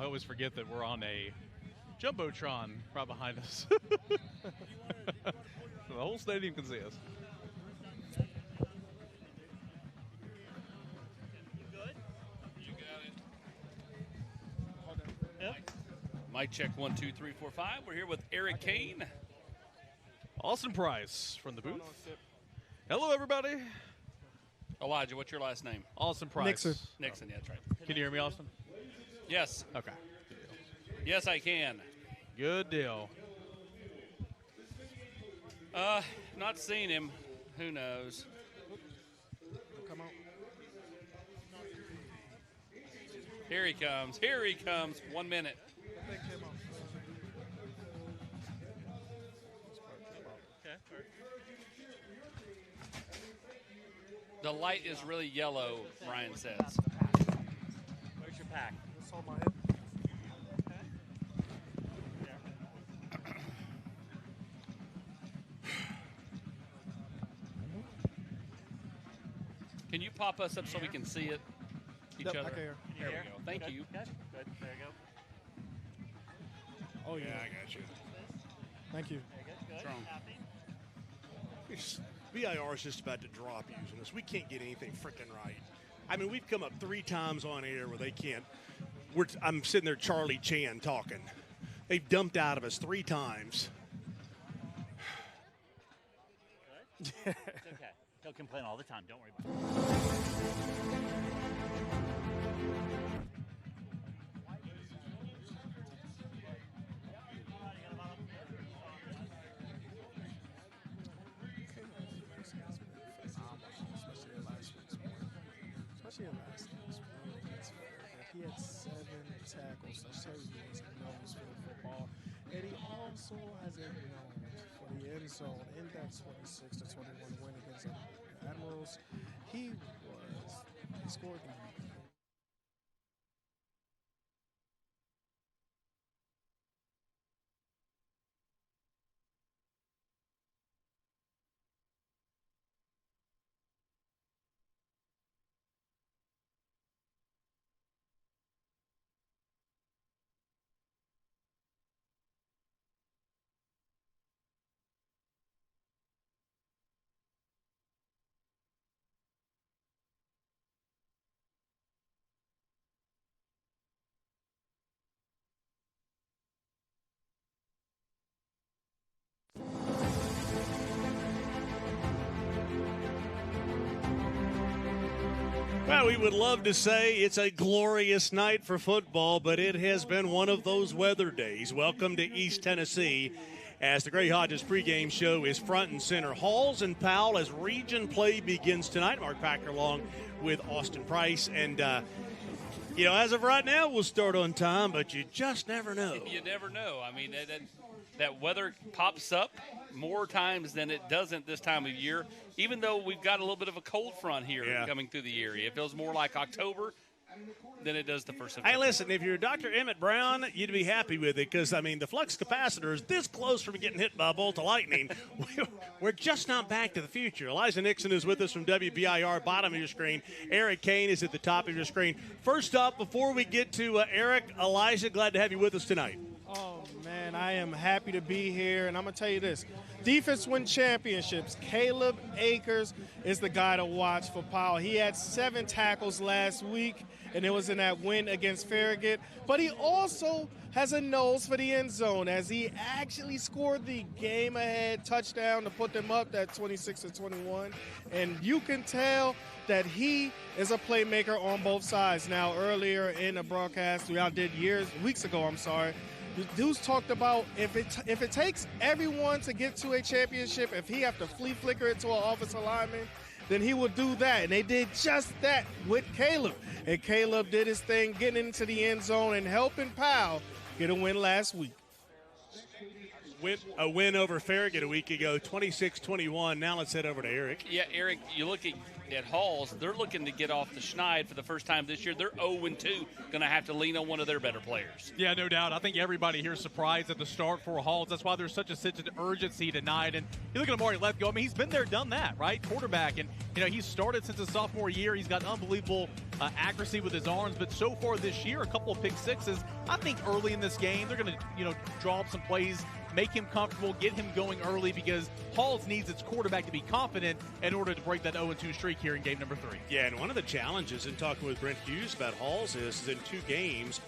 I always forget that we're on a Jumbotron right behind us. The whole stadium can see us. Mic check 1, 2, 3, 4, 5. We're here with Eric Kane. Austin Price from the booth. Hello, everybody. Elijah, what's your last name? Austin Price. Nixon, yeah, that's right. Can you hear me, Austin? Yes. Okay. Yes, I can. Good deal. Not seen him. Who knows? Come on. Here he comes. Here he comes. 1 minute. The light is really yellow, Brian says. Where's your pack? It's on my head. Can you pop us up so we can see it? Each Yep, other. I can hear. There we go. Thank you. Good. There you go. Oh, yeah. I got you. Thank you. Good. Strong. Happy? VIR is just about to drop using us. We can't get anything freaking right. I mean, we've come up 3 times on air where they can't. I'm sitting there, Charlie Chan, talking. They've dumped out of us 3 times. Good? It's okay. He'll complain all the time. Don't worry about it. Especially in last week's win against Farragut. He had 7 tackles. That's how he was known for football. And he also has a known for the end zone in that 26-21 win against the Admirals. He scored the Well, we would love to say it's a glorious night for football, but it has been one of those weather days. Welcome to East Tennessee as the Gray Hodges pregame show is front and center. Halls and Powell as region play begins tonight. Mark Packer along with Austin Price. And, as of right now, we'll start on time, but you just never know. You never know. I mean, that weather pops up more times than it doesn't this time of year, even though we've got a little bit of a cold front here coming through the area. It feels more like October than it does the first September. Hey, listen, if you're Dr. Emmett Brown, you'd be happy with it because, the flux capacitor is this close from getting hit by a bolt of lightning. We're just not back to the future. Elijah Nixon is with us from WBIR, bottom of your screen. Eric Kane is at the top of your screen. First up, before we get to Eric, Elijah, glad to have you with us tonight. Oh, man, I am happy to be here, and I'm going to tell you this. Defense win championships. Caleb Akers is the guy to watch for Powell. He had 7 tackles last week, and it was in that win against Farragut. But he also has a nose for the end zone as he actually scored the game-ahead touchdown to put them up that 26-21. And you can tell that he is a playmaker on both sides. Now, earlier in the broadcast, we did weeks ago, the dudes talked about if it takes everyone to get to a championship, if he have to flea flicker it to an offensive lineman, then he will do that. And they did just that with Caleb. And Caleb did his thing, getting into the end zone and helping Powell get a win last week. A win over Farragut a week ago, 26-21. Now let's head over to Eric. Yeah, Eric, you look at Halls. They're looking to get off the schneid for the first time this year. They're 0-2, going to have to lean on one of their better players. Yeah, no doubt. I think everybody here is surprised at the start for Halls. That's why there's such a sense of urgency tonight. And you look at Amari Lethgo. He's been there, done that, right? Quarterback. And, he started since his sophomore year. He's got unbelievable accuracy with his arms, but so far this year, a couple of pick sixes. I think early in this game, they're going to, draw up some plays, make him comfortable, get him going early, because Halls needs its quarterback to be confident in order to break that 0-2 streak here in game number 3. Yeah, and one of the challenges in talking with Brent Hughes about Halls is in 2 games,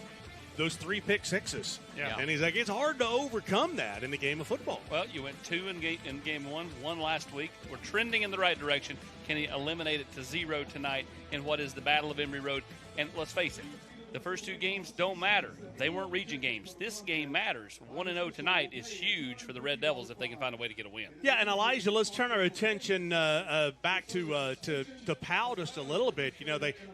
those 3 pick sixes. Yeah. And he's like, it's hard to overcome that in the game of football. Well, you went 2 in game 1, 1 last week. We're trending in the right direction. Can he eliminate it to 0 tonight in what is the Battle of Emory Road? And let's face it, the first 2 games don't matter. They weren't region games. This game matters. 1-0 tonight is huge for the Red Devils if they can find a way to get a win. Yeah, and Elijah, let's turn our attention back to Powell just a little bit.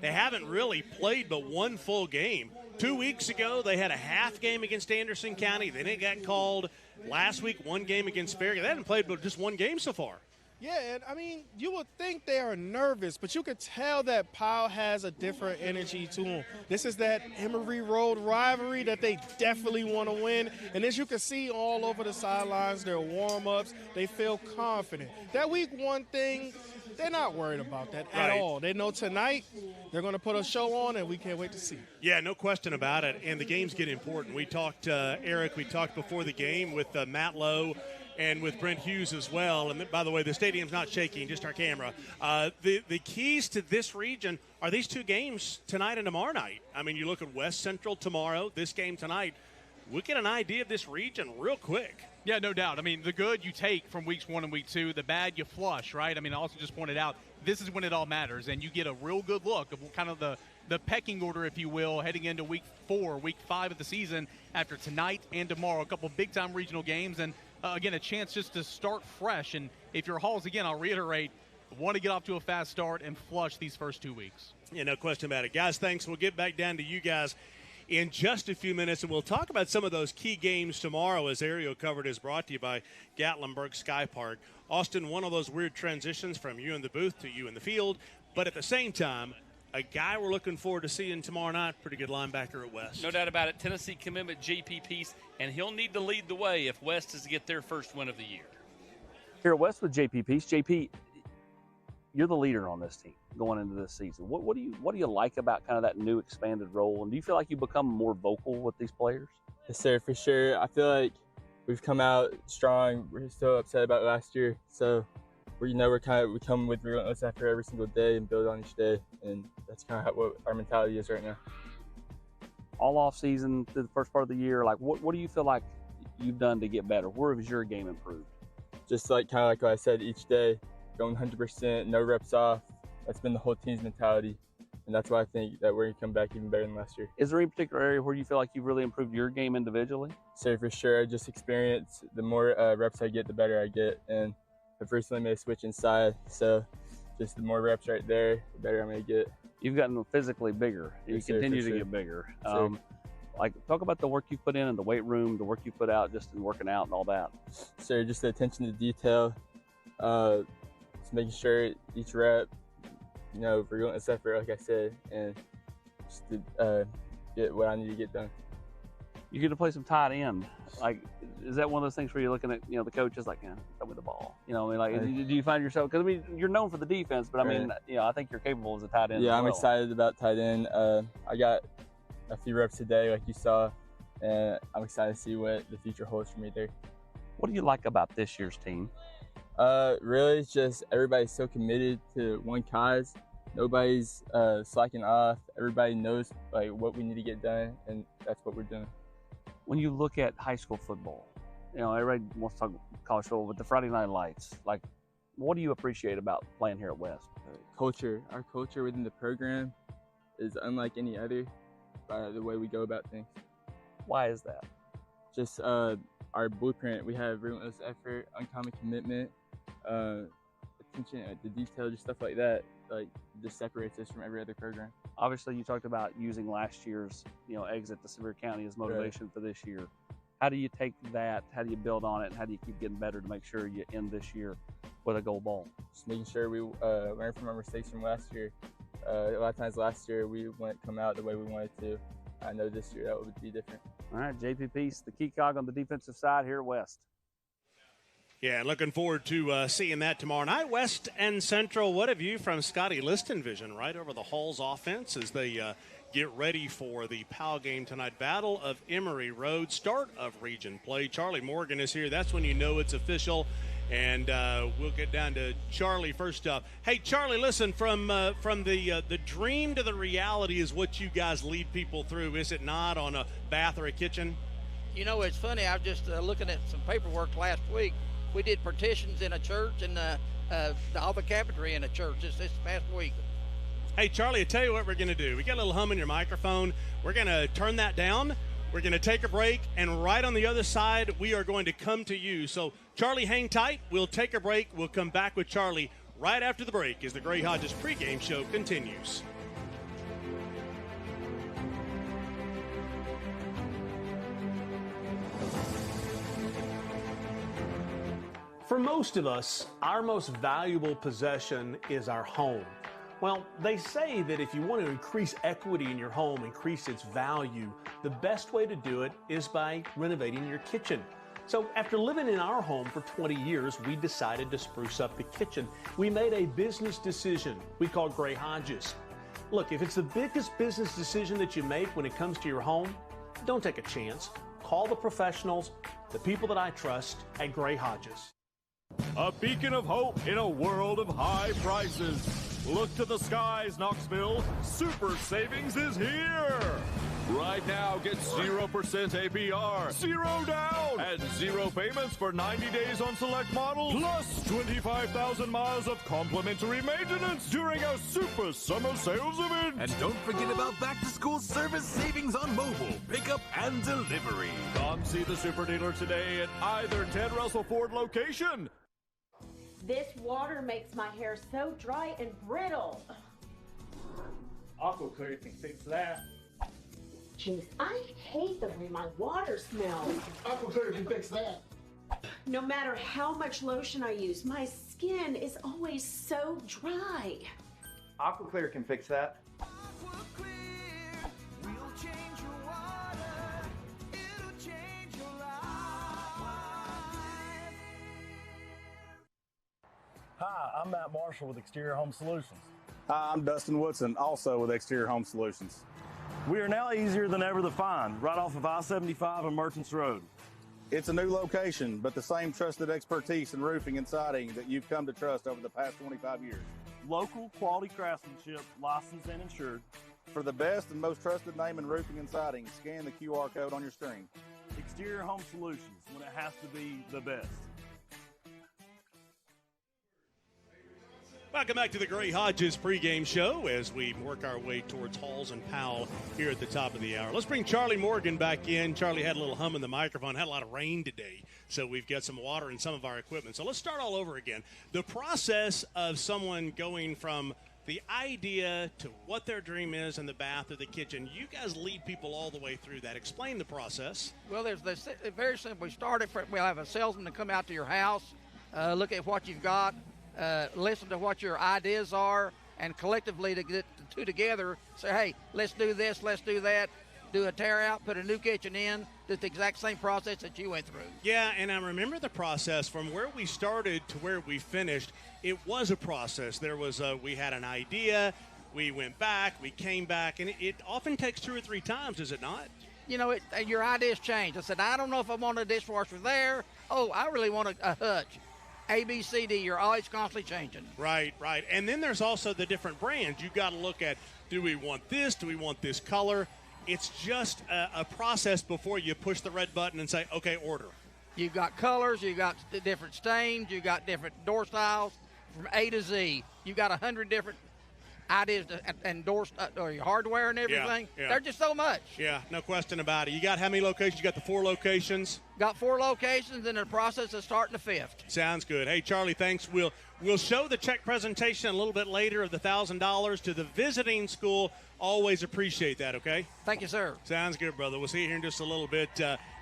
They haven't really played but 1 full game. 2 weeks ago, they had a half game against Anderson County. Then it got called. Last week, 1 game against Farragut. They haven't played but just 1 game so far. Yeah, and you would think they are nervous, but you could tell that Powell has a different energy to him. This is that Emory Road rivalry that they definitely want to win. And as you can see all over the sidelines, their warm-ups, they feel confident. That week 1 thing, they're not worried about that at all. They know tonight they're going to put a show on, and we can't wait to see. Yeah, no question about it. And the games get important. We talked, Eric, before the game with Matt Lowe and with Brent Hughes as well. And by the way, the stadium's not shaking, just our camera. The keys to this region are these 2 games tonight and tomorrow night. You look at West Central tomorrow, this game tonight. We'll get an idea of this region real quick. Yeah, no doubt. The good you take from weeks 1 and week 2, the bad you flush, right? I also just pointed out, this is when it all matters, and you get a real good look of kind of the pecking order, if you will, heading into week 4, week 5 of the season after tonight and tomorrow. A couple big-time regional games, and again, a chance just to start fresh. And if you're Halls, again, I'll reiterate, want to get off to a fast start and flush these first 2 weeks. Yeah, no question about it. Guys, thanks. We'll get back down to you guys in just a few minutes, and we'll talk about some of those key games tomorrow, as Aerial Covered is brought to you by Gatlinburg Sky Park. Austin, one of those weird transitions from you in the booth to you in the field, but at the same time, a guy we're looking forward to seeing tomorrow night, pretty good linebacker at West. No doubt about it. Tennessee commitment JP Peace, and he'll need to lead the way if West is to get their first win of the year. Here at West with JP Peace. JP, you're the leader on this team going into this season. What do you like about kind of that new expanded role, and do you feel like you become more vocal with these players? Yes, sir, for sure. I feel like we've come out strong. We're still upset about last year, so we come with relentless effort every single day and build on each day, and that's kind of what our mentality is right now. All off season, through the first part of the year, what do you feel like you've done to get better? Where has your game improved? Just kind of like what I said, each day, going 100%, no reps off. That's been the whole team's mentality, and that's why I think that we're going to come back even better than last year. Is there any particular area where you feel like you've really improved your game individually? So for sure, just experience. The more reps I get, the better I get, and I've recently made a switch inside, so just the more reps right there, the better I'm going to get. You've gotten physically bigger. You continue to get bigger. Talk about the work you've put in the weight room, the work you put out just in working out and all that. So just the attention to detail, just making sure each rep, relentless effort, like I said, and just to get what I need to get done. You get to play some tight end. Is that one of those things where you're looking at, the coach is like, throw me the ball. Do you find yourself, because you're known for the defense, but I think you're capable as a tight end. Yeah, as well. I'm excited about tight end. I got a few reps today, like you saw, and I'm excited to see what the future holds for me there. What do you like about this year's team? Really, it's just everybody's so committed to one cause. Nobody's slacking off. Everybody knows what we need to get done, and that's what we're doing. When you look at high school football, everybody wants to talk college football, but the Friday Night Lights, what do you appreciate about playing here at West? Culture. Our culture within the program is unlike any other by the way we go about things. Why is that? Just our blueprint. We have relentless effort, uncommon commitment, attention to detail, just stuff like that. Just separates us from every other program. Obviously, you talked about using last year's, exit to Sevier County as motivation for this year. How do you take that? How do you build on it? And how do you keep getting better to make sure you end this year with a gold ball? Just making sure we learn from our mistakes from last year. A lot of times last year we wouldn't come out the way we wanted to. I know this year that would be different. All right, JP Peace, the key cog on the defensive side here at West. Yeah, looking forward to seeing that tomorrow night. West and Central, what a view from Scotty Listenvision right over the Hall's offense as they get ready for the Powell game tonight. Battle of Emory Road, start of region play. Charlie Morgan is here. That's when you know it's official. And we'll get down to Charlie first up. Hey, Charlie, listen, from the dream to the reality is what you guys lead people through, is it not, on a bath or a kitchen? You know, it's funny. I was just looking at some paperwork last week. We did partitions in a church and all the cabinetry in a church this past week. Hey, Charlie, I tell you what we're going to do. We got a little hum in your microphone. We're going to turn that down. We're going to take a break, and right on the other side, we are going to come to you. So, Charlie, hang tight. We'll take a break. We'll come back with Charlie right after the break as the Gray Hodges pregame show continues. For most of us, our most valuable possession is our home. Well, they say that if you want to increase equity in your home, increase its value, the best way to do it is by renovating your kitchen. So after living in our home for 20 years, we decided to spruce up the kitchen. We made a business decision we call Gray Hodges. Look, if it's the biggest business decision that you make when it comes to your home, don't take a chance. Call the professionals, the people that I trust at Gray Hodges. A beacon of hope in a world of high prices. Look to the skies, Knoxville. Super savings is here. Right now, get 0% APR, 0 down, and 0 payments for 90 days on select models, plus 25,000 miles of complimentary maintenance during our Super Summer Sales event. And don't forget about back-to-school service savings on mobile, pickup, and delivery. Come see the Super Dealer today at either Ted Russell Ford location. This water makes my hair so dry and brittle. AquaClear can fix that. Jeez, I hate the way my water smells. AquaClear can fix that. No matter how much lotion I use, my skin is always so dry. AquaClear can fix that. Hi, I'm Matt Marshall with Exterior Home Solutions. Hi, I'm Dustin Woodson, also with Exterior Home Solutions. We are now easier than ever to find, right off of I-75 and Merchants Road. It's a new location, but the same trusted expertise in roofing and siding that you've come to trust over the past 25 years. Local quality craftsmanship, licensed and insured. For the best and most trusted name in roofing and siding, scan the QR code on your screen. Exterior Home Solutions, when it has to be the best. Welcome back to the Gray Hodges pregame show as we work our way towards Halls and Powell here at the top of the hour. Let's bring Charlie Morgan back in. Charlie had a little hum in the microphone, had a lot of rain today, so we've got some water in some of our equipment. So let's start all over again. The process of someone going from the idea to what their dream is in the bath or the kitchen, you guys lead people all the way through that. Explain the process. Well, there's this very simple. We'll have a salesman to come out to your house, look at what you've got, listen to what your ideas are, and collectively to get the two together, say, hey, let's do this, let's do that, do a tear out, put a new kitchen in, do the exact same process that you went through. Yeah, and I remember the process from where we started to where we finished. It was a process. There was we had an idea, we went back, we came back, and it often takes 2 or 3 times, does it not? You know, your ideas change. I said, I don't know if I want a dishwasher there. Oh, I really want a hutch. A, B, C, D, you're always constantly changing. Right. And then there's also the different brands. You've got to look at, do we want this? Do we want this color? It's just a process before you push the red button and say, okay, order. You've got colors, you've got different stains, you've got different door styles from A to Z. You've got 100 different ideas and doors or your hardware and everything. Yeah. There's just so much. Yeah, no question about it. You got how many locations? You got the 4 locations? Got 4 locations, and the process is starting the 5th. Sounds good. Hey, Charlie, thanks. We'll show the check presentation a little bit later of the $1,000 to the visiting school. Always appreciate that, okay? Thank you, sir. Sounds good, brother. We'll see you here in just a little bit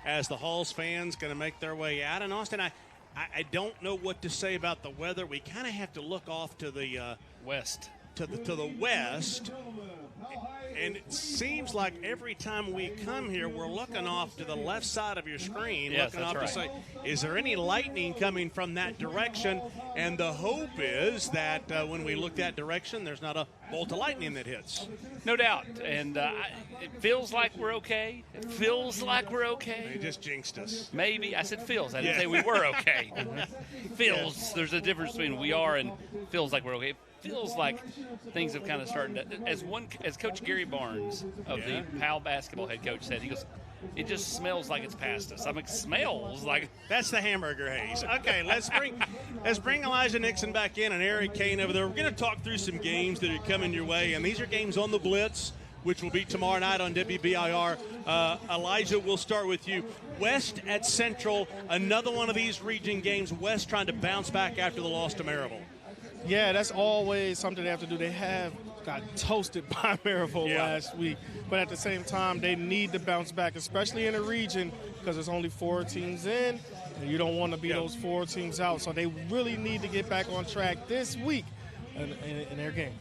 as the Halls fans going to make their way out. And, Austin, I don't know what to say about the weather. We kind of have to look off to the west. To the west, And it seems like every time we come here, we're looking off to the left side of your screen, Yes, looking off that's to right. say, is there any lightning coming from that direction? And the hope is that when we look that direction, there's not a bolt of lightning that hits. No doubt. And it feels like we're okay. It feels like we're okay. They just jinxed us. Maybe. I said feels. I didn't say we were okay. Feels. Yeah. There's a difference between we are and feels like we're okay. It feels like things have kind of started to, as Coach Gary Barnes of the Powell basketball head coach said, he goes, it just smells like it's past us. I mean, smells like. That's the hamburger haze. Okay, let's bring Elijah Nixon back in and Eric Kane over there. We're going to talk through some games that are coming your way, and these are games on the Blitz, which will be tomorrow night on WBIR. Elijah, we'll start with you. West at Central, another one of these region games. West trying to bounce back after the loss to Maryville. Yeah, that's always something they have to do. They have got toasted by Maryville last week, but at the same time, they need to bounce back, especially in the region, because there's only 4 teams in, and you don't want to be those 4 teams out. So they really need to get back on track this week in their game.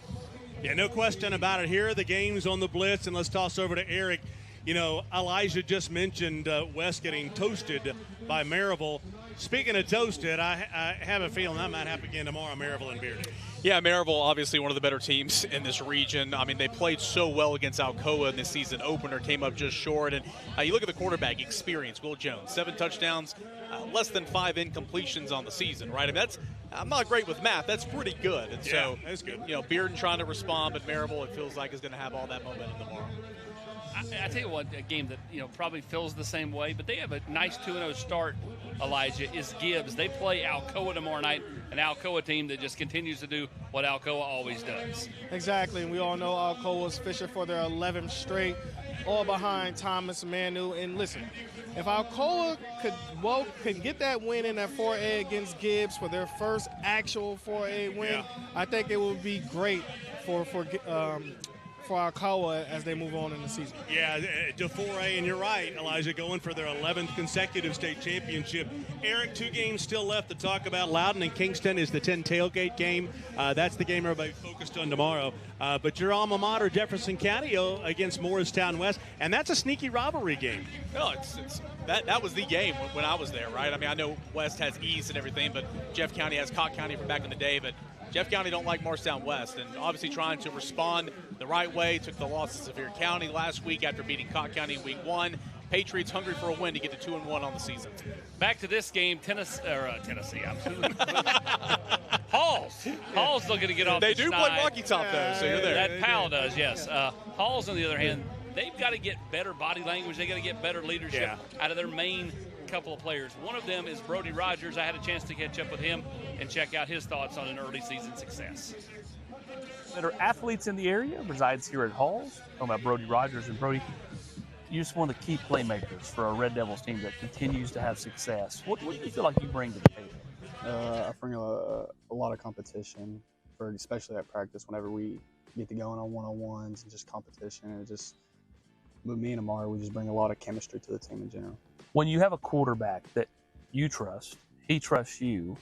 Yeah, no question about it. Here are the games on the Blitz, and let's toss over to Eric. You know, Elijah just mentioned West getting toasted by Maryville. Speaking of toasted, I have a feeling that might happen again tomorrow, Maryville and Bearden. Yeah, Maryville, obviously one of the better teams in this region. I mean, they played so well against Alcoa in the season opener, came up just short. And you look at the quarterback experience, Will Jones, 7 touchdowns, less than 5 incompletions on the season, right? I mean, I'm not great with math. That's pretty good. And so, that's good. You know, Bearden trying to respond, but Maryville, it feels like, is going to have all that momentum tomorrow. I tell you what, a game that probably feels the same way, but they have a nice 2-0 start. Elijah is Gibbs. They play Alcoa tomorrow night, an Alcoa team that just continues to do what Alcoa always does. Exactly, and we all know Alcoa's fishing for their 11th straight, all behind Thomas Manu. And listen, if Alcoa could get that win in that 4A against Gibbs for their first actual 4A win, I think it would be great for Alcoa as they move on in the season. Yeah, to 4A, and you're right, Elijah, going for their 11th consecutive state championship. Eric, 2 games still left to talk about. Loudon and Kingston is the 10 tailgate game. That's the game everybody focused on tomorrow. But your alma mater, Jefferson County, against Morristown West, and that's a sneaky rivalry game. No, that was the game when I was there, right? I mean, I know West has East and everything, but Jeff County has Cott County from back in the day, but Jeff County don't like Morristown West, and obviously trying to respond the right way. Took the loss to Sevier County last week after beating Cott County in week 1. Patriots hungry for a win to get to 2-1 on the season. Back to this game, Tennessee. Hall's still going to get off. They the do schneid. play Rocky Top though, so you're there. That Powell does, yes. Hall's on the other hand, they've got to get better body language. They got to get better leadership out of their main couple of players. One of them is Brody Rogers. I had a chance to catch up with him and check out his thoughts on an early season success. That are athletes in the area, resides here at Halls. Talking about Brody Rogers. And Brody, you're just one of the key playmakers for a Red Devils team that continues to have success. What do you feel like you bring to the table? I bring a lot of competition, especially at practice whenever we get to going on one-on-ones and just competition. And but me and Amari, we just bring a lot of chemistry to the team in general. When you have a quarterback that you trust, he trusts you,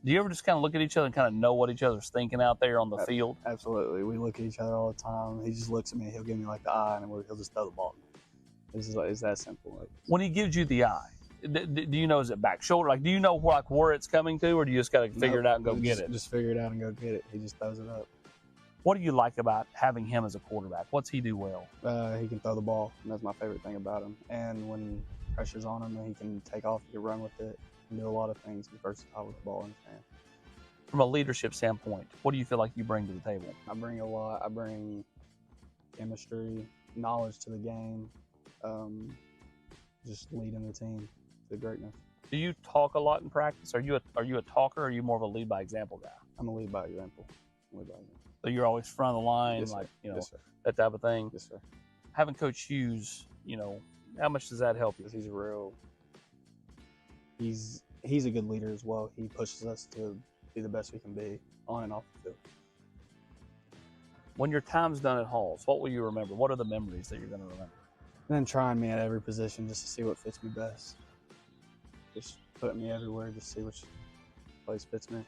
do you ever just kind of look at each other and kind of know what each other's thinking out there on the field? Absolutely. We look at each other all the time. He just looks at me. He'll give me like the eye, and he'll just throw the ball. It's that simple. When he gives you the eye, do you know, is it back shoulder? Like, do you know where it's coming to, or do you just got to figure it out and go get it? Just figure it out and go get it. He just throws it up. What do you like about having him as a quarterback? What's he do well? He can throw the ball, and that's my favorite thing about him. And when pressure's on him, he can take off, he can run with it, and do a lot of things. He's versatile with the ball in his hand. From a leadership standpoint, what do you feel like you bring to the table? I bring a lot. I bring chemistry, knowledge to the game, just leading the team to greatness. Do you talk a lot in practice? Are you a talker, or are you more of a lead by example guy? I'm a lead by example. So you're always front of the line, yes, like yes, sir. That type of thing. Yes, sir. Having Coach Hughes, how much does that help you? He's a good leader as well. He pushes us to be the best we can be on and off the field. When your time's done at Halls, what will you remember? What are the memories that you're going to remember? And then trying me at every position just to see what fits me best. Just putting me everywhere, just see which place fits me.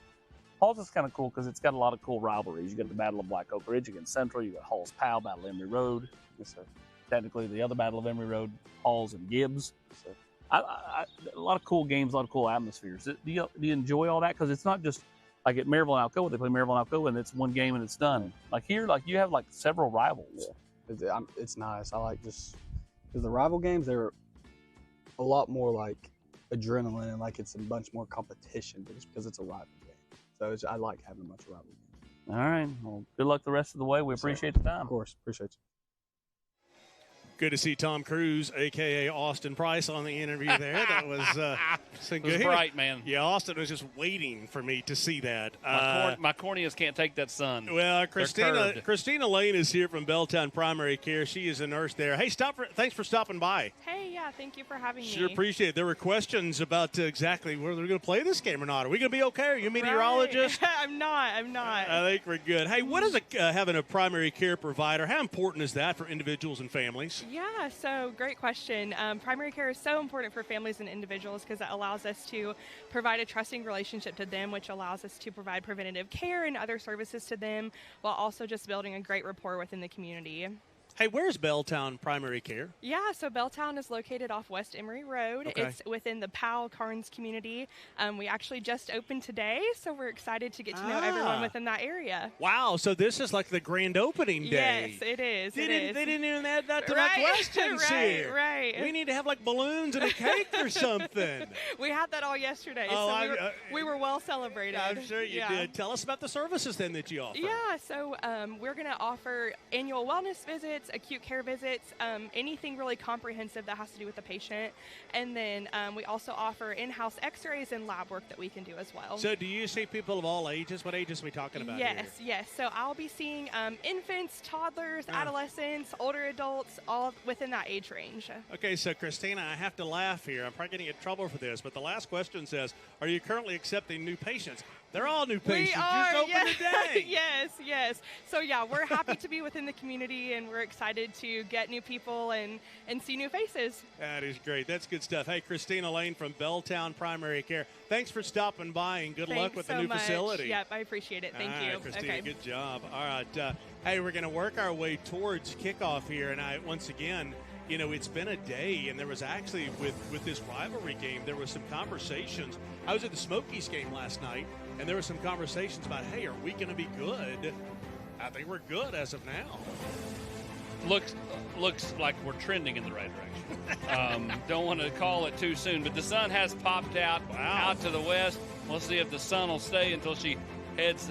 Halls is kind of cool because it's got a lot of cool rivalries. You got the Battle of Black Oak Ridge against Central. You got Halls Powell, Battle of Emory Road. Yes, sir. Technically, the other Battle of Emory Road, Halls and Gibbs. Yes, sir. A lot of cool games, a lot of cool atmospheres. Do you enjoy all that? Because it's not just like at Maryville and Alcoa, they play Maryville and Alcoa, and it's one game and it's done. Like here, like you have like several rivals. Yeah, it's nice. I like just because the rival games, they're a lot more like adrenaline and like it's a bunch more competition just because it's a rival game. So I like having a bunch of rival games. All right. Well, good luck the rest of the way. We appreciate the time. Of course. Appreciate you. Good to see Tom Cruise, a.k.a. Austin Price, on the interview there. That was it was bright, man. Yeah, Austin was just waiting for me to see that. My corneas can't take that sun. Well, Christina Lane is here from Belltown Primary Care. She is a nurse there. Hey, thanks for stopping by. Hey, yeah, thank you for having me. Sure appreciate it. There were questions about exactly whether we're going to play this game or not. Are we going to be okay? Are you a meteorologist? Right. I'm not. I think we're good. Hey, what is having a primary care provider? How important is that for individuals and families? Yeah, so great question. Primary care is so important for families and individuals because it allows us to provide a trusting relationship to them, which allows us to provide preventative care and other services to them while also just building a great rapport within the community. Hey, where's Belltown Primary Care? Yeah, so Belltown is located off West Emory Road. Okay. It's within the Powell Carnes community. We actually just opened today, so we're excited to get to know everyone within that area. Wow, so this is like the grand opening day. Yes, it is. They didn't even add that to my questions here. Right. We need to have like balloons and a cake or something. We had that all yesterday, we were well celebrated. I'm sure you did. Tell us about the services then that you offer. Yeah, so we're going to offer annual wellness visits, acute care visits, anything really comprehensive that has to do with the patient. And then we also offer in-house x-rays and lab work that we can do as well. So do you see people of all ages? What ages are we talking about Yes. So I'll be seeing infants, toddlers, adolescents, older adults, all within that age range. Okay, so Christina, I have to laugh here. I'm probably going to get in trouble for this, but the last question says, are you currently accepting new patients? They're all new patients. We are, just open today. Yes. So, yeah, we're happy to be within the community, and we're excited to get new people and see new faces. That is great. That's good stuff. Hey, Christina Lane from Belltown Primary Care, thanks for stopping by, and good luck with the new facility. Yep, I appreciate it. Thank you. Christina, good job. All right. Hey, we're going to work our way towards kickoff here, and once again, you know, it's been a day, and there was actually, with this rivalry game, there was some conversations. I was at the Smokies game last night, and there were some conversations about, hey, are we going to be good? I think we're good as of now. Looks like we're trending in the right direction. Don't want to call it too soon, but the sun has popped out to the west. We'll see if the sun will stay until she heads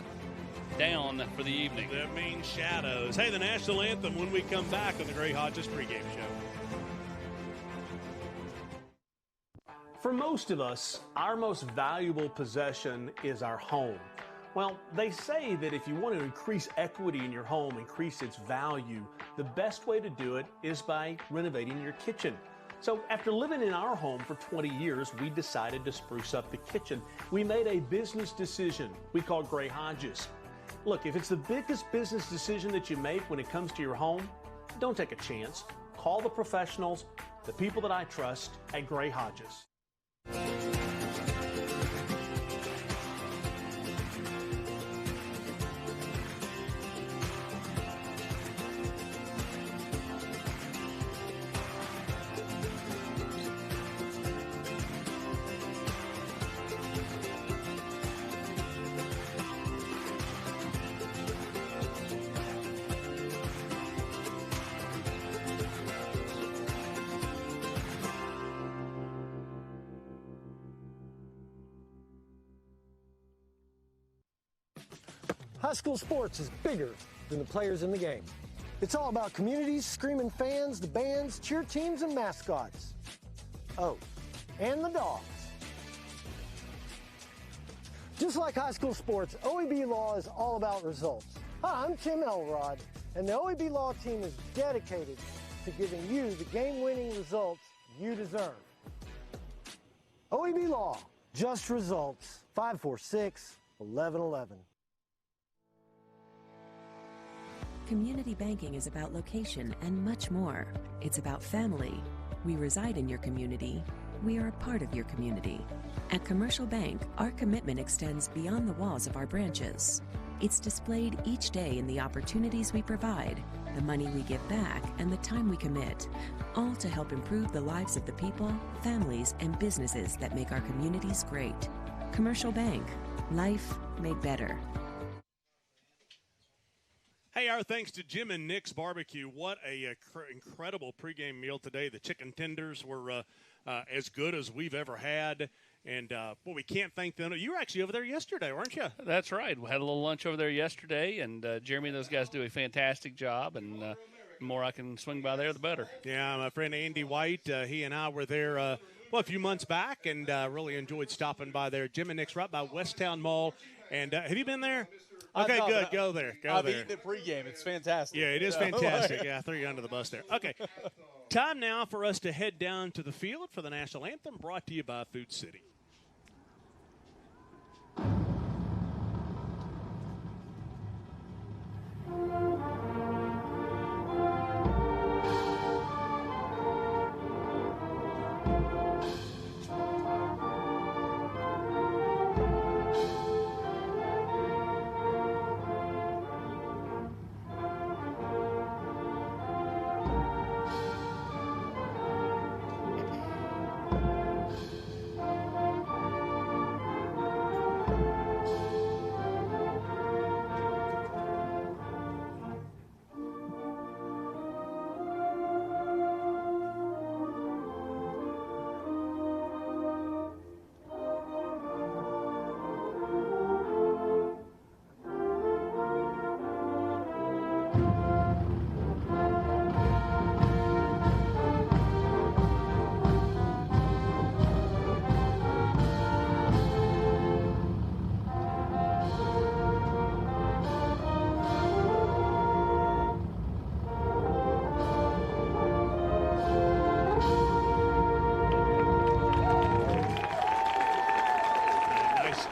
down for the evening. That means shadows. Hey, the national anthem when we come back on the Gray Hodges pregame show. For most of us, our most valuable possession is our home. Well, they say that if you want to increase equity in your home, increase its value, the best way to do it is by renovating your kitchen. So after living in our home for 20 years, we decided to spruce up the kitchen. We made a business decision we call Gray Hodges. Look, if it's the biggest business decision that you make when it comes to your home, don't take a chance. Call the professionals, the people that I trust at Gray Hodges. High school sports is bigger than the players in the game. It's all about communities, screaming fans, the bands, cheer teams, and mascots. Oh, and the dogs. Just like high school sports, OEB Law is all about results. Hi, I'm Tim Elrod, and the OEB Law team is dedicated to giving you the game-winning results you deserve. OEB Law, just results, 546-1111. Community banking is about location and much more. It's about family. We reside in your community. we are a part of your community. At Commercial Bank, our commitment extends beyond the walls of our branches. It's displayed each day in the opportunities we provide, the money we give back, and the time we commit, all to help improve the lives of the people, families, and businesses that make our communities great. Commercial Bank, life made better. Hey, our thanks to Jim and Nick's Barbecue. What a incredible pregame meal today. The chicken tenders were as good as we've ever had. And, boy, we can't thank them. You were actually over there yesterday, weren't you? That's right. We had a little lunch over there yesterday, and Jeremy and those guys do a fantastic job. And the more I can swing by there, the better. Yeah, my friend Andy White, he and I were there, a few months back, and really enjoyed stopping by there. Jim and Nick's right by Westtown Mall. And have you been there? Okay, no, good. Go there. I've eaten at pregame. It's fantastic. Yeah, it is fantastic. Yeah, I threw you under the bus there. Okay, time now for us to head down to the field for the National Anthem, brought to you by Food City.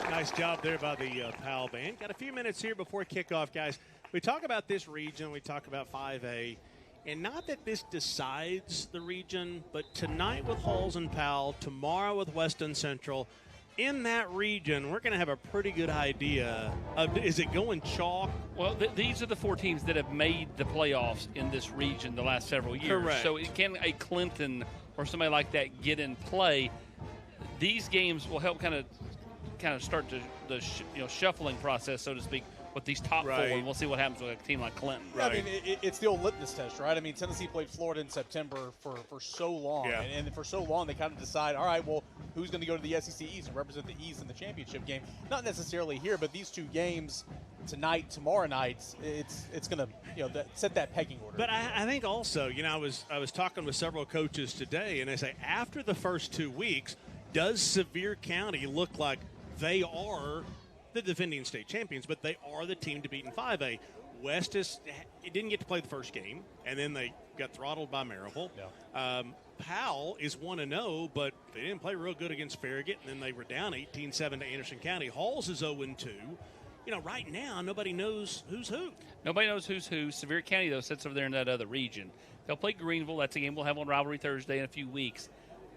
Nice job there by the Powell band. Got a few minutes here before kickoff, guys. We talk about this region. We talk about 5A. And not that this decides the region, but tonight with Halls and Powell, tomorrow with Weston Central, in that region, we're going to have a pretty good idea of, is it going chalk? Well, these are the 4 teams that have made the playoffs in this region the last several years. Correct. So can a Clinton or somebody like that get in play? These games will help kind of start the shuffling process, so to speak, with these top 4, and we'll see what happens with a team like Clinton. Yeah, I mean, it's the old litmus test, right? I mean, Tennessee played Florida in September for so long, and for so long they kind of decide, all right, well, who's going to go to the SEC East and represent the East in the championship game? Not necessarily here, but these 2 games tonight, tomorrow night, it's going to set that pecking order. But I think also, I was talking with several coaches today, and they say after the first 2 weeks, does Sevier County look like they are the defending state champions, but they are the team to beat in 5A. West it didn't get to play the first game, and then they got throttled by Maryville. Yeah. Powell is 1-0, but they didn't play real good against Farragut, and then they were down 18-7 to Anderson County. Halls is 0-2. Right now, nobody knows who's who. Nobody knows who's who. Sevier County, though, sits over there in that other region. They'll play Greenville. That's a game we'll have on Rivalry Thursday in a few weeks.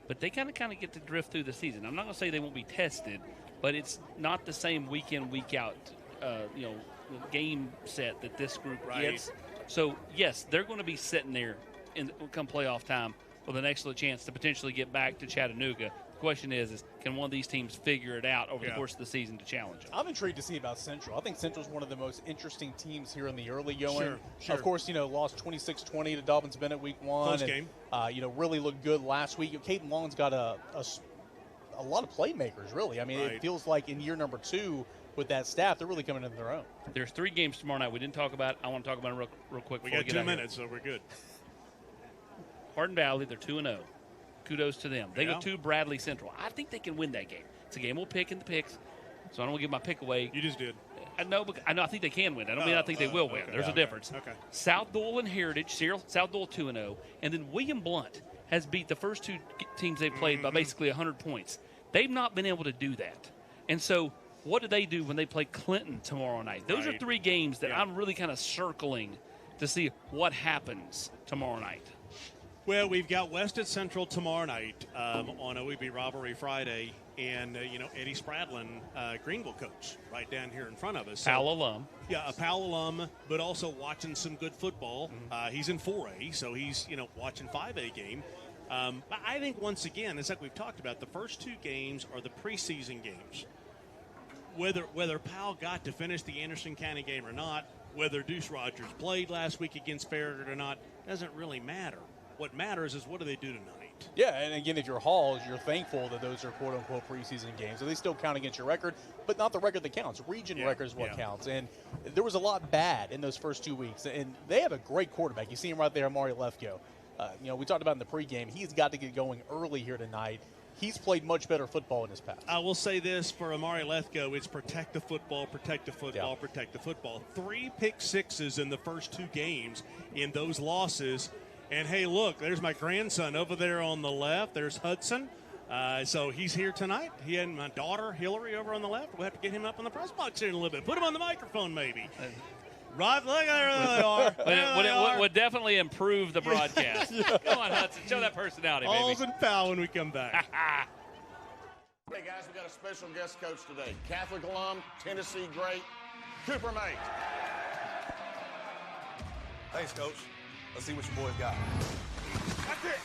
But they kind of get to drift through the season. I'm not going to say they won't be tested, but it's not the same week in, week out, game set that this group gets. So, yes, they're going to be sitting there come playoff time with an excellent chance to potentially get back to Chattanooga. The question is can one of these teams figure it out over the course of the season to challenge them? I'm intrigued to see about Central. I think Central's one of the most interesting teams here in the early going. Sure. Of course, lost 26-20 to Dobbins Bennett week 1. Close and, game. Really looked good last week. Caden Long's got a lot of playmakers, really. I mean, it feels like in year number 2 with that staff, they're really coming into their own. There's 3 games tomorrow night we didn't talk about. I want to talk about them real quick. We got 2 minutes, so we're good. Hardin Valley, they're 2-0. Kudos to them. They go to Bradley Central. I think they can win that game. It's a game we'll pick in the picks, so I don't want to give my pick away. You just did. I think they can win. I don't mean I think they will win. Okay. There's a difference. Okay. South Doyle and Heritage, South Doyle 2-0, and then William Blount has beat the first 2 teams they've played by basically 100 points. They've not been able to do that. And so what do they do when they play Clinton tomorrow night? Those are 3 games that I'm really kind of circling to see what happens tomorrow night. Well, we've got West at Central tomorrow night on OEB Rivalry Friday, and, Eddie Spradlin, Greenville coach, right down here in front of us. Powell alum. Yeah, a Powell alum, but also watching some good football. He's in 4A, so he's, watching 5A game. But I think, once again, it's like we've talked about, the first 2 games are the preseason games. Whether Powell got to finish the Anderson County game or not, whether Deuce Rogers played last week against Farragut or not, doesn't really matter. What matters is what do they do tonight? Yeah, and again, if you're Halls, you're thankful that those are quote-unquote preseason games. So they still count against your record, but not the record that counts. Region record is what counts. And there was a lot bad in those first 2 weeks. And they have a great quarterback. You see him right there, Amari Lefko. We talked about in the pregame, he's got to get going early here tonight. He's played much better football in his past. I will say this for Amari Lefko, it's protect the football, protect the football, protect the football. 3 pick sixes in the first 2 games in those losses. And, hey, look, there's my grandson over there on the left. There's Hudson. So he's here tonight. He and my daughter, Hillary, over on the left. We'll have to get him up in the press box here in a little bit. Put him on the microphone, maybe. Rod, look, there they are. It would definitely improve the broadcast. Come on, Hudson. Show that personality, baby. Halls and Powell when we come back. Hey, guys, we got a special guest coach today. Catholic alum, Tennessee great, Cooper Mate. Thanks, Coach. Let's see what your boys got. That's it.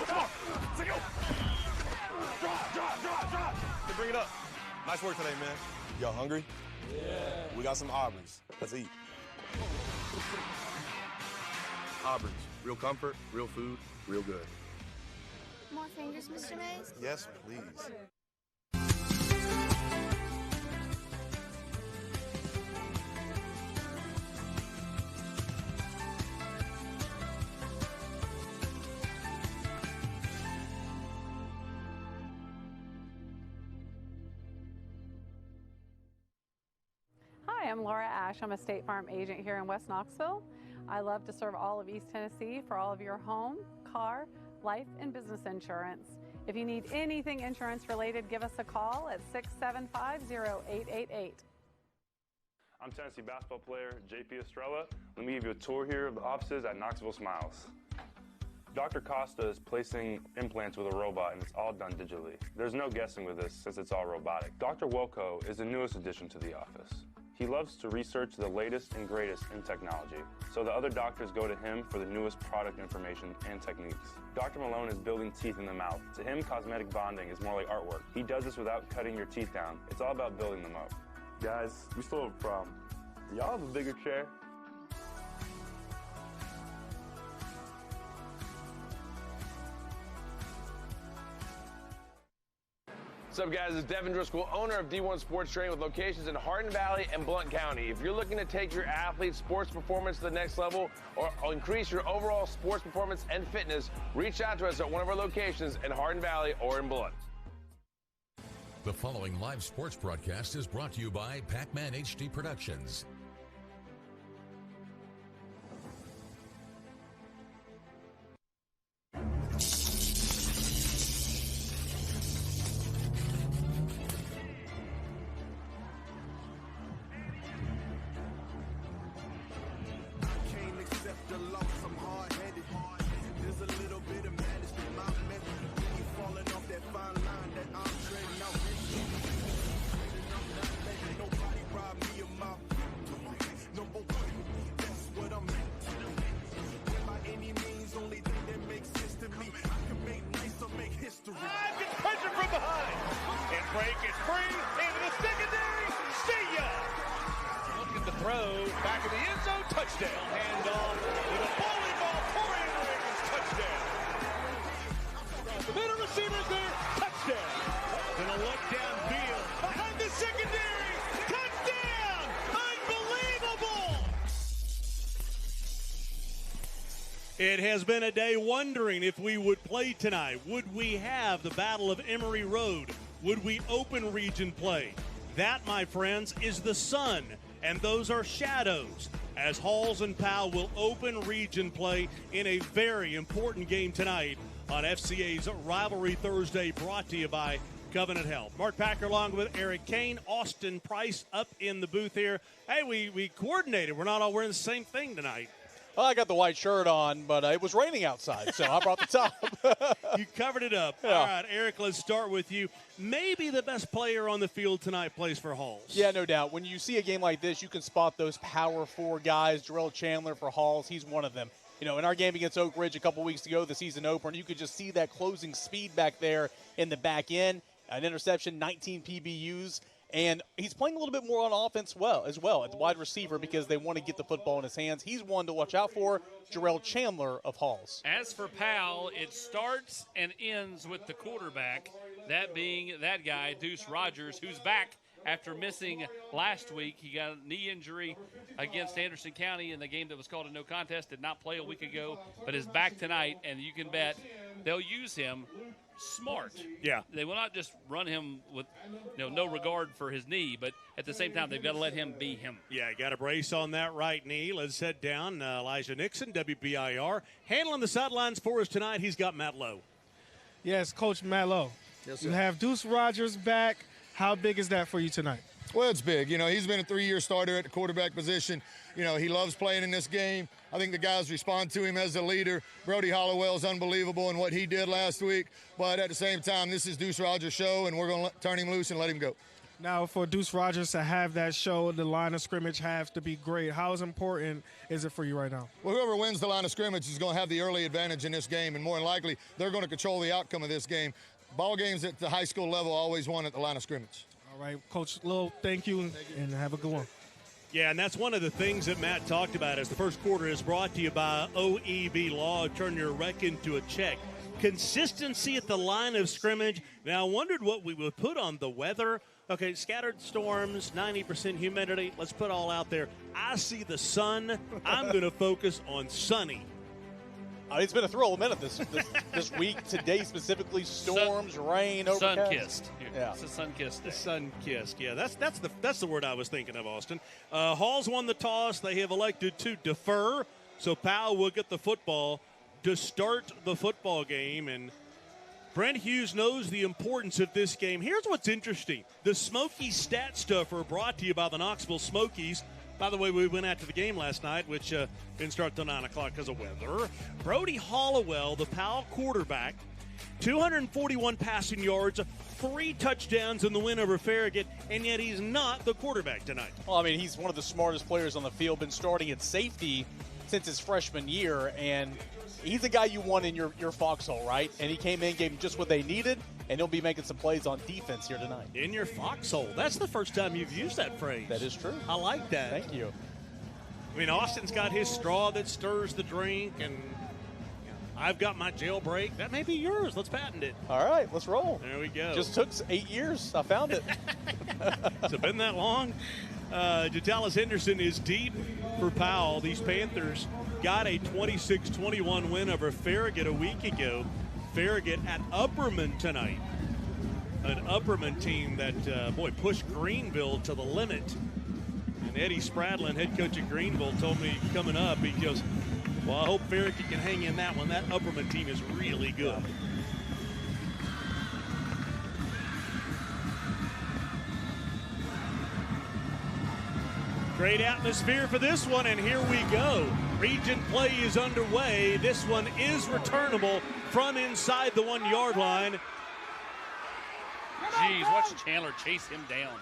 Drop. Hey, bring it up. Nice work today, man. Y'all hungry? Yeah. We got some Auburn's. Let's eat. Auburn's. Real comfort, real food, real good. More fingers, Mr. Mays? Yes, please. Hi, I'm Laura Ash. I'm a State Farm agent here in West Knoxville. I love to serve all of East Tennessee for all of your home, car, life, and business insurance. If you need anything insurance related, give us a call at 675-0888. I'm Tennessee basketball player JP Estrella. Let me give you a tour here of the offices at Knoxville Smiles. Dr. Costa is placing implants with a robot, and it's all done digitally. There's no guessing with this since it's all robotic. Dr. Wilco is the newest addition to the office. He loves to research the latest and greatest in technology, so the other doctors go to him for the newest product information and techniques. Dr. Malone is building teeth in the mouth. To him, cosmetic bonding is more like artwork. He does this without cutting your teeth down. It's all about building them up. Guys, we still have a problem. Do y'all have a bigger chair? What's up, guys? It's Devin Driscoll, owner of D1 Sports Training with locations in Hardin Valley and Blount County. If you're looking to take your athlete's sports performance to the next level or increase your overall sports performance and fitness, reach out to us at one of our locations in Hardin Valley or in Blount. The following live sports broadcast is brought to you by Pac-Man HD Productions. It has been a day wondering if we would play tonight. Would we have the Battle of Emory Road? Would we open region play? That, my friends, is the sun, and those are shadows, as Halls and Powell will open region play in a very important game tonight on FCA's Rivalry Thursday, brought to you by Covenant Health. Mark Packer along with Eric Kane, Austin Price up in the booth here. Hey, we coordinated. We're not all wearing the same thing tonight. Well, I got the white shirt on, but it was raining outside, so I brought the top. You covered it up. Yeah. All right, Eric, let's start with you. Maybe the best player on the field tonight plays for Halls. Yeah, no doubt. When you see a game like this, you can spot those power 4 guys. Jarrell Chandler for Halls, he's one of them. You know, in our game against Oak Ridge a couple weeks ago, the season opener, you could just see that closing speed back there in the back end. An interception, 19 PBUs. And he's playing a little bit more on offense as well at the wide receiver because they want to get the football in his hands. He's one to watch out for, Jarrell Chandler of Halls. As for Powell, it starts and ends with the quarterback, that being that guy, Deuce Rogers, who's back after missing last week. He got a knee injury against Anderson County in the game that was called a no contest, did not play a week ago, but is back tonight, and you can bet they'll use him smart. Yeah. They will not just run him with no regard for his knee, but at the same time, they've got to let him be him. Yeah, got a brace on that right knee. Let's head down. Elijah Nixon, WBIR. Handling the sidelines for us tonight, he's got Matt Lowe. Yes, Coach Matt Lowe. Yes, sir. You have Deuce Rogers back. How big is that for you tonight? Well, it's big. You know, he's been a 3-year starter at the quarterback position. You know, he loves playing in this game. I think the guys respond to him as a leader. Brody Hollowell's unbelievable in what he did last week. But at the same time, this is Deuce Rogers' show, and we're going to turn him loose and let him go. Now, for Deuce Rogers to have that show, the line of scrimmage has to be great. How important is it for you right now? Well, whoever wins the line of scrimmage is going to have the early advantage in this game, and more than likely, they're going to control the outcome of this game. Ball games at the high school level always won at the line of scrimmage. All right, Coach Lowe, thank you, and have a good one. Yeah, and that's one of the things that Matt talked about as the first quarter is brought to you by OEB Law. Turn your wreck into a check. Consistency at the line of scrimmage. Now, I wondered what we would put on the weather. Okay, scattered storms, 90% humidity. Let's put all out there. I see the sun. I'm going to focus on sunny. It's been a thrill minute this week. Today specifically, storms, rain, overcast. Sun-kissed. Yeah. It's a sun-kissed day. Sun-kissed. Yeah, that's the word I was thinking of, Austin. Halls won the toss. They have elected to defer, so Powell will get the football to start the football game. And Brent Hughes knows the importance of this game. Here's what's interesting. The Smokies Stat Stuffer brought to you by the Knoxville Smokies. By the way, we went out to the game last night, which didn't start till 9 o'clock because of weather. Brody Hollowell, the Powell quarterback, 241 passing yards, 3 touchdowns in the win over Farragut, and yet he's not the quarterback tonight. Well, I mean, he's one of the smartest players on the field, been starting at safety since his freshman year, and he's the guy you want in your foxhole, right? And he came in, gave him just what they needed, and he'll be making some plays on defense here tonight. In your foxhole. That's the first time you've used that phrase. That is true. I like that. Thank you. I mean, Austin's got his straw that stirs the drink, and I've got my jailbreak. That may be yours. Let's patent it. All right, let's roll. There we go. Just took 8 years. I found it. Has it been that long? Jatalis Henderson is deep for Powell. These Panthers got a 26-21 win over Farragut a week ago. Farragut at Upperman tonight. An Upperman team that, pushed Greenville to the limit. And Eddie Spradlin, head coach at Greenville, told me coming up, he goes, well, I hope Farragut can hang in that one. That Upperman team is really good. Great atmosphere for this one, and here we go. Region play is underway. This one is returnable from inside the 1-yard line. Jeez, watch Chandler chase him down.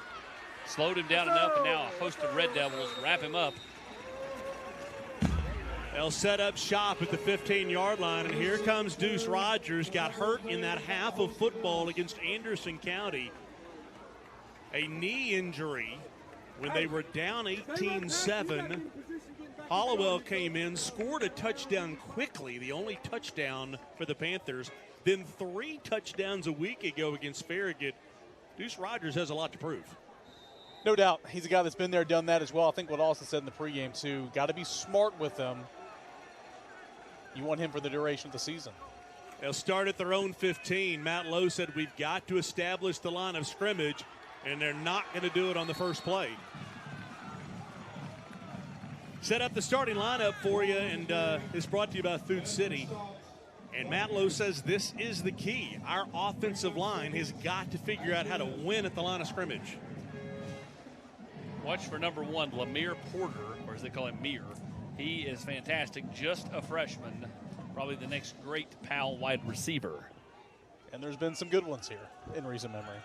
Slowed him down enough, and now a host of Red Devils wrap him up. They'll set up shop at the 15-yard line, and here comes Deuce Rogers. Got hurt in that half of football against Anderson County. A knee injury when they were down 18-7. Hollowell came in, scored a touchdown quickly, the only touchdown for the Panthers. Then 3 touchdowns a week ago against Farragut. Deuce Rogers has a lot to prove. No doubt. He's a guy that's been there, done that as well. I think what Austin said in the pregame, too. Got to be smart with him. You want him for the duration of the season. They'll start at their own 15. Matt Lowe said we've got to establish the line of scrimmage, and they're not going to do it on the first play. Set up the starting lineup for you, and it's brought to you by Food City. And Matt Lowe says this is the key. Our offensive line has got to figure out how to win at the line of scrimmage. Watch for number 1, Lemire Porter, or as they call him, Mir. He is fantastic, just a freshman, probably the next great Powell wide receiver. And there's been some good ones here in recent memory.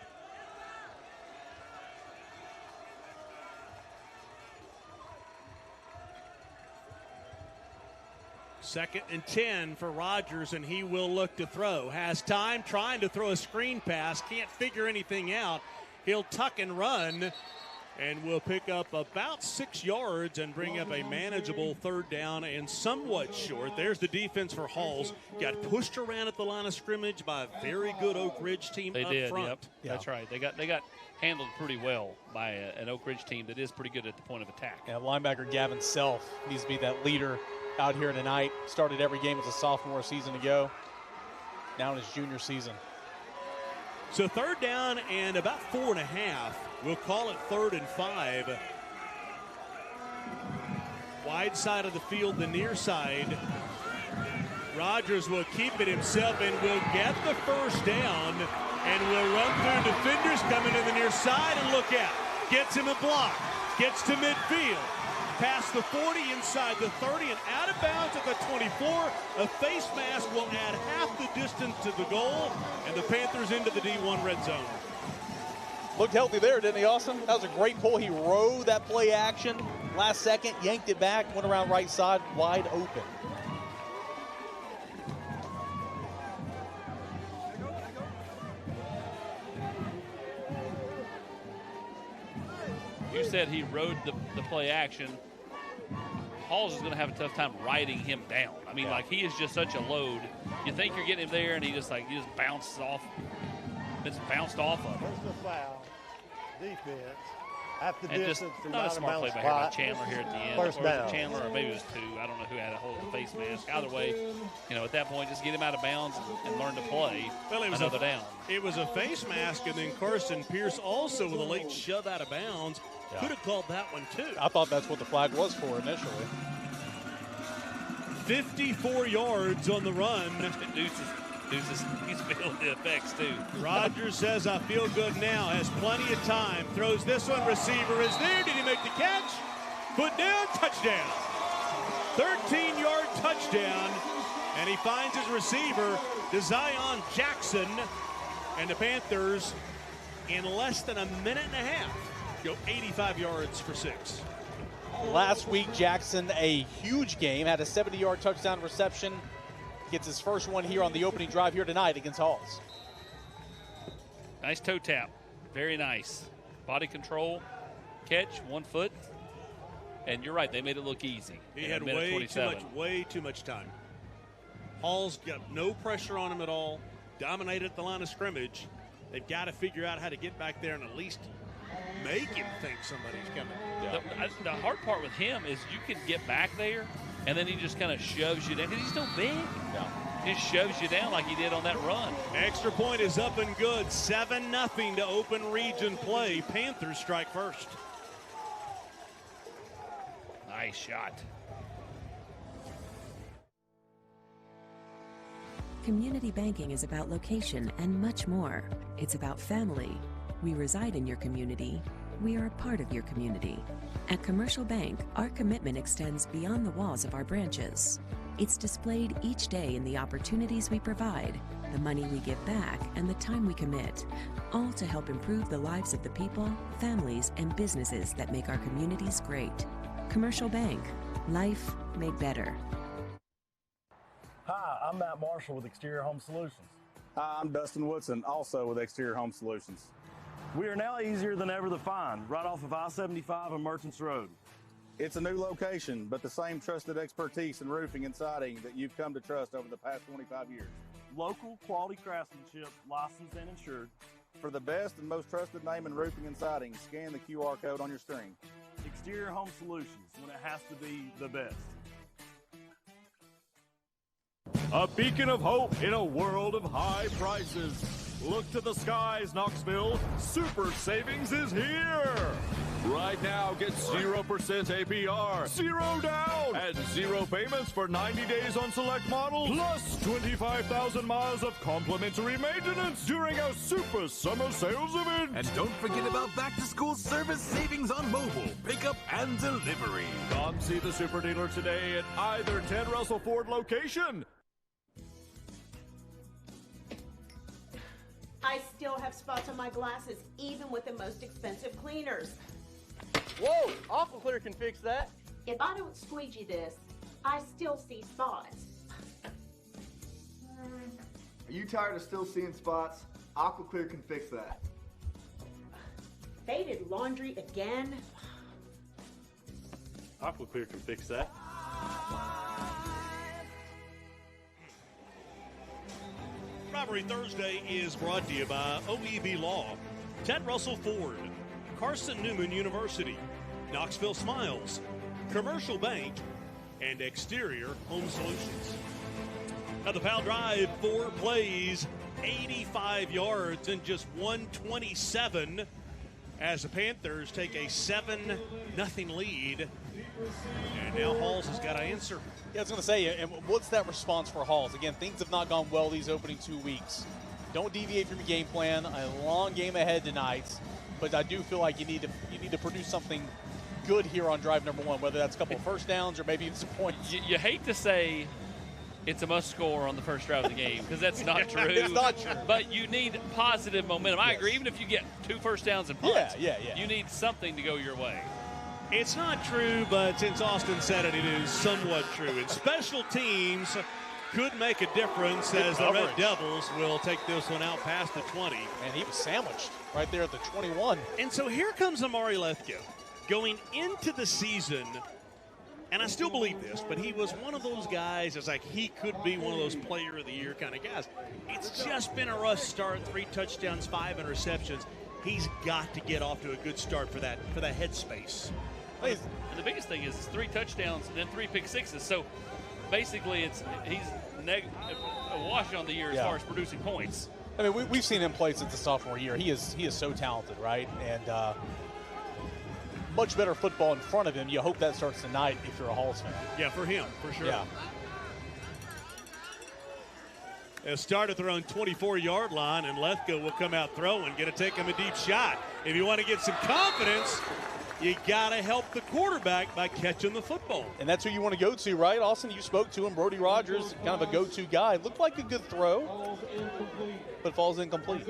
Second and 10 for Rogers, and he will look to throw. Has time, trying to throw a screen pass, can't figure anything out. He'll tuck and run, and will pick up about 6 yards and bring up a manageable third down and somewhat short. There's the defense for Halls. Got pushed around at the line of scrimmage by a very good Oak Ridge team They up did, front. yep. That's right. They got handled pretty well by an Oak Ridge team that is pretty good at the point of attack. Yeah, linebacker Gavin Self needs to be that leader out here tonight. Started every game as a sophomore a season ago. Now in his junior season. So third down and about 4.5. We'll call it 3rd and 5. Wide side of the field, the near side. Rogers will keep it himself and will get the first down and will run through defenders coming to the near side and look out. Gets him a block. Gets to midfield. Past the 40, inside the 30, and out of bounds at the 24. A face mask will add half the distance to the goal, and the Panthers into the D1 red zone. Looked healthy there, didn't he, Austin? That was a great pull. He rode that play action. Last second, yanked it back, went around right side, wide open. You said he rode the play action. Halls is going to have a tough time riding him down. I mean, like, he is just such a load. You think you're getting him there, and he just bounces off. It's bounced off of him. Personal foul, defense, at the And distance just from not a out of smart play bounds by here by spot. Chandler here at the end. First Or was it down. Chandler, or maybe it was 2. I don't know who had a hold of the face mask. Either way, at that point, just get him out of bounds and learn to play another down. It was a face mask, and then Carson Pierce also with a late shove out of bounds. Yeah. Could have called that one too. I thought that's what the flag was for initially. 54 yards on the run. Deuces, he's feeling the effects too. Rogers says, I feel good now, has plenty of time. Throws this one, receiver is there. Did he make the catch? Foot down, touchdown. 13-yard touchdown. And he finds his receiver, Zion Jackson. And the Panthers, in less than a minute and a half, go 85 yards for 6. Last week, Jackson, a huge game, had a 70-yard touchdown reception. Gets his first one here on the opening drive here tonight against Halls. Nice toe tap. Very nice. Body control, catch, 1 foot. And you're right, they made it look easy. He had way too much time. Hall's got no pressure on him at all. Dominated the line of scrimmage. They've got to figure out how to get back there and at least make him think somebody's coming. The hard part with him is you can get back there, and then he just kind of shoves you down because he's so big. Yeah. He just shoves you down like he did on that run. Extra point is up and good. 7-0 to open region play. Panthers strike first. Nice shot. Community banking is about location and much more. It's about family. We reside in your community. We are a part of your community. At Commercial Bank, our commitment extends beyond the walls of our branches. It's displayed each day in the opportunities we provide, the money we give back, and the time we commit, all to help improve the lives of the people, families, and businesses that make our communities great. Commercial Bank. Life made better. Hi, I'm Matt Marshall with Exterior Home Solutions. Hi, I'm Dustin Woodson, also with Exterior Home Solutions. We are now easier than ever to find, right off of I-75 and Merchants Road. It's a new location, but the same trusted expertise in roofing and siding that you've come to trust over the past 25 years. Local quality craftsmanship, licensed and insured. For the best and most trusted name in roofing and siding, scan the QR code on your screen. Exterior Home Solutions, when it has to be the best. A beacon of hope in a world of high prices. Look to the skies, Knoxville. Super Savings is here. Right now, get 0% APR, 0 down, and 0 payments for 90 days on select models, plus 25,000 miles of complimentary maintenance during our Super Summer Sales event. And don't forget about back-to-school service savings on mobile, pickup, and delivery. Come see the Super Dealer today at either Ted Russell Ford location. I still have spots on my glasses, even with the most expensive cleaners. Whoa, Aqua Clear can fix that. If I don't squeegee this, I still see spots. Are you tired of still seeing spots? Aqua Clear can fix that. Faded laundry again? Aqua Clear can fix that. Rivalry Thursday is brought to you by OEB Law, Ted Russell Ford, Carson Newman University, Knoxville Smiles, Commercial Bank, and Exterior Home Solutions. Now the Powell drive, 4 plays, 85 yards, and just 127 as the Panthers take a 7-0 lead. And now Halls has got to answer. Yeah, I was going to say, and what's that response for Halls? Again, things have not gone well these opening 2 weeks. Don't deviate from your game plan. A long game ahead tonight, but I do feel like you need to produce something good here on drive number 1, whether that's a couple of first downs or maybe even some points. You hate to say it's a must score on the first drive of the game because that's not true. It's not true. But you need positive momentum. I agree. Even if you get 2 first downs and punts, yeah. You need something to go your way. It's not true, but since Austin said it, it is somewhat true. And special teams could make a difference as the Red Devils will take this one out past the 20. And he was sandwiched right there at the 21. And so here comes Amari Lethko going into the season, and I still believe this, but he was one of those guys that's like he could be one of those player of the year kind of guys. It's just been a rough start, 3 touchdowns, 5 interceptions. He's got to get off to a good start for that headspace. And the biggest thing is 3 touchdowns and then 3 pick sixes. So basically, he's a wash on the year as far as producing points. I mean, we've seen him play since the sophomore year. He is so talented, right? And much better football in front of him. You hope that starts tonight if you're a Halls fan. Yeah, for him, for sure. Yeah. They'll start at their own 24-yard line, and Lethko will come out throwing, going to take him a deep shot. If you want to get some confidence, you got to help the quarterback by catching the football. And that's who you want to go to, right? Austin, you spoke to him. Brody Rogers, kind of a go-to guy. Looked like a good throw, but falls incomplete.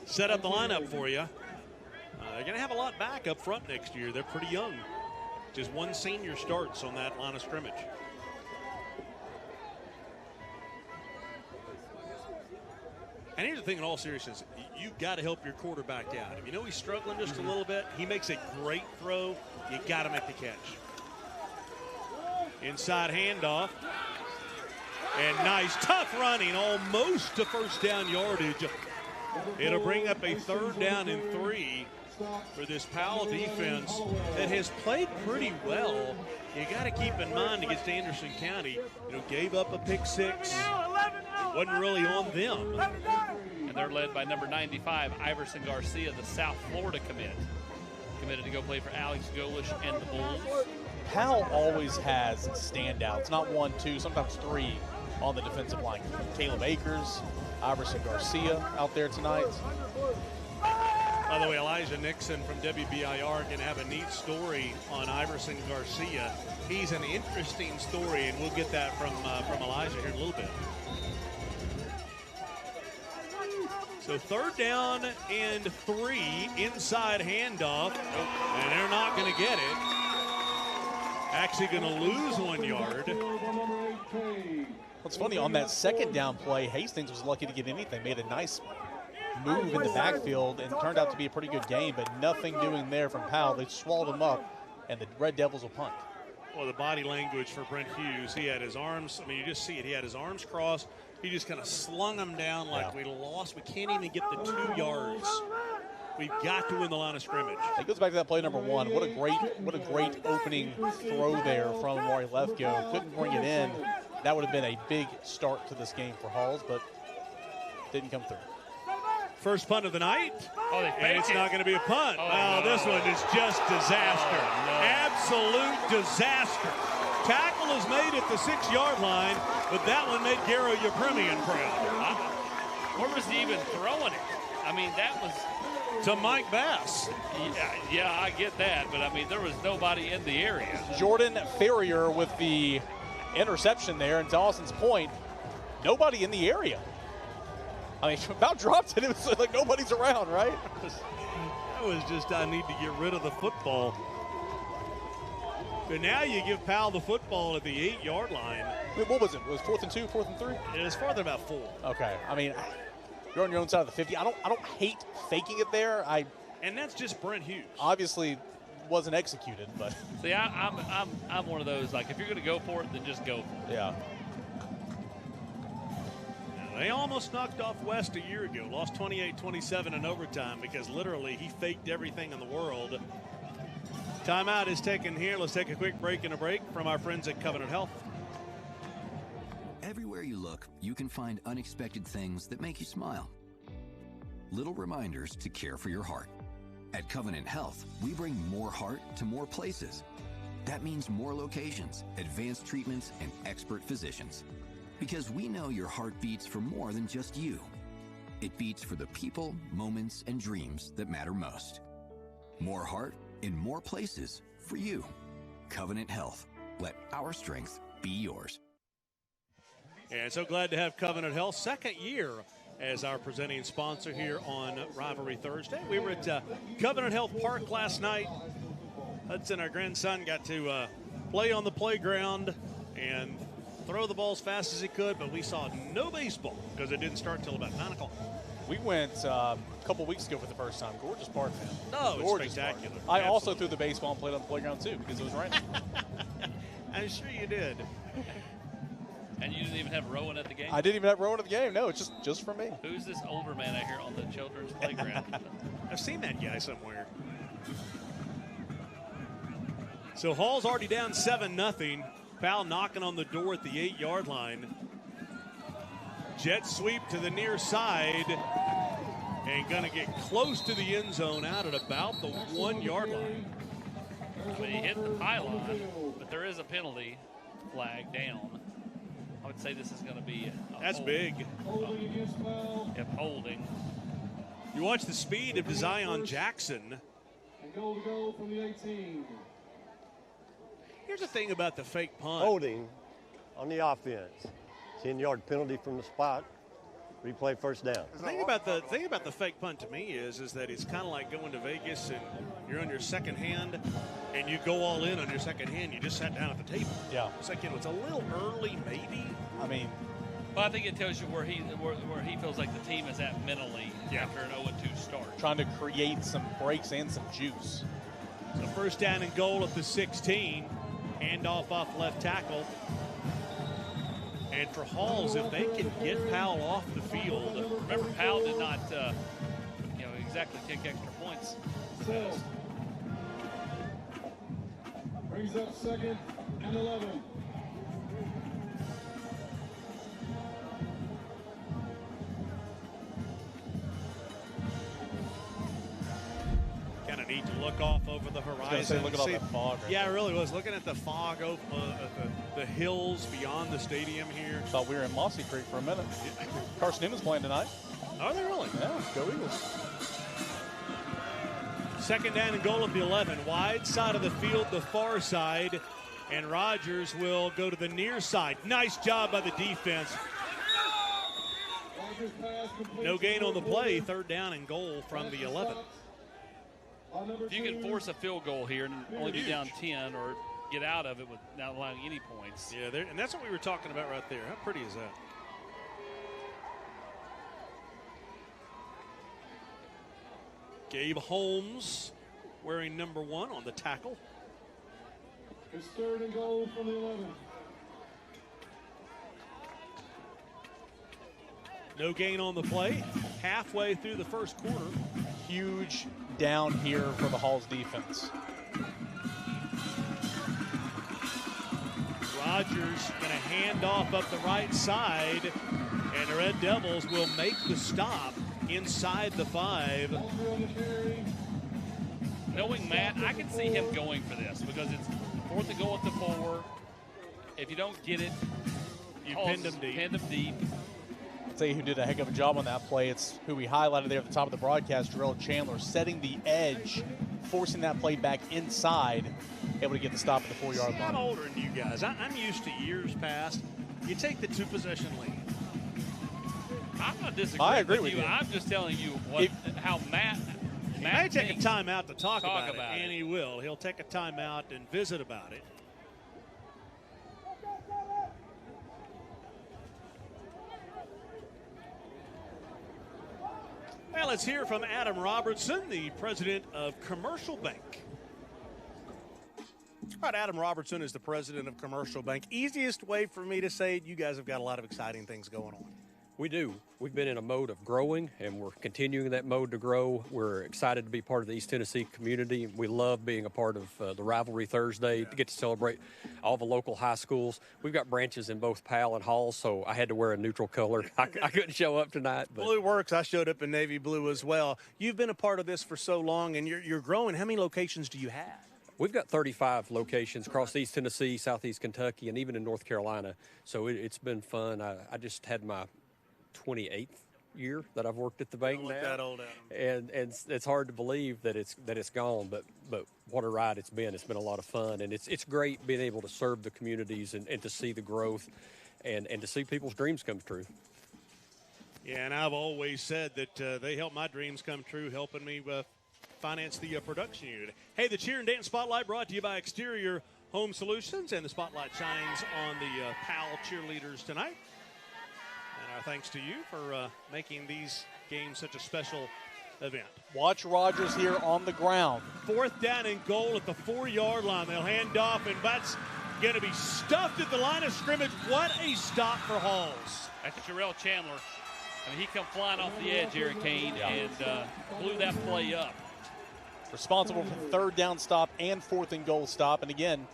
Set up the lineup for you. They're going to have a lot back up front next year. They're pretty young. Just 1 senior starts on that line of scrimmage. And here's the thing in all seriousness, you've got to help your quarterback out. If you know he's struggling just a little bit, he makes a great throw, you got to make the catch. Inside handoff. And nice, tough running, almost to first down yardage. It'll bring up a 3rd down and 3 for this Powell defense that has played pretty well. You got to keep in mind against Anderson County, gave up a pick 6. It wasn't really on them. And they're led by number 95, Iverson Garcia, the South Florida commit. Committed to go play for Alex Golish and the Bulls. Powell always has standouts, not 1, 2, sometimes 3 on the defensive line. Caleb Akers, Iverson Garcia out there tonight. By the way, Elijah Nixon from WBIR can have a neat story on Iverson Garcia. He's an interesting story, and we'll get that from Elijah here in a little bit. So 3rd down and 3, inside handoff, and they're not going to get it. Actually going to lose 1 yard. What's funny, on that 2nd down play, Hastings was lucky to get anything. Made a nice move in the backfield and turned out to be a pretty good game, but nothing doing there from Powell. They swallowed him up, and the Red Devils will punt. Well, the body language for Brent Hughes, he had his arms, you just see it. He had his arms crossed. He just kind of slung them down like we lost. We can't even get the 2 yards. We've got to win the line of scrimmage. It goes back to that play number 1. What a great opening throw there from Amari Lethko. Couldn't bring it in. That would have been a big start to this game for Halls, but didn't come through. First punt of the night. Oh, they and it's not going to be a punt. Oh, this one is just disaster. Absolute disaster. Tackle is made at the 6-yard line, but that one made Garo Yepremian proud. Where was he even throwing it? I mean, that was to Mike Bass. Yeah, I get that, but I mean, there was nobody in the area. Jordan Ferrier with the interception there, and Dawson's point, nobody in the area. I mean, about dropped it. It was like nobody's around, right? That was just, I need to get rid of the football. But now you give Powell the football at the 8-yard line. Wait, what was it? It was 4th and 2, 4th and 3? It was farther about 4. Okay. I mean, you're on your own side of the 50. I don't hate faking it there. And that's just Brent Hughes. Obviously wasn't executed, but see, I'm one of those, like, if you're going to go for it, then just go for it. Yeah. They almost knocked off West a year ago, lost 28-27 in overtime because literally he faked everything in the world. Timeout is taken here. Let's take a quick break and a break from our friends at Covenant Health. Everywhere you look, you can find unexpected things that make you smile. Little reminders to care for your heart. At Covenant Health, we bring more heart to more places. That means more locations, advanced treatments, and expert physicians. Because we know your heart beats for more than just you. It beats for the people, moments, and dreams that matter most. More heart in more places for you. Covenant Health. Let our strength be yours. And so glad to have Covenant Health, second year as our presenting sponsor here on Rivalry Thursday. We were at Covenant Health Park last night. Hudson, our grandson, got to play on the playground and throw the ball as fast as he could, but we saw no baseball because it didn't start until about 9 o'clock. We went a couple weeks ago for the first time. Gorgeous park, man. No, gorgeous it's spectacular. Park. I also threw the baseball and played on the playground too because it was raining. I'm sure you did. And you didn't even have Rowan at the game? I didn't even have Rowan at the game. No, it's just for me. Who's this older man out here on the children's playground? I've seen that guy somewhere. So Hall's already down 7-0. Powell knocking on the door at the 8-yard line. Jet sweep to the near side and going to get close to the end zone out at about the 1-yard line. I mean, he hit the pylon, but there is a penalty flag down. I would say this is going to be that's big. Yep, holding. You watch the speed of Zion Jackson. Goal to go from the 18. Here's the thing about the fake punt. Holding on the offense. 10-yard penalty from the spot. Replay first down. The thing about the fake punt to me is that it's kind of like going to Vegas and you're on your second hand and you go all in on your second hand. You just sat down at the table. Yeah. It's like, it's a little early, maybe. I mean, but I think it tells you where he feels like the team is at mentally after an 0-2 start. Trying to create some breaks and some juice. So first down and goal at the 16. Handoff off left tackle. And for Halls, if they can get Powell off the field. Remember, Powell did not exactly kick extra points. Brings up 2nd and 11. Kind of neat to look off over the horizon. Look at all that fog. Yeah, I really was looking at the fog over the hills beyond the stadium here. Thought we were in Mossy Creek for a minute. Carson Newman's playing tonight. Are they really? Yeah, go Eagles. Second down and goal at the 11. Wide side of the field, the far side. And Rogers will go to the near side. Nice job by the defense. No gain on the play. Third down and goal from the 11. If you can force a field goal here and only be down 10 or get out of it without allowing any points. Yeah, and that's what we were talking about right there. How pretty is that? Gabe Holmes wearing number 1 on the tackle. It's 3rd and goal from the 11. No gain on the play. Halfway through the first quarter. Huge down here for the Halls defense. Rogers going to hand off up the right side, and the Red Devils will make the stop inside the 5. Knowing Matt, I can see him going for this because it's 4th and goal at the 4. If you don't get it, you pinned him deep. I'll tell you who did a heck of a job on that play. It's who we highlighted there at the top of the broadcast, Jarrell Chandler, setting the edge, forcing that play back inside, able to get the stop at the 4-yard line. I'm older than you guys. I'm used to years past. You take the 2-possession lead. I'm not disagreeing with you. I'm just telling you how Matt may take a timeout to talk about it, and he will. He'll take a timeout and visit about it. Well, let's hear from Adam Robertson, the president of Commercial Bank. All right, Adam Robertson is the president of Commercial Bank. Easiest way for me to say it, you guys have got a lot of exciting things going on. We do. We've been in a mode of growing, and we're continuing that mode to grow. We're excited to be part of the East Tennessee community. We love being a part of the Rivalry Thursday to get to celebrate all the local high schools. We've got branches in both Powell and Hall, so I had to wear a neutral color. I couldn't show up tonight. But blue works. I showed up in navy blue as well. You've been a part of this for so long, and you're growing. How many locations do you have? We've got 35 locations across East Tennessee, Southeast Kentucky, and even in North Carolina. So it's been fun. I just had my 28th year that I've worked at the bank now. That old, and it's hard to believe that it's gone, but what a ride it's been. It's been a lot of fun, and it's great being able to serve the communities and to see the growth and to see people's dreams come true. Yeah, and I've always said that they help my dreams come true, helping me finance the production unit. Hey, the Cheer and Dance Spotlight brought to you by Exterior Home Solutions, and the spotlight shines on the Powell cheerleaders tonight. And our thanks to you for making these games such a special event. Watch Rogers here on the ground. 4th down and goal at the 4-yard line. They'll hand off, and that's going to be stuffed at the line of scrimmage. What a stop for Halls. That's Jarrell Chandler. I mean, he come flying off the edge, Eric Kane, and blew that play up. Responsible for 3rd down stop and 4th and goal stop. And again,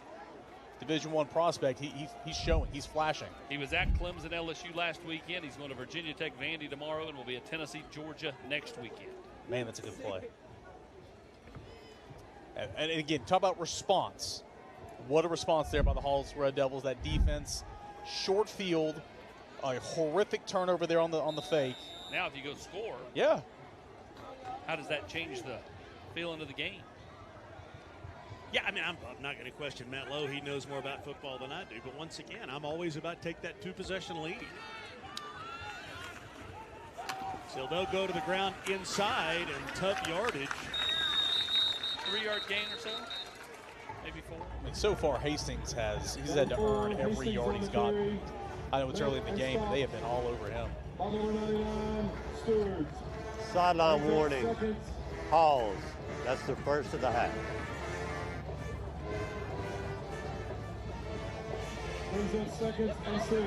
Division I prospect, he's showing, he's flashing. He was at Clemson LSU last weekend. He's going to Virginia Tech Vandy tomorrow and will be at Tennessee Georgia next weekend. Man, that's a good play. And again, talk about response. What a response there by the Halls Red Devils. That defense, short field, a horrific turnover there on the fake. Now if you go score, yeah, how does that change the feeling of the game? Yeah, I mean, I'm not going to question Matt Lowe. He knows more about football than I do. But once again, I'm always about take that 2-possession lead. So they'll go to the ground inside and tough yardage. 3-yard gain or so? Maybe 4? I mean, so far, Hastings he's had to earn every yard he's gotten. I know it's early in the game, but they have been all over him. Sideline warning. Halls. That's the first of the half. Seconds and 6.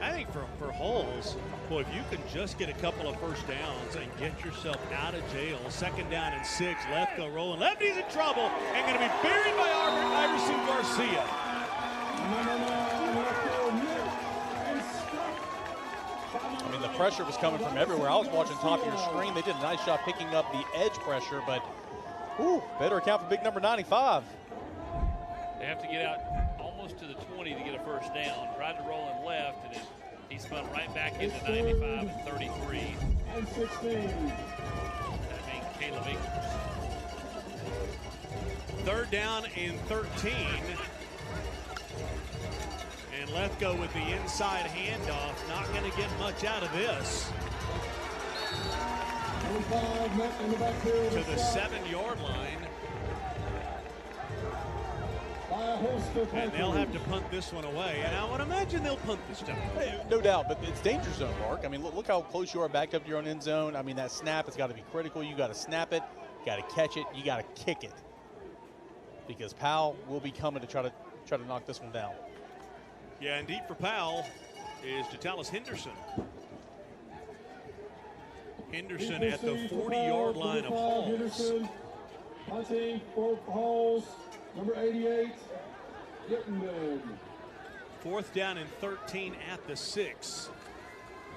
I think for Halls, boy, if you can just get a couple of first downs and get yourself out of jail, 2nd down and 6, left go rolling. Lefty's in trouble and going to be buried by Iverson Garcia. I mean, the pressure was coming from everywhere. I was watching top of your screen. They did a nice job picking up the edge pressure, but better account for big number 95. They have to get out almost to the 20 to get a first down. Tried to roll in left, and he spun right back into 95 and 33. And 16. That being Caleb Akers. 3rd down and 13. And Lefko with the inside handoff. Not going to get much out of this. To the 7-yard line. And they'll have to punt this one away. And I would imagine they'll punt this time. Hey, no doubt, but it's danger zone, Mark. I mean, look how close you are back up to your own end zone. I mean, that snap has got to be critical. You got to snap it, you got to catch it, you got to kick it. Because Powell will be coming to try to knock this one down. Yeah, and deep for Powell is Jatalis Henderson. Henderson at the 40-yard line of Halls. Punting for Halls, number 88, Gittenberg. 4th down and 13 at the 6.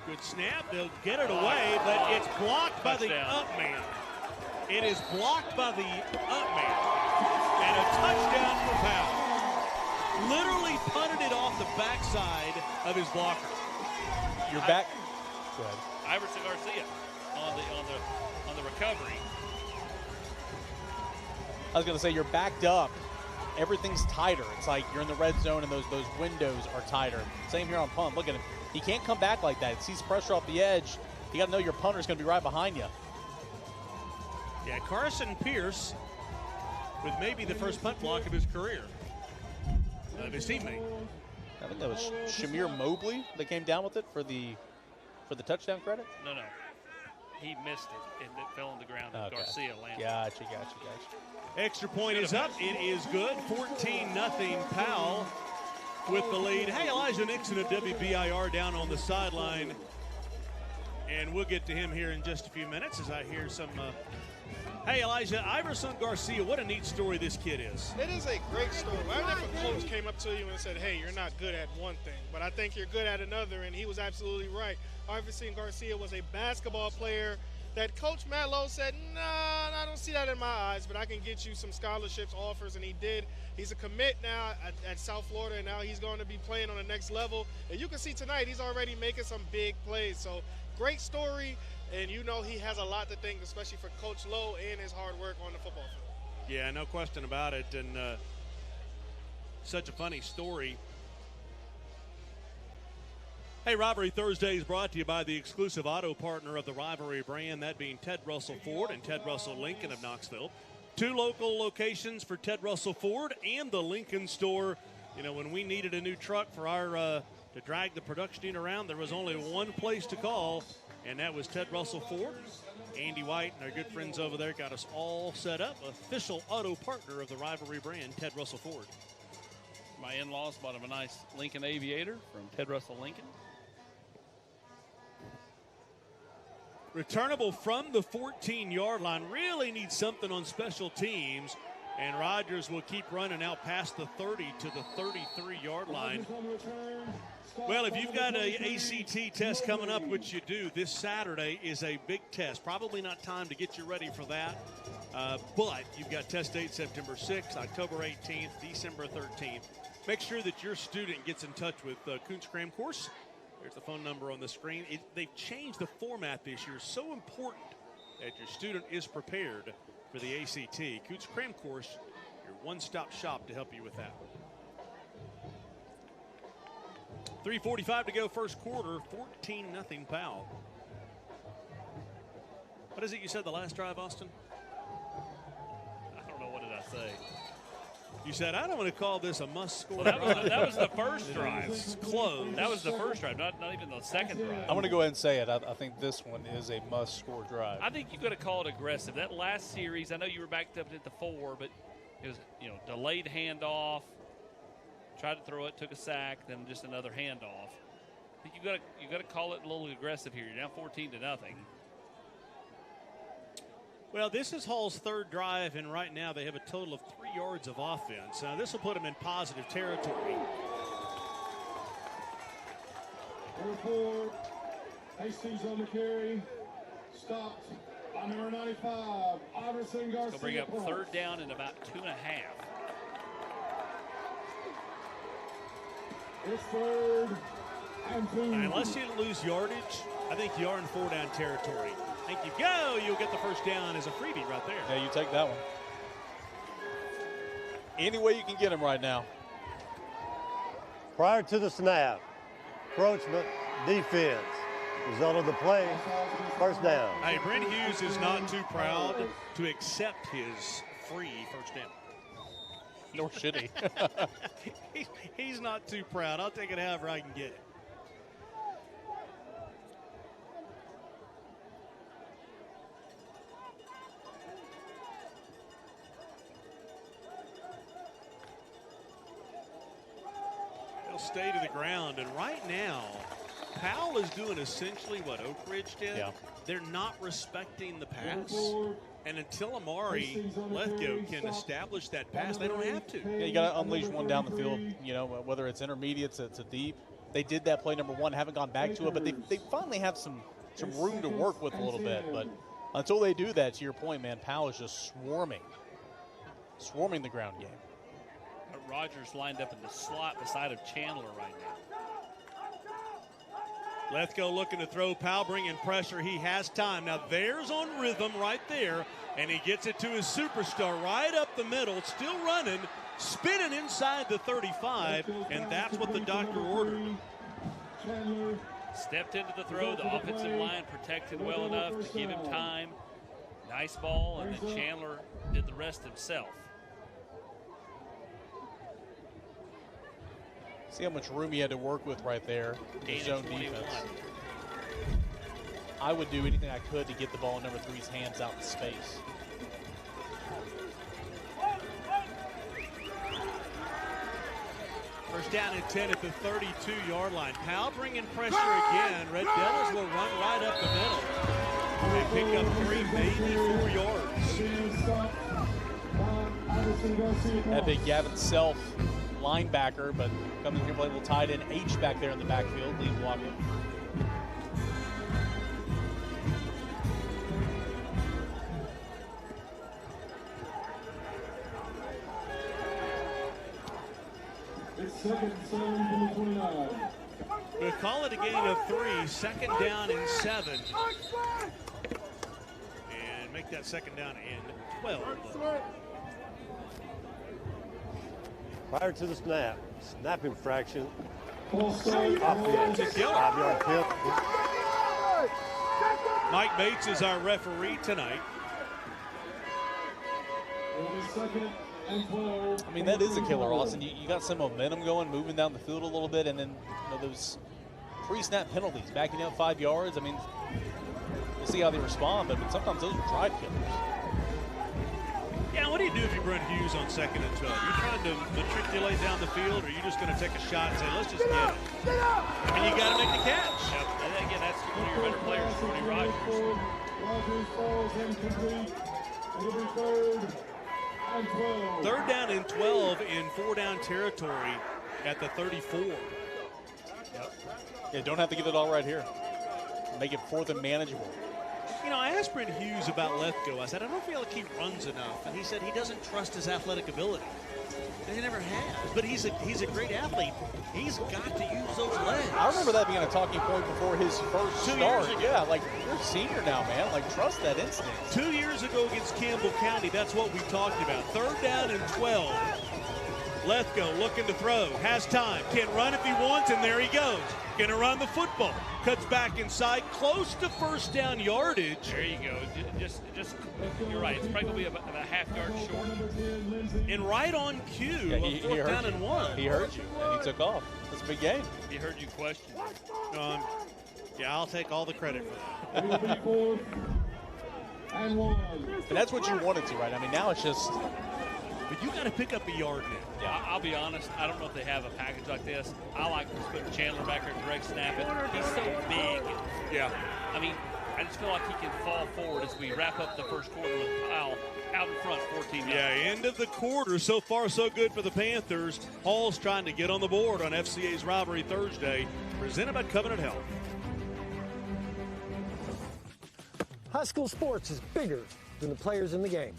Good snap. They'll get it away, but it's blocked by the up man. It is blocked by the up man. And a touchdown for Powell. Literally punted it off the backside of his blocker. You're back. Go ahead. Iverson Garcia on the recovery. I was going to say, you're backed up. Everything's tighter. It's like you're in the red zone and those windows are tighter. Same here on punt. Look at him. He can't come back like that. He sees pressure off the edge. You got to know your punter's going to be right behind you. Yeah, Carson Pierce with maybe the first punt block of his career. Of his teammate. I think that was Shamir Mobley that came down with it for the touchdown credit. No. He missed it, and it fell on the ground, and Garcia landed. Gotcha. Extra point is up. It is good. 14-0 Powell with the lead. Hey, Elijah Nixon of WBIR down on the sideline. And we'll get to him here in just a few minutes as I hear some... Hey, Elijah, Iverson Garcia, what a neat story this kid is. It is a great story. I think if a coach came up to you and said, hey, you're not good at one thing, but I think you're good at another, and he was absolutely right. Iverson Garcia was a basketball player that Coach Matt Lowe said, nah, I don't see that in my eyes, but I can get you some scholarships, offers, and he did. He's a commit now at South Florida, and now he's going to be playing on the next level. And you can see tonight he's already making some big plays. So great story, and you know he has a lot to thank, especially for Coach Lowe and his hard work on the football field. Yeah, no question about it, and such a funny story. Hey, Rivalry Thursday is brought to you by the exclusive auto partner of the Rivalry brand, that being Ted Russell Ford and Ted Russell Lincoln of Knoxville. 2 local locations for Ted Russell Ford and the Lincoln store. You know, when we needed a new truck for our to drag the production unit around, there was only one place to call, and that was Ted Russell Ford. Andy White and our good friends over there got us all set up. Official auto partner of the Rivalry brand, Ted Russell Ford. My in-laws bought him a nice Lincoln Aviator from Ted Russell Lincoln. Returnable from the 14-yard line. Really needs something on special teams. And Rodgers will keep running out past the 30 to the 33-yard line. Well, if you've got an ACT test coming up, which you do, this Saturday is a big test. Probably not time to get you ready for that. But you've got test dates September 6th, October 18th, December 13th. Make sure that your student gets in touch with Kuntz Cram Course. There's the phone number on the screen. They've changed the format this year. So important that your student is prepared for the ACT. Kuntz Cram Course, your one-stop shop to help you with that. 3:45 to go first quarter, 14-0 Powell. What is it you said the last drive, Austin? I don't know, what did I say? You said, I don't want to call this a must-score. Well, that was the first drive. It's close. That was the first drive, not even the second drive. I'm going to go ahead and say it. I think this one is a must-score drive. I think you've got to call it aggressive. That last series, I know you were backed up at the 4, but it was, delayed handoff, tried to throw it, took a sack, then just another handoff. I think you got to call it a little aggressive here. You're down 14-0. Well, this is Hall's third drive, and right now they have a total of 3 yards of offense. Now, this will put them in positive territory. Report, Hastings on the carry, stopped by number 95, Iverson Garcia. They'll bring up third down in about 2.5. It's third and 2. Unless you lose yardage, I think you are in 4-down territory. I think you go, you'll get the first down as a freebie right there. Yeah, you take that one. Any way you can get him right now. Prior to the snap, encroachment, defense. Result of the play, first down. Hey, Brent Hughes is not too proud to accept his free first down. Nor should he. He's not too proud. I'll take it however I can get it. They'll stay to the ground, and right now, Powell is doing essentially what Oak Ridge did. Yeah. They're not respecting the pass. And until Amari Lethgo can establish that pass, they don't have to. Yeah, you got to unleash one down the field, whether it's intermediate to deep. they did that play number one, haven't gone back to it, but they finally have some room to work with a little bit. But until they do that, to your point, man, Powell is just swarming the ground game. Rogers lined up in the slot beside of Chandler right now. Lethco looking to throw. Powell bringing pressure. He has time. Now there's on rhythm right there, and he gets it to his superstar right up the middle, still running, spinning inside the 35, and that's what the doctor ordered. Stepped into the throw. The offensive line protected well enough to give him time. Nice ball, and then Chandler did the rest himself. See how much room he had to work with right there in the zone defense. I would do anything I could to get the ball in number 3's hands out in space. First down and 10 at the 32-yard line. Powell bringing pressure again. Red Devils will run right up the middle. They pick up 3, maybe 4 yards. That big Gavin Self linebacker, but coming here, play a little tight end H back there in the backfield, lead blocking. It's second, 7 from the 29. We'll call it a gain of 3, second down and 7. And make that second down and 12. Prior to the snap infraction. It's a killer. 5-yard pit. Mike Bates is our referee tonight. I mean, that is a killer, Austin. You got some momentum going, moving down the field a little bit, and then those pre-snap penalties, backing up 5 yards. I mean, we'll see how they respond, but sometimes those are drive killers. Yeah, what do you do if you run Hughes on 2nd and 12? You trying to matriculate down the field, or are you just going to take a shot and say, let's just get it? And you got to make the catch. Yep. And again, that's one of your better players, Cody Rogers. Rogers falls incomplete. It'll be 3rd and 12. 3rd down and 12 in 4-down territory at the 34. Yep. Yeah, don't have to get it all right here. Make it 4th and manageable. You know, I asked Brent Hughes about Lethco. I said, I don't feel like he runs enough. And he said he doesn't trust his athletic ability. And he never has. But he's a great athlete. He's got to use those legs. I remember that being a talking point before his first 2 start. years ago. Yeah, like, you're a senior now, man. Like, trust that instinct. 2 years ago against Campbell County, that's what we talked about. 3rd down and 12. Lethco looking to throw. Has time. Can run if he wants, and there he goes. Gonna run the football. Cuts back inside, close to first down yardage. There you go. Just you're right. It's probably about a half-yard short. And right on cue, yeah, a 4th down and 1. He heard you, and he took off. That's a big game. He heard you question. Yeah, I'll take all the credit for that. It'll be 4th and 1. And that's what you wanted to, right? I mean, now it's just... But you got to pick up a yard now. Yeah, I'll be honest. I don't know if they have a package like this. I like to put Chandler back there and direct snap it. He's so big. Yeah. I mean, I just feel like he can fall forward as we wrap up the first quarter with Powell out in front, 14-9. Yeah, end of the quarter. So far, so good for the Panthers. Hall's trying to get on the board on FCA's Rivalry Thursday, presented by Covenant Health. High school sports is bigger than the players in the game.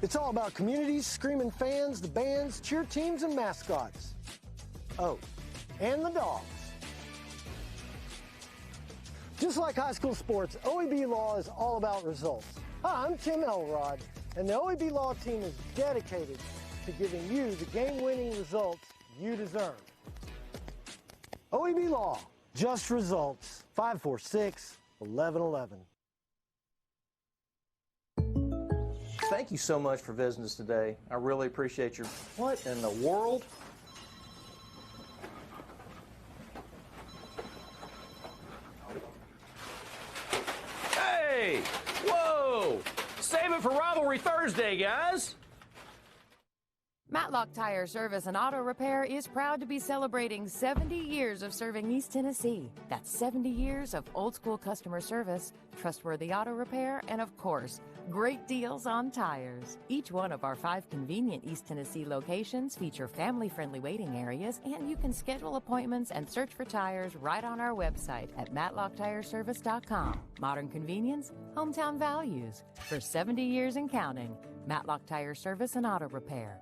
It's all about communities, screaming fans, the bands, cheer teams, and mascots. Oh, and the dogs. Just like high school sports, OEB Law is all about results. Hi, I'm Tim Elrod, and the OEB Law team is dedicated to giving you the game-winning results you deserve. OEB Law, just results. 546-1111. Thank you so much for visiting us today. I really appreciate your... What in the world? Hey! Whoa! Save it for Rivalry Thursday, guys! Matlock Tire Service and Auto Repair is proud to be celebrating 70 years of serving East Tennessee. That's 70 years of old-school customer service, trustworthy auto repair, and, of course, Great deals on tires. Each one of our 5 convenient East Tennessee locations feature family-friendly waiting areas, and you can schedule appointments and search for tires right on our website at MatlockTireService.com. Modern convenience, hometown values. For 70 years and counting, Matlock Tire Service and Auto Repair.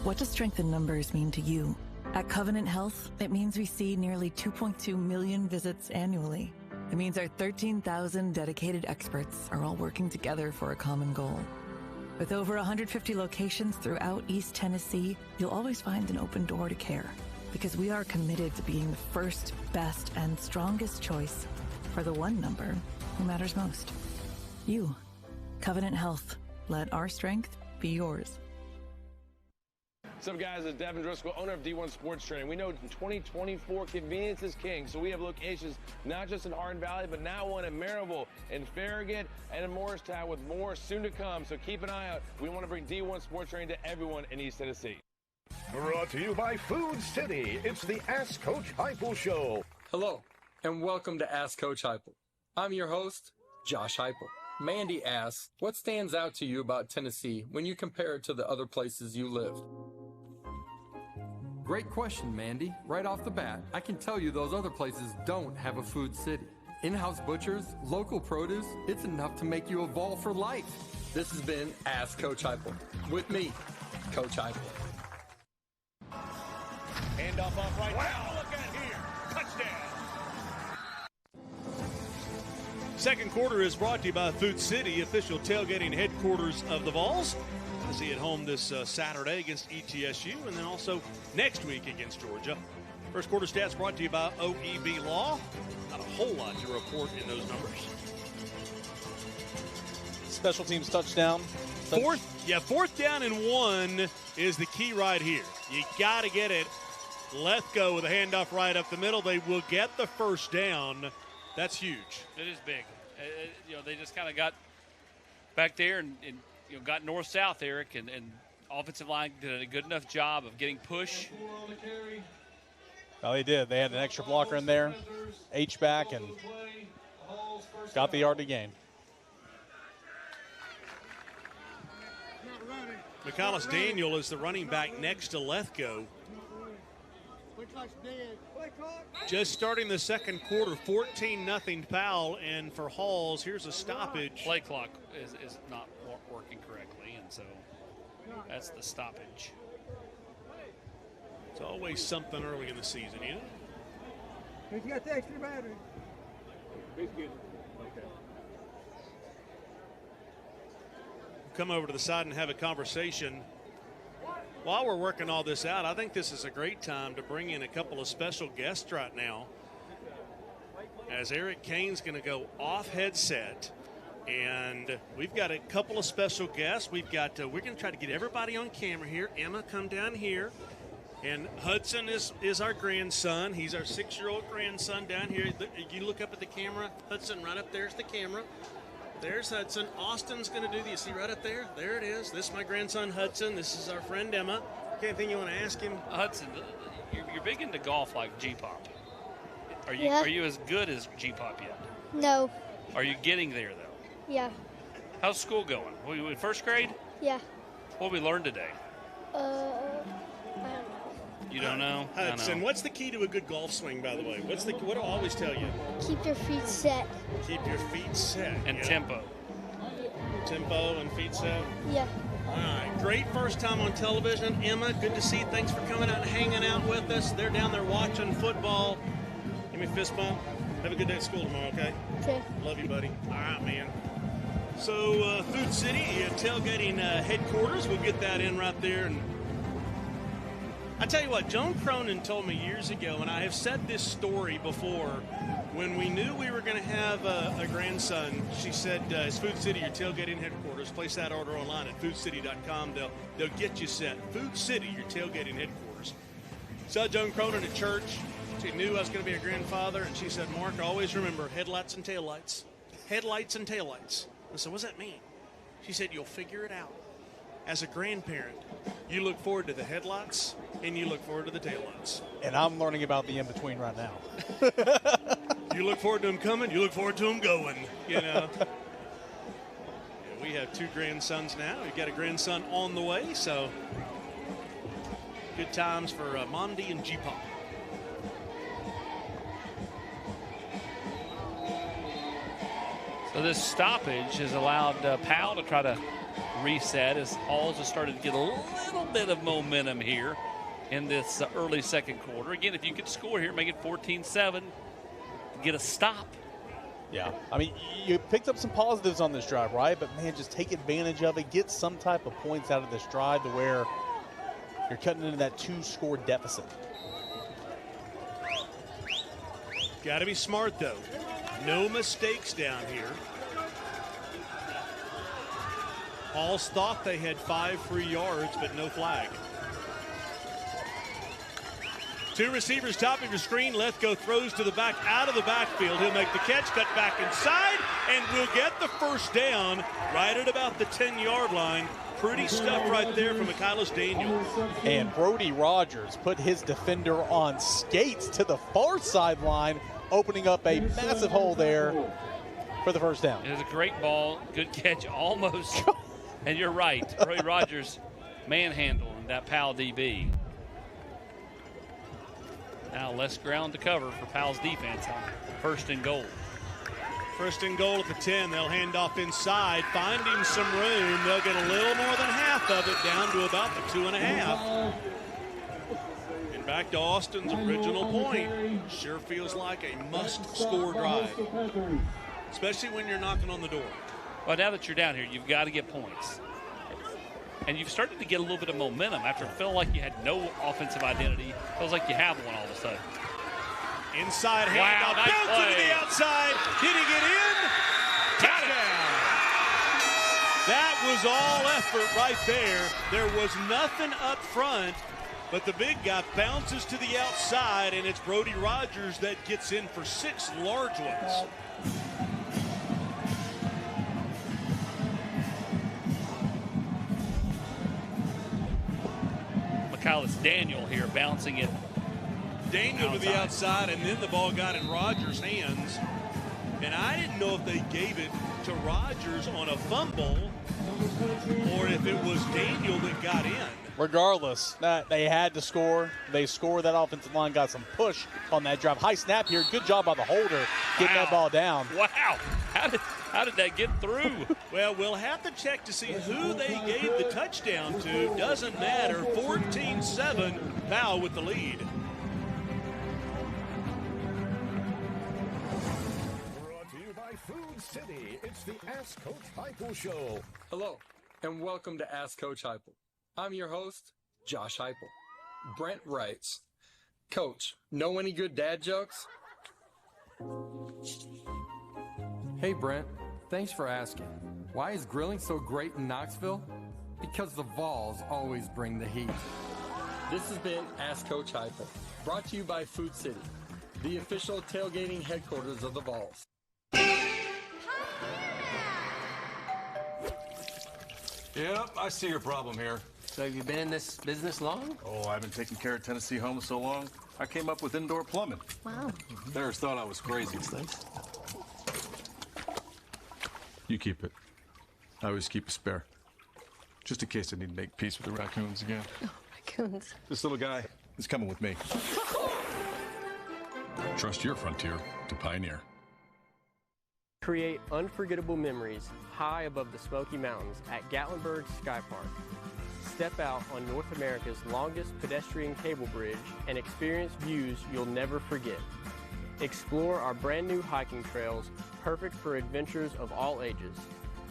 What does strength in numbers mean to you? At Covenant Health, it means we see nearly 2.2 million visits annually. It means our 13,000 dedicated experts are all working together for a common goal. With over 150 locations throughout East Tennessee, you'll always find an open door to care, because we are committed to being the first, best, and strongest choice for the one number who matters most. You. Covenant Health. Let our strength be yours. What's up, guys? It's Devin Driscoll, owner of D1 Sports Training. We know in 2024, convenience is king, so we have locations not just in Hardin Valley, but now one in Maryville, in Farragut, and in Morristown, with more soon to come. So keep an eye out. We want to bring D1 Sports Training to everyone in East Tennessee. Brought to you by Food City. It's the Ask Coach Heupel Show. Hello, and welcome to Ask Coach Heupel. I'm your host, Josh Heupel. Mandy asks, what stands out to you about Tennessee when you compare it to the other places you lived? Great question, Mandy. Right off the bat, I can tell you those other places don't have a food city. In-house butchers, local produce, it's enough to make you evolve for life. This has been Ask Coach Heupel. With me, Coach Heupel. Handoff off right now. Look at here. Touchdown. Second quarter is brought to you by Food City, official tailgating headquarters of the Vols. See at home this Saturday against ETSU, and then also next week against Georgia. First quarter stats brought to you by OEB Law. Not a whole lot to report in those numbers. Special teams touchdown. Fourth down and 1 is the key right here. You got to get it. Lethco with a handoff right up the middle. They will get the first down. That's huge. It is big. They just kind of got back there and got north-south, Eric, and offensive line did a good enough job of getting push. Well, they did. They had an extra blocker in there, H-back, and got the yard to gain. McCollis Daniel is the running back next to Lethco. Just starting the second quarter, 14-0 Powell, and for Halls, here's a stoppage. Play clock is not working correctly, and so that's the stoppage. It's always something early in the season, you know? Who's got the extra battery? Who's good? Okay. Come over to the side and have a conversation. While we're working all this out, I think this is a great time to bring in a couple of special guests right now. As Eric Kane's going to go off headset, and we've got a couple of special guests. We're going to try to get everybody on camera here. Emma, come down here. And Hudson is our grandson. He's our 6-year-old grandson down here. You look up at the camera. Hudson, right up there's the camera. There's Hudson. Austin's going to do the, see right up there? There it is. This is my grandson, Hudson. This is our friend, Emma. Anything you want to ask him? Hudson, you're big into golf like G-Pop. Are you as good as G-Pop yet? No. Are you getting there, though? Yeah. How's school going? Were you in first grade? Yeah. What we learned today? I don't know. You don't know? Hudson, what's the key to a good golf swing, by the way? What do I always tell you? Keep your feet set. Keep your feet set. And tempo. Tempo and feet set? Yeah. All right. Great first time on television. Emma, good to see you. Thanks for coming out and hanging out with us. They're down there watching football. Give me a fist bump. Have a good day at school tomorrow, okay? Okay. Love you, buddy. All right, man. So, Food City, tailgating headquarters. We'll get that in right there. And I tell you what, Joan Cronin told me years ago, and I have said this story before, when we knew we were going to have a grandson, she said, it's Food City, your tailgating headquarters. Place that order online at foodcity.com. They'll get you set. Food City, your tailgating headquarters. Saw Joan Cronin at church. She knew I was going to be a grandfather, and she said, Mark, always remember headlights and taillights. Headlights and taillights. I said, what does that mean? She said, you'll figure it out. As a grandparent, you look forward to the headlights and you look forward to the taillights. And I'm learning about the in-between right now. You look forward to them coming, you look forward to them going, you know. you have 2 grandsons now. You've got a grandson on the way, so good times for Mondi and G-Pop. So this stoppage has allowed Powell to try to reset as Halls has started to get a little bit of momentum here in this early second quarter. Again, if you could score here, make it 14-7, get a stop. Yeah, I mean, you picked up some positives on this drive, right? But, man, just take advantage of it. Get some type of points out of this drive to where you're cutting into that 2-score deficit. Got to be smart, though. No mistakes down here. Halls thought they had 5 free yards, but no flag. 2 receivers top of your screen. Lethco throws to the back, out of the backfield. He'll make the catch, cut back inside, and will get the first down right at about the 10-yard line. Pretty stuff right there from Michaelis Daniel. And Brody Rogers put his defender on skates to the far sideline, opening up a massive hole there for the first down. It was a great ball, good catch, almost. And you're right, Brody Rogers manhandling that Powell DB. Now less ground to cover for Powell's defense on 1st and goal. 1st and goal at the 10. They'll hand off inside, finding some room. They'll get a little more than half of it, down to about the 2.5. And back to Austin's original point. Sure feels like a must-score drive, especially when you're knocking on the door. Well, now that you're down here, you've got to get points. And you've started to get a little bit of momentum after feeling like you had no offensive identity. Feels like you have one all of a sudden. Inside handoff, nice bounce play. to the outside. Did he get in? Touchdown. That was all effort right there. There was nothing up front, but the big guy bounces to the outside, and it's Brody Rogers that gets in for 6 large ones. Michaelis Daniel here bouncing it. Daniel to the outside, and then the ball got in Rogers' hands. And I didn't know if they gave it to Rogers on a fumble or if it was Daniel that got in. Regardless, they had to score. They scored. That offensive line got some push on that drive. High snap here. Good job by the holder getting that ball down. Wow. How did that get through? Well, we'll have to check to see who they gave the touchdown to. Doesn't matter. 14-7, Powell with the lead. Brought to you by Food City. It's the Ask Coach Heupel Show. Hello, and welcome to Ask Coach Heupel. I'm your host, Josh Heupel. Brent writes, Coach, know any good dad jokes? Hey, Brent, thanks for asking. Why is grilling so great in Knoxville? Because the Vols always bring the heat. This has been Ask Coach Heupel, brought to you by Food City, the official tailgating headquarters of the Vols. Yep, I see your problem here. So have you been in this business long? Oh, I've been taking care of Tennessee homes so long, I came up with indoor plumbing. Wow. Bears thought I was crazy. You keep it. I always keep a spare. Just in case I need to make peace with the raccoons again. Oh, raccoons. This little guy is coming with me. Trust your frontier to Pioneer. Create unforgettable memories high above the Smoky Mountains at Gatlinburg Sky Park. Step out on North America's longest pedestrian cable bridge and experience views you'll never forget. Explore our brand new hiking trails, perfect for adventures of all ages.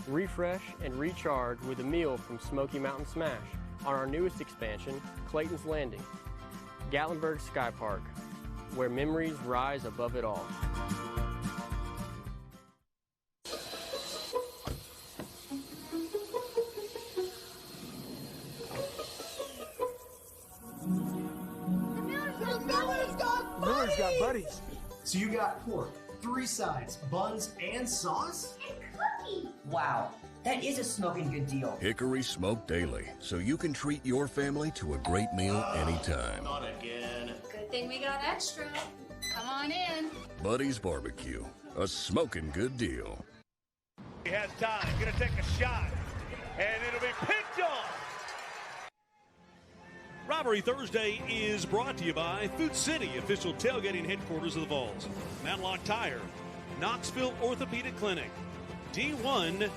Refresh and recharge with a meal from Smoky Mountain Smash on our newest expansion, Clayton's Landing. Gatlinburg Sky Park, where memories rise above it all. Miller's got buddies. So you got pork, 3 sides, buns, and sauce? And cookie! Wow, that is a smoking good deal. Hickory Smoked Daily, so you can treat your family to a great meal anytime. Not again. Good thing we got extra. Come on in. Buddy's Barbecue, a smoking good deal. He has time. Going to take a shot. And it'll be picked off. Rivalry Thursday is brought to you by Food City, official tailgating headquarters of the Vols. Matlock Tire, Knoxville Orthopedic Clinic, D1,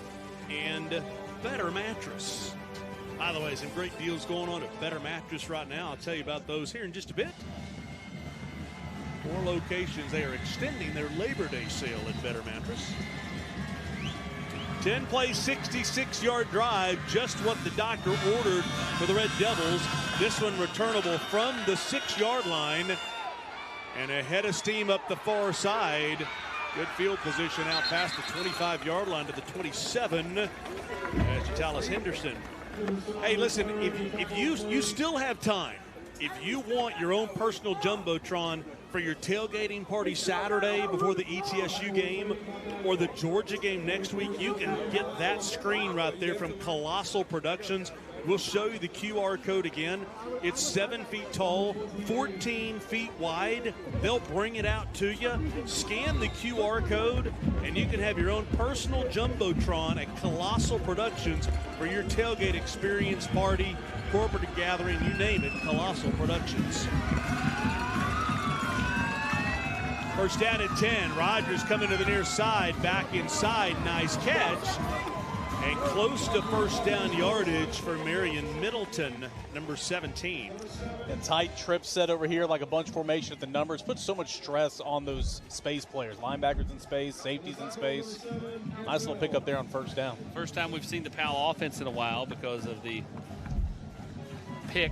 and Better Mattress. By the way, some great deals going on at Better Mattress right now. I'll tell you about those here in just a bit. 4 locations. They are extending their Labor Day sale at Better Mattress. 10-play, 66-yard drive, just what the doctor ordered for the Red Devils. This one returnable from the 6-yard line. And a head of steam up the far side. Good field position out past the 25-yard line to the 27. As Jatalis Henderson. Hey, listen, if you still have time, if you want your own personal Jumbotron for your tailgating party Saturday before the ETSU game or the Georgia game next week, you can get that screen right there from Colossal Productions. We'll show you the QR code again. It's 7 feet tall, 14 feet wide. They'll bring it out to you. Scan the QR code, and you can have your own personal Jumbotron at Colossal Productions for your tailgate experience, party, corporate gathering, you name it, Colossal Productions. First down at 10. Rogers coming to the near side, back inside. Nice catch. And close to first down yardage for Marion Middleton, number 17. A tight trip set over here, like a bunch formation at the numbers. Puts so much stress on those space players. Linebackers in space, safeties in space. Nice little pickup there on first down. First time we've seen the Powell offense in a while because of the pick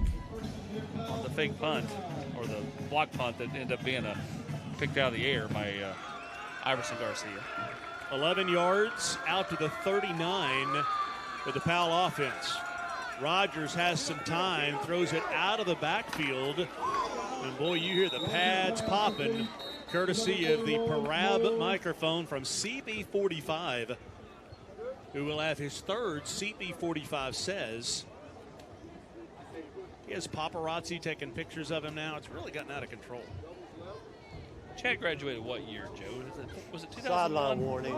on the fake punt or the block punt that ended up being picked out of the air by Iverson Garcia. 11 yards out to the 39 with the Powell offense. Rogers has some time, throws it out of the backfield. And boy, you hear the pads popping, courtesy of the Parab microphone from CB45, who will have his third CB45 says. He has paparazzi taking pictures of him now. It's really gotten out of control. Chad graduated what year, Joe? Was it 2001? Sideline warning.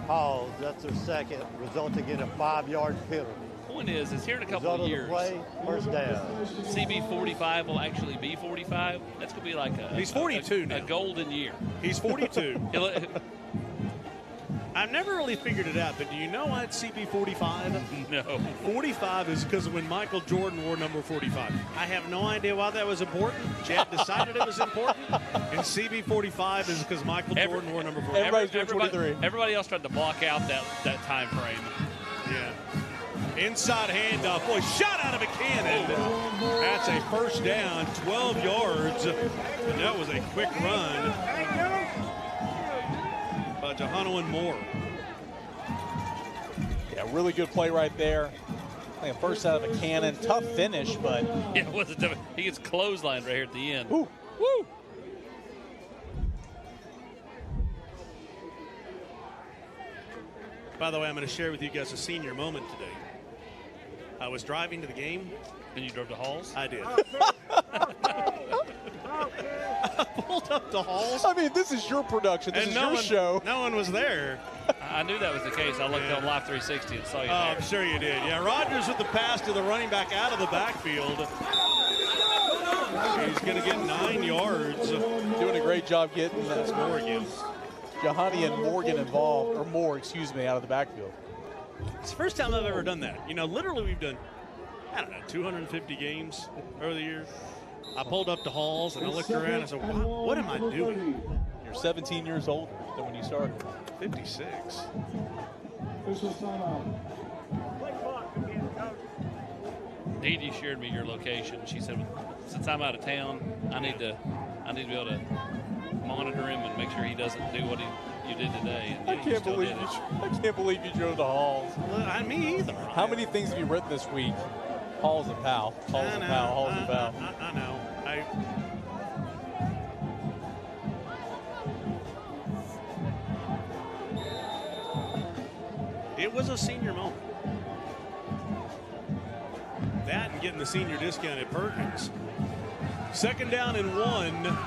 Pause. That's their second, resulting in a 5-yard penalty. Point is here in a couple Result of years, of the play, first down. CB45 will actually be 45. That's going to be like he's 42 now. A golden year. He's 42. I've never really figured it out, but do you know why it's CB45? No. 45 is because of when Michael Jordan wore number 45. I have no idea why that was important. Chad decided it was important. And CB45 is because Michael Jordan wore number 45. Everybody else tried to block out that time frame. Yeah. Inside handoff. Boy, shot out of a cannon. That's a first down, 12 yards. And that was a quick run. Jahanoan Moore. Yeah, really good play right there. I think first out of a cannon. Tough finish, but. Yeah, it wasn't tough. He gets clotheslined right here at the end. Ooh. Woo! By the way, I'm going to share with you guys a senior moment today. I was driving to the game. And you drove to Halls? I did. I pulled up to Halls. I mean, this is your production. This is your show. No one was there. I knew that was the case. I looked on Live 360 and saw you there. I'm sure you did. Yeah, Rogers with the pass to the running back out of the backfield. He's going to get 9 yards. Doing a great job getting that's Morgan. Jahani and Morgan involved, or Moore, excuse me, out of the backfield. It's the first time I've ever done that. You know, literally we've done, I don't know, 250 games over the years. I pulled up to Halls and I looked around and I said, wow, what am I doing? You're 17 years older than when you started. 56. Dee Dee shared me your location. She said, since I'm out of town, I need to be able to monitor him and make sure he doesn't do what you did today. And I can't believe you drove to Halls. Well, me either. How many things have you written this week? Halls and Powell. Halls and Powell. Halls and Powell. I know. It was a senior moment. That and getting the senior discount at Perkins. Second down and 1.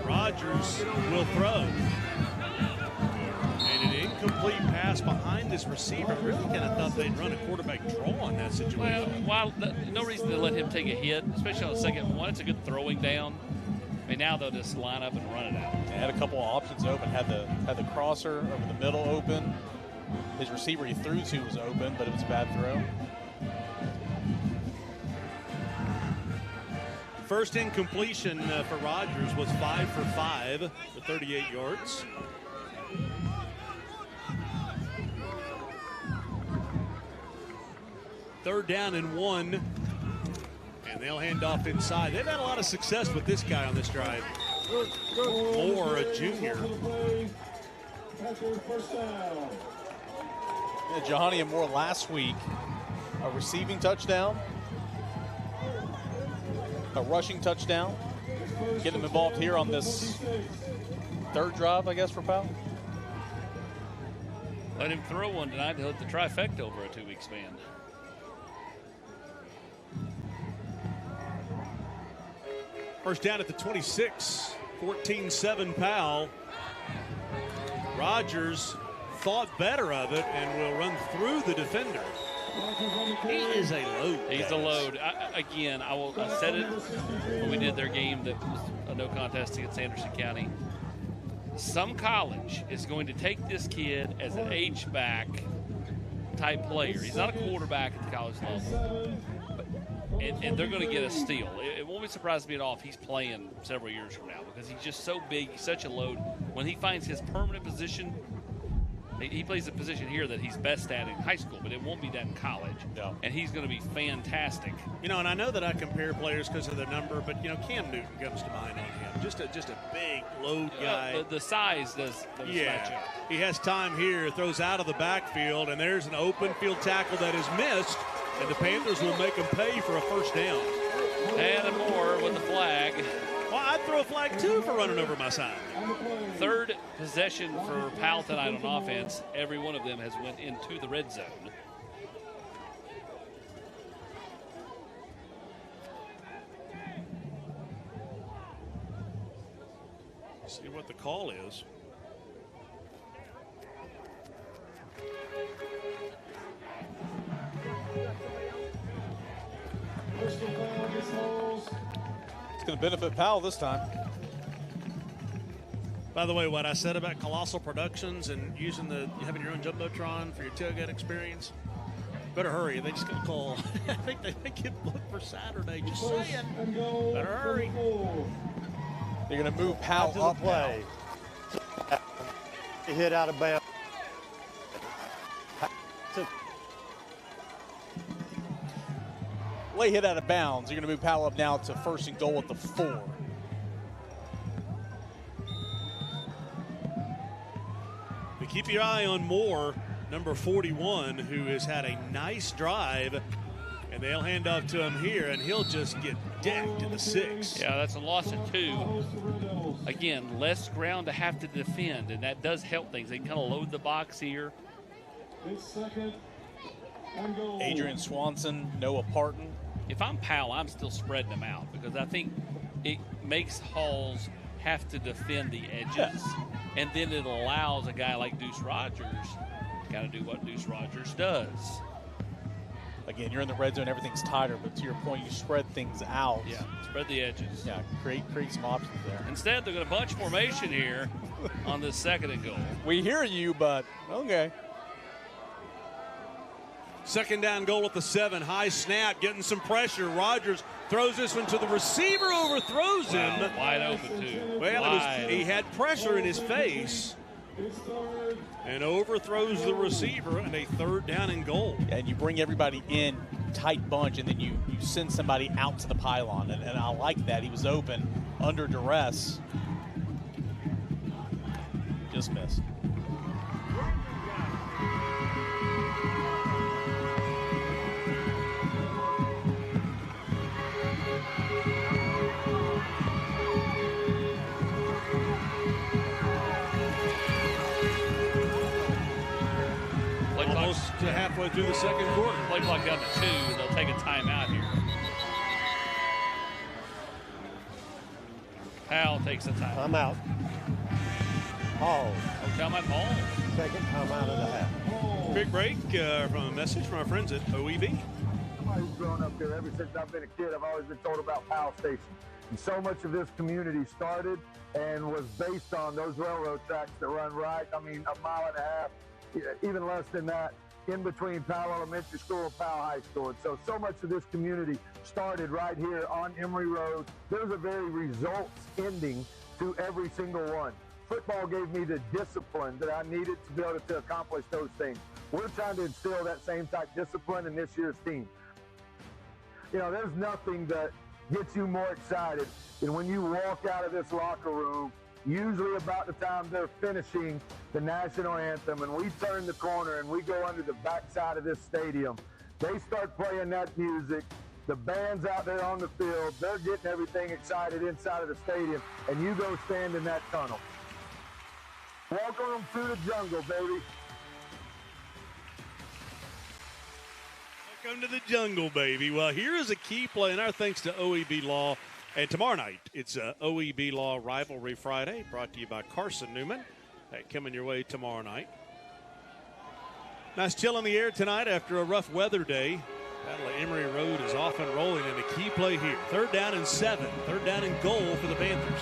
Rogers will throw. And it incomplete pass behind this receiver. I really kind of thought they'd run a quarterback draw on that situation. Well, no reason to let him take a hit, especially on the second one. It's a good throwing down. I mean, now they'll just line up and run it out. They had a couple of options open. Had the crosser over the middle open. His receiver he threw to was open, but it was a bad throw. First incompletion for Rodgers was 5 for 5 for 38 yards. Third down and 1. And they'll hand off inside. They've had a lot of success with this guy on this drive. Moore, a junior. Yeah, Johanny and Moore last week, a receiving touchdown, a rushing touchdown. Get him involved here on this third drive, I guess, for Powell. Let him throw one tonight to hit the trifecta over a 2-week span. First down at the 26, 14-7 Powell. Rodgers thought better of it and will run through the defender. He is a load. He's a load. I said it when we did their game that was a no contest against Anderson County. Some college is going to take this kid as an H-back type player. He's not a quarterback at the college level. And they're going to get a steal. It won't be surprised me at all if he's playing several years from now because he's just so big, he's such a load. When he finds his permanent position, he plays a position here that he's best at in high school, but it won't be done in college. No. And he's going to be fantastic. You know, and I know that I compare players because of their number, but, you know, Cam Newton comes to mind on him. Just a big load guy. The size does match up. He has time here, throws out of the backfield, and there's an open field tackle that is missed. And the Panthers will make him pay for a first down. And Moore with the flag. Well, I'd throw a flag, too, for running over my side. Third possession for Powell tonight on offense. Every one of them has went into the red zone. See what the call is. It's going to benefit Powell this time. By the way, what I said about Colossal Productions and having your own Jumbotron for your tailgate experience, better hurry. They just going to call. I think they get booked for Saturday. Just saying. Better hurry. They're going to move Powell up play. He hit out of bounds. Lay hit out of bounds. You're going to move Powell up now to first and goal at the 4. But keep your eye on Moore, number 41, who has had a nice drive. And they'll hand off to him here, and he'll just get decked in the 6. Yeah, that's a loss of 2. Again, less ground to have to defend, and that does help things. They kind of load the box here. Adrian Swanson, Noah Parton. If I'm Powell, I'm still spreading them out because I think it makes Halls have to defend the edges, and then it allows a guy like Deuce Rogers to kind of do what Deuce Rogers does. Again, you're in the red zone, everything's tighter, but to your point, you spread things out. Yeah, spread the edges. Yeah, create some options there. Instead, they're going to bunch formation here on this second and goal. We hear you, but okay. Second down goal at the 7. High snap, getting some pressure. Rogers throws this one to the receiver, overthrows him. Wide open, too. Well, he had pressure in his face and overthrows the receiver, and a third down and goal. And you bring everybody in, tight bunch, and then you send somebody out to the pylon. And I like that. He was open, under duress. Just missed. Almost to halfway through the second quarter. Play clock down to 2. They'll take a timeout here. Powell takes a time. I'm out. Hall. Oh, timeout Hall. Second timeout of the half. Quick break from a message from our friends at OEB. Somebody who's grown up here ever since I've been a kid, I've always been told about Powell Station. And so much of this community started and was based on those railroad tracks that run right, a mile and a half, even less than that, in between Powell Elementary School and Powell High School. And so much of this community started right here on Emory Road. There's a very results ending to every single one. Football gave me the discipline that I needed to be able to accomplish those things. We're trying to instill that same type of discipline in this year's team. There's nothing that gets you more excited than when you walk out of this locker room, usually about the time they're finishing the national anthem, and we turn the corner and we go under the backside of this stadium. They start playing that music. The band's out there on the field. They're getting everything excited inside of the stadium, and you go stand in that tunnel. Welcome them through the jungle, baby. Welcome to the jungle, baby. Well, here is a key play, and our thanks to OEB Law. And tomorrow night, it's OEB Law Rivalry Friday, brought to you by Carson Newman. Coming your way tomorrow night. Nice chill in the air tonight after a rough weather day. Battle of Emory Road is off and rolling, and a key play here. 3rd down and 7. 3rd down and goal for the Panthers.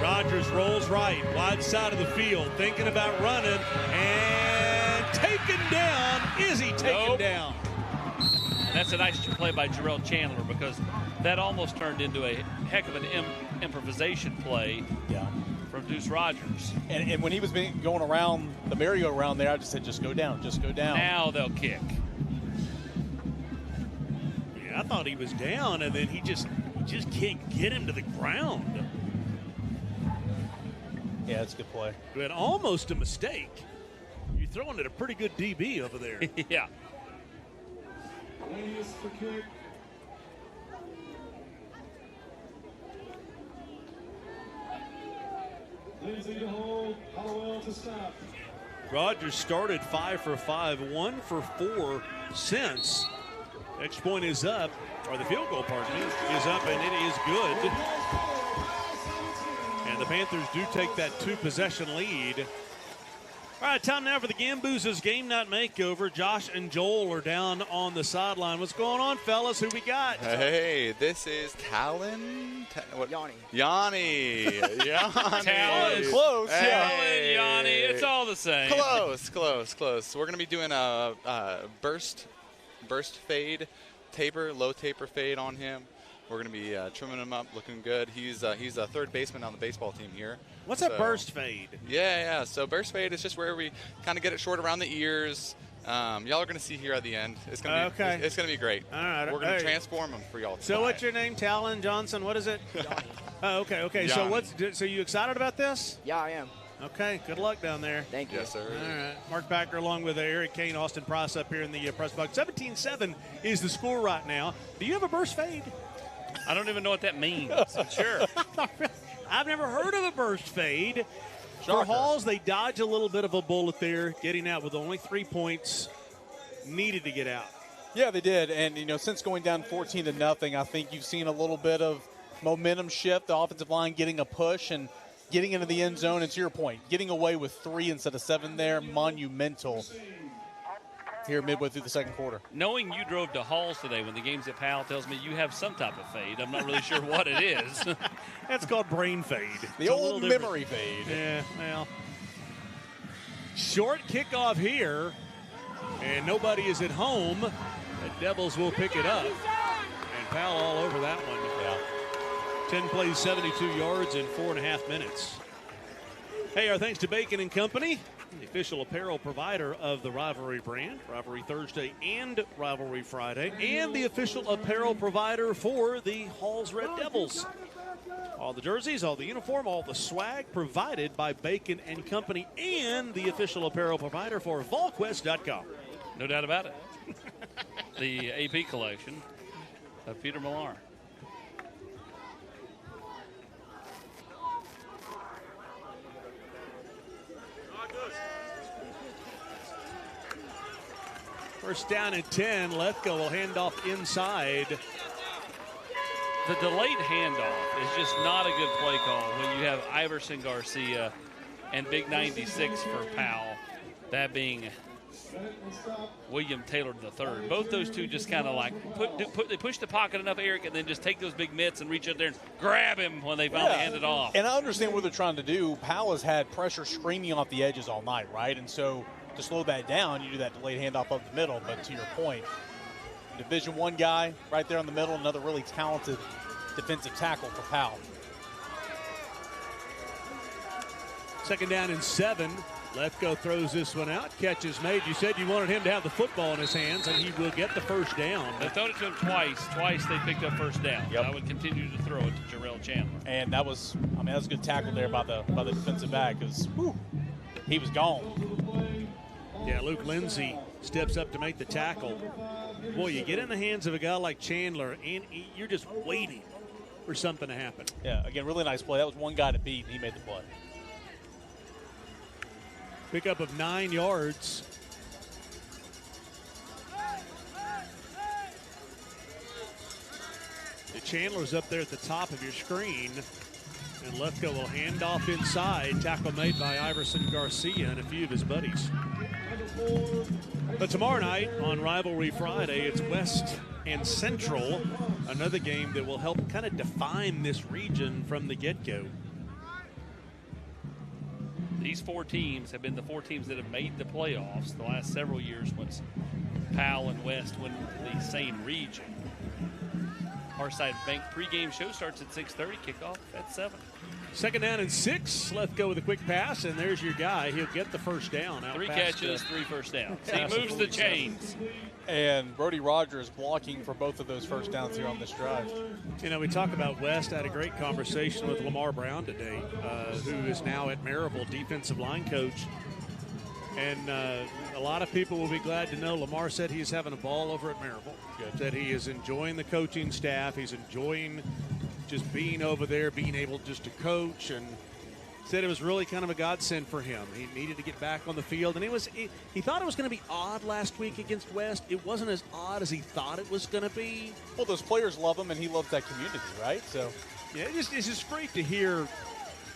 Rodgers rolls right, wide side of the field, thinking about running, and taken down. Is he taken down? That's a nice play by Jarrell Chandler, because that almost turned into a heck of an improvisation play from Deuce Rodgers. And when he was going around the merry-go-round there, I just said, just go down, just go down. Now they'll kick. Yeah, I thought he was down, and then he just can't get him to the ground. Yeah, that's a good play. But almost a mistake. You're throwing at a pretty good DB over there. Yeah. For kick. Lindsay to hold, Powell to stop. Rodgers started 5 for 5, 1 for 4 since. Next point is up, or the field goal, pardon me, is up, and it is good. And the Panthers do take that 2-possession lead. All right, time now for the Gamboozles Game Night Makeover. Josh and Joel are down on the sideline. What's going on, fellas? Who we got? Hey, this is Talon. Yanni. Yanni. Close. Hey. Talon, Yanni. It's all the same. Close. We're going to be doing a burst fade, low taper fade on him. We're going to be trimming him up, looking good. He's a third baseman on the baseball team here. What's a burst fade? Yeah. So burst fade is just where we kind of get it short around the ears. Y'all are going to see here at the end. It's going to be it's going to be great. All right. We're going to transform him for y'all tonight. So what's your name? Talon Johnson. What is it? Oh, okay. Yanni. So you excited about this? Yeah, I am. Okay, good luck down there. Thank you. Yes, sir. All right. Mark Packer along with Eric Kane, Austin Price up here in the press box. 17-7 is the score right now. Do you have a burst fade? I don't even know what that means. Sure. I've never heard of a burst fade. Shocker. For Halls, they dodge a little bit of a bullet there, getting out with only 3 points needed to get out. Yeah, they did. And, since going down 14-0, I think you've seen a little bit of momentum shift. The offensive line getting a push and getting into the end zone. And to your point, getting away with 3 instead of 7 there, monumental here midway through the second quarter. Knowing you drove to Halls today when the game's at Powell tells me you have some type of fade. I'm not really sure what it is. That's called brain fade. The old memory fade. Yeah, well. Short kickoff here, and nobody is at home. The Devils will pick it up. And Powell all over that one. Yeah. 10 plays, 72 yards in 4.5 minutes. Hey, our thanks to Bacon & Company, the official apparel provider of the Rivalry brand, Rivalry Thursday and Rivalry Friday, and the official apparel provider for the Halls Red Devils. All the jerseys, all the uniform, all the swag provided by Bacon & Company, and the official apparel provider for VolQuest.com. No doubt about it. The AP collection of Peter Millar. First down and 10. Lethko will hand off inside. The delayed handoff is just not a good play call when you have Iverson Garcia and big 96 for Powell, that being William Taylor III. Both those two just kind of like they push the pocket enough, Eric, and then just take those big mitts and reach out there and grab him when they finally hand it off. And I understand what they're trying to do. Powell has had pressure screaming off the edges all night, right? And so to slow that down, you do that delayed handoff up the middle. But to your point, Division I guy right there in the middle, another really talented defensive tackle for Powell. 2nd down and 7. Lefko throws this one out. Catch is made. You said you wanted him to have the football in his hands, and he will get the first down. They thrown it to him twice. Twice they picked up first down. Yep. I would continue to throw it to Jarrell Chandler. And that was, that was a good tackle there by the defensive back, because he was gone. Yeah, Luke Lindsay steps up to make the tackle. Boy, you get in the hands of a guy like Chandler, and you're just waiting for something to happen. Yeah, again, really nice play. That was one guy to beat, and he made the play. Pickup of 9 yards. The Chandler's up there at the top of your screen. And Lefko will hand off inside. Tackle made by Iverson Garcia and a few of his buddies. But tomorrow night on Rivalry Friday, it's West and Central. Another game that will help kind of define this region from the get-go. These 4 teams have been the 4 teams that have made the playoffs the last several years once Powell and West went into the same region. Hearthside Bank pregame show starts at 6:30, kickoff at 7. 2nd down and 6. Lefko with a quick pass, and there's your guy. He'll get the first down. 3 catches, 3 first downs. He moves the chains. And Brody Rogers blocking for both of those first downs here on this drive. You know, we talk about West. I had a great conversation with Lamar Brown today, who is now at Maryville, defensive line coach. And a lot of people will be glad to know Lamar said he's having a ball over at Maryville. Good. That he is enjoying the coaching staff. He's enjoying just being over there, being able just to coach, and said it was really kind of a godsend for him. He needed to get back on the field, and he thought it was going to be odd last week against West. It wasn't as odd as he thought it was going to be. Well, those players love him, and he loves that community, right? So, yeah, it's just great to hear,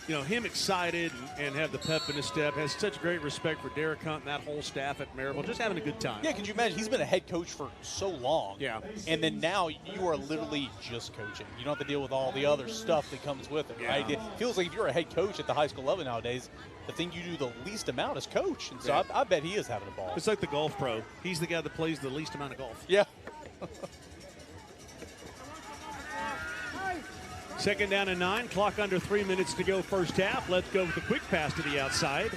you know, him excited and have the pep in his step. Has such great respect for Derek Hunt and that whole staff at Maryville. Just having a good time. Yeah, could you imagine? He's been a head coach for so long. Yeah. And then now you are literally just coaching. You don't have to deal with all the other stuff that comes with it, right? It feels like if you're a head coach at the high school level nowadays, the thing you do the least amount is coach. And so I bet he is having a ball. It's like the golf pro. He's the guy that plays the least amount of golf. Yeah. 2nd down and 9. Clock under 3 minutes to go first half. Let's go with a quick pass to the outside.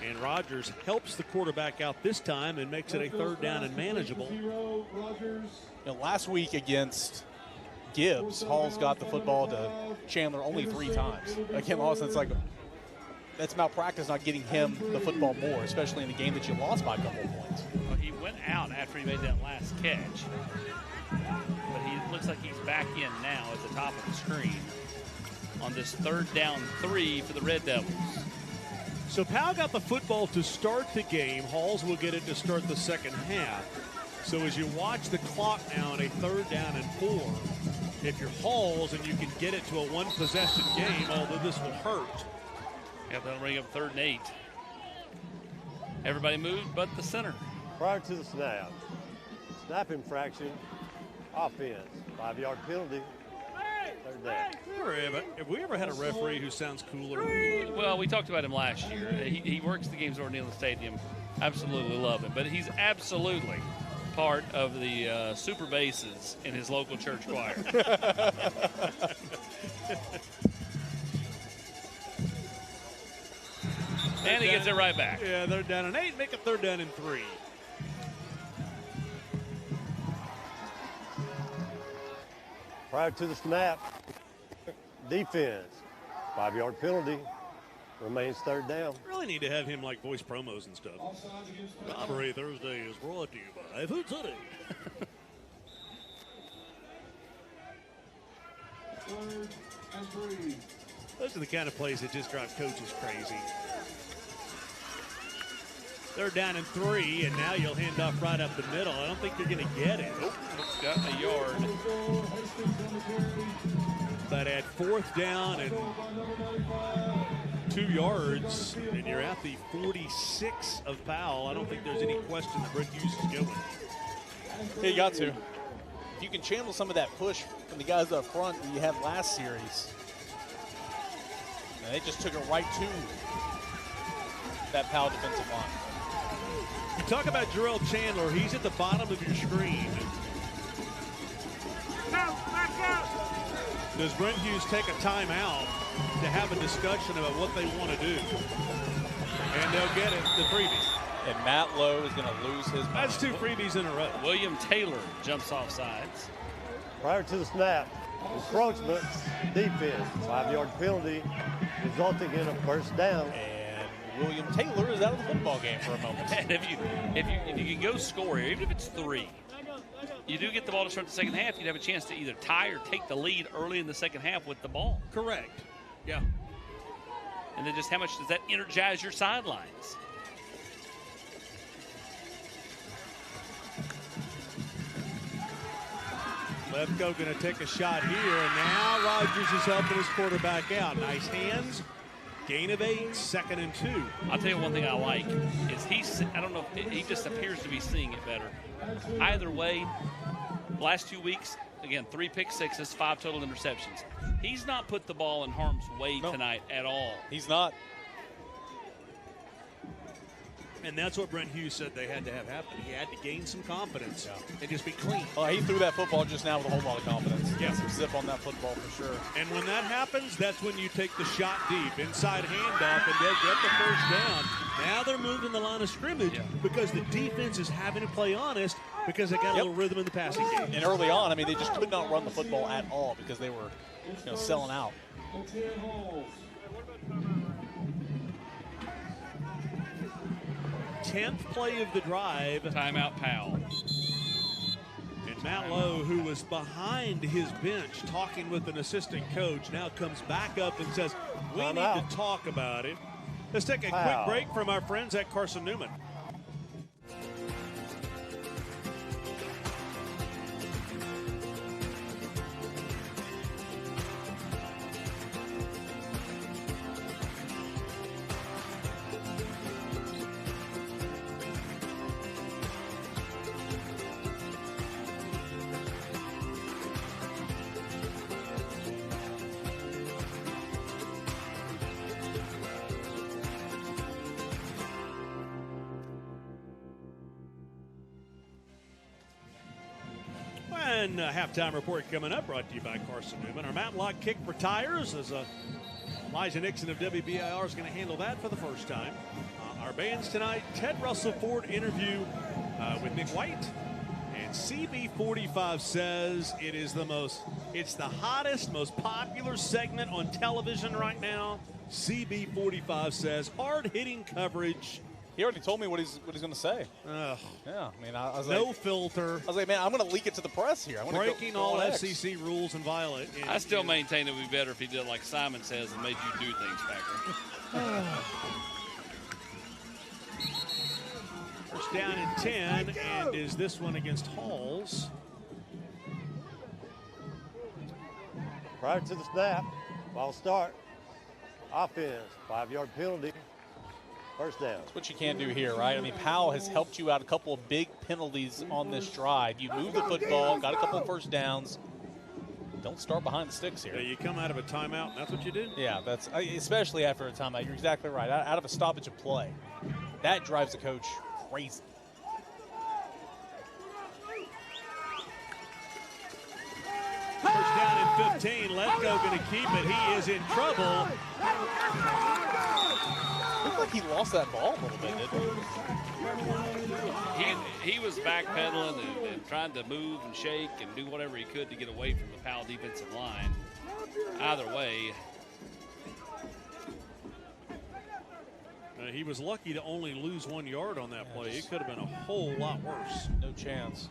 And Rogers helps the quarterback out this time and makes it a 3rd down and manageable. Now, last week against Gibbs, Hall's got the football to Chandler only 3 times. Again, Lawson, it's like that's malpractice not getting him the football more, especially in the game that you lost by a couple of points. Well, he went out after he made that last catch. But he looks like he's back in now at the top of the screen on this 3rd down 3 for the Red Devils. So Powell got the football to start the game. Halls will get it to start the second half. So as you watch the clock now on a 3rd down and 4, if you're Halls and you can get it to a 1-possession game, although this will hurt. Yeah, that'll bring up 3rd and 8. Everybody moved but the center. Prior to the snap infraction, offense, 5-yard penalty, 3rd down. Have we ever had a referee who sounds cooler? Well, we talked about him last year. He works the games over near the stadium. Absolutely love him. But he's absolutely part of the super basses in his local church choir. And he gets it right back. Yeah, they're down and 8, make it 3rd down and 3. Prior to the snap, defense, 5-yard penalty, remains 3rd down. Really need to have him like voice promos and stuff. Rivalry Thursday is brought to you by Food City. 3rd and 3. Those are the kind of plays that just drive coaches crazy. They're down in 3, and now you'll hand off right up the middle. I don't think you're going to get it. Nope, it's got a yard. But at 4th down and 2 yards, and you're at the 46 of Powell, I don't think there's any question that Brent Hughes is going. Yeah, you got to. If you can channel some of that push from the guys up front that you had last series, and they just took it right to that Powell defensive line. You talk about Jarrell Chandler. He's at the bottom of your screen. Does Brent Hughes take a timeout to have a discussion about what they want to do? And they'll get it, the freebie. And Matt Lowe is going to lose his mind. That's 2 freebies in a row. William Taylor jumps off sides. Prior to the snap, encroachment, defense, 5-yard penalty, resulting in a first down. And William Taylor is out of the football game for a moment. And if you can go score here, even if it's 3, you do get the ball to start the second half, you'd have a chance to either tie or take the lead early in the second half with the ball. Correct. Yeah. And then just how much does that energize your sidelines? Lefko going to take a shot here, and now Rodgers is helping his quarterback out. Nice hands. Gain of 8, 2nd and 2. I'll tell you one thing I like is I don't know, he just appears to be seeing it better. Either way, last 2 weeks, again, 3 pick sixes, 5 total interceptions. He's not put the ball in harm's way tonight at all. He's not. And that's what Brent Hughes said they had to have happen. He had to gain some confidence and just be clean. Well, he threw that football just now with a whole lot of confidence. Yeah, some zip on that football for sure. And when that happens, that's when you take the shot deep, inside handoff, and they get the first down. Now they're moving the line of scrimmage because the defense is having to play honest because they got a little rhythm in the passing game. And early on, I mean, they just could not run the football at all because they were, selling out. 10th play of the drive. Timeout, Powell. And Matt Lowe, who was behind his bench talking with an assistant coach, now comes back up and says, we need to talk about it. Let's take a quick break from our friends at Carson Newman. And a halftime report coming up, brought to you by Carson Newman. Our Matlock kick for tires as Elijah Nixon of WBIR is going to handle that for the first time. Our bands tonight, Ted Russell Ford interview with Nick White. And CB45 says it's the hottest, most popular segment on television right now. CB45 says hard-hitting coverage. He already told me what he's going to say. Yeah, I mean, I was no filter. I was like, man, I'm going to leak it to the press here. I'm breaking all FCC rules and violate. I still maintain it would be better if he did like Simon says and made you do things, Packer. First down and 10, and is this one against Halls? Prior to the snap, ball start, offense, 5-yard penalty. First down. That's what you can't do here, right? I mean, Powell has helped you out a couple of big penalties on this drive. You move the football, got a couple of first downs. Don't start behind the sticks here. Yeah, you come out of a timeout, and that's what you do? Yeah, that's especially after a timeout. You're exactly right. Out of a stoppage of play. That drives the coach crazy. First down and 15. Lefko going to keep it. He is in trouble. Looked like he lost that ball a little bit, didn't he? He was backpedaling and trying to move and shake and do whatever he could to get away from the Powell defensive line. Either way. He was lucky to only lose 1 yard on that play. It could have been a whole lot worse. No chance.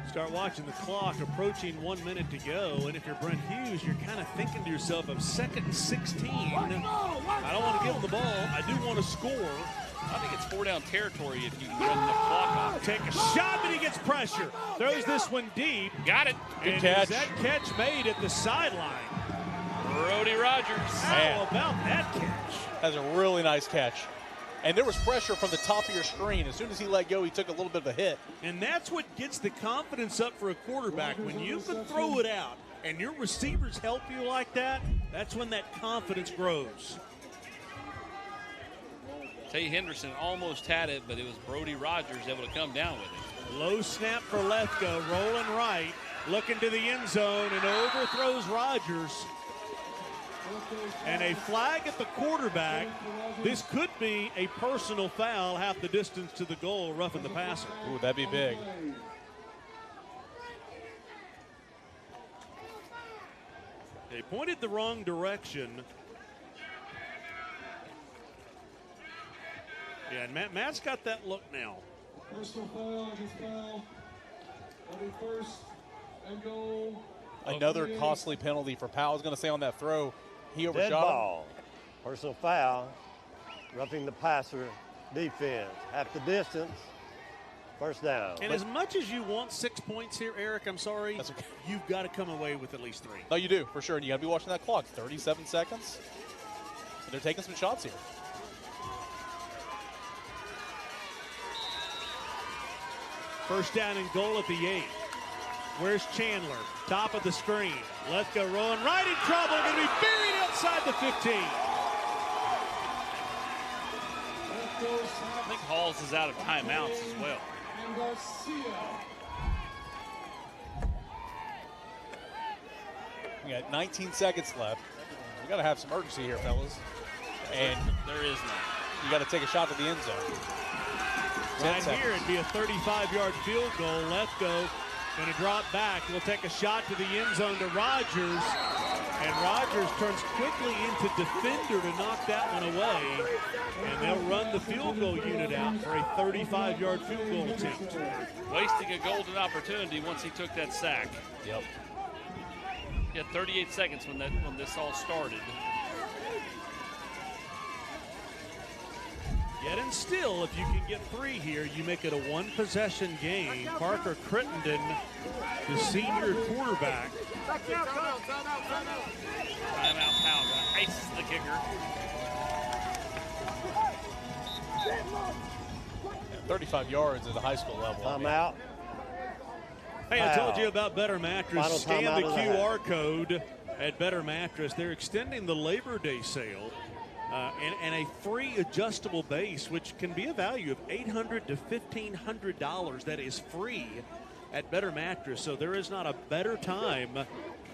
Start watching the clock, approaching 1 minute to go. And if you're Brent Hughes, you're kind of thinking to yourself of 2nd and 16. I don't want to give him the ball. I do want to score. I think it's 4 down territory if you can run the clock off. Take a shot, but he gets pressure. Throws this one deep. Got it. Good catch. That catch made at the sideline. Brody Rogers. How about that catch? That's a really nice catch. And there was pressure from the top of your screen. As soon as he let go, he took a little bit of a hit. And that's what gets the confidence up for a quarterback. When you can throw it out and your receivers help you like that, that's when that confidence grows. Tay Henderson almost had it, but it was Brody Rogers able to come down with it. Low snap for Lefko, rolling right, looking to the end zone, and overthrows Rogers. And a flag at the quarterback. This could be a personal foul, half the distance to the goal, roughing the passer. Ooh, that'd be big. They pointed the wrong direction. Yeah, and Matt's got that look now. Personal foul against Powell. That'll be 1st and goal. Another costly penalty for Powell. I was going to say on that throw, he overshot Dead ball. Personal foul. Roughing the passer. Defense. Half the distance. 1st down. And as much as you want 6 points here, Eric, I'm sorry, That's okay. You've got to come away with at least 3. No, you do, for sure. And you got to be watching that clock. 37 seconds. And they're taking some shots here. First down and goal at the 8. Where's Chandler? Top of the screen. Lefko rolling right in trouble. Going to be buried outside the 15. I think Halls is out of timeouts as well. We got 19 seconds left. We got to have some urgency here, fellas. And there is none. You got to take a shot to the end zone. Right here, it'd be a 35-yard field goal. Lefko going to drop back. We'll take a shot to the end zone to Rogers. And Rogers turns quickly into defender to knock that one away. And they'll run the field goal unit out for a 35-yard field goal attempt. Wasting a golden opportunity once he took that sack. Yep. He had 38 seconds when this all started. Yet and still, if you can get 3 here, you make it a 1-possession game. Parker Crittenden, the senior quarterback. Timeout, Powell. Ices the kicker. 35 yards at the high school level. Timeout. Hey, I told you about Better Mattress. Scan the QR code at Better Mattress. They're extending the Labor Day sale. And a free adjustable base, which can be a value of $800 to $1,500. That is free at Better Mattress. So there is not a better time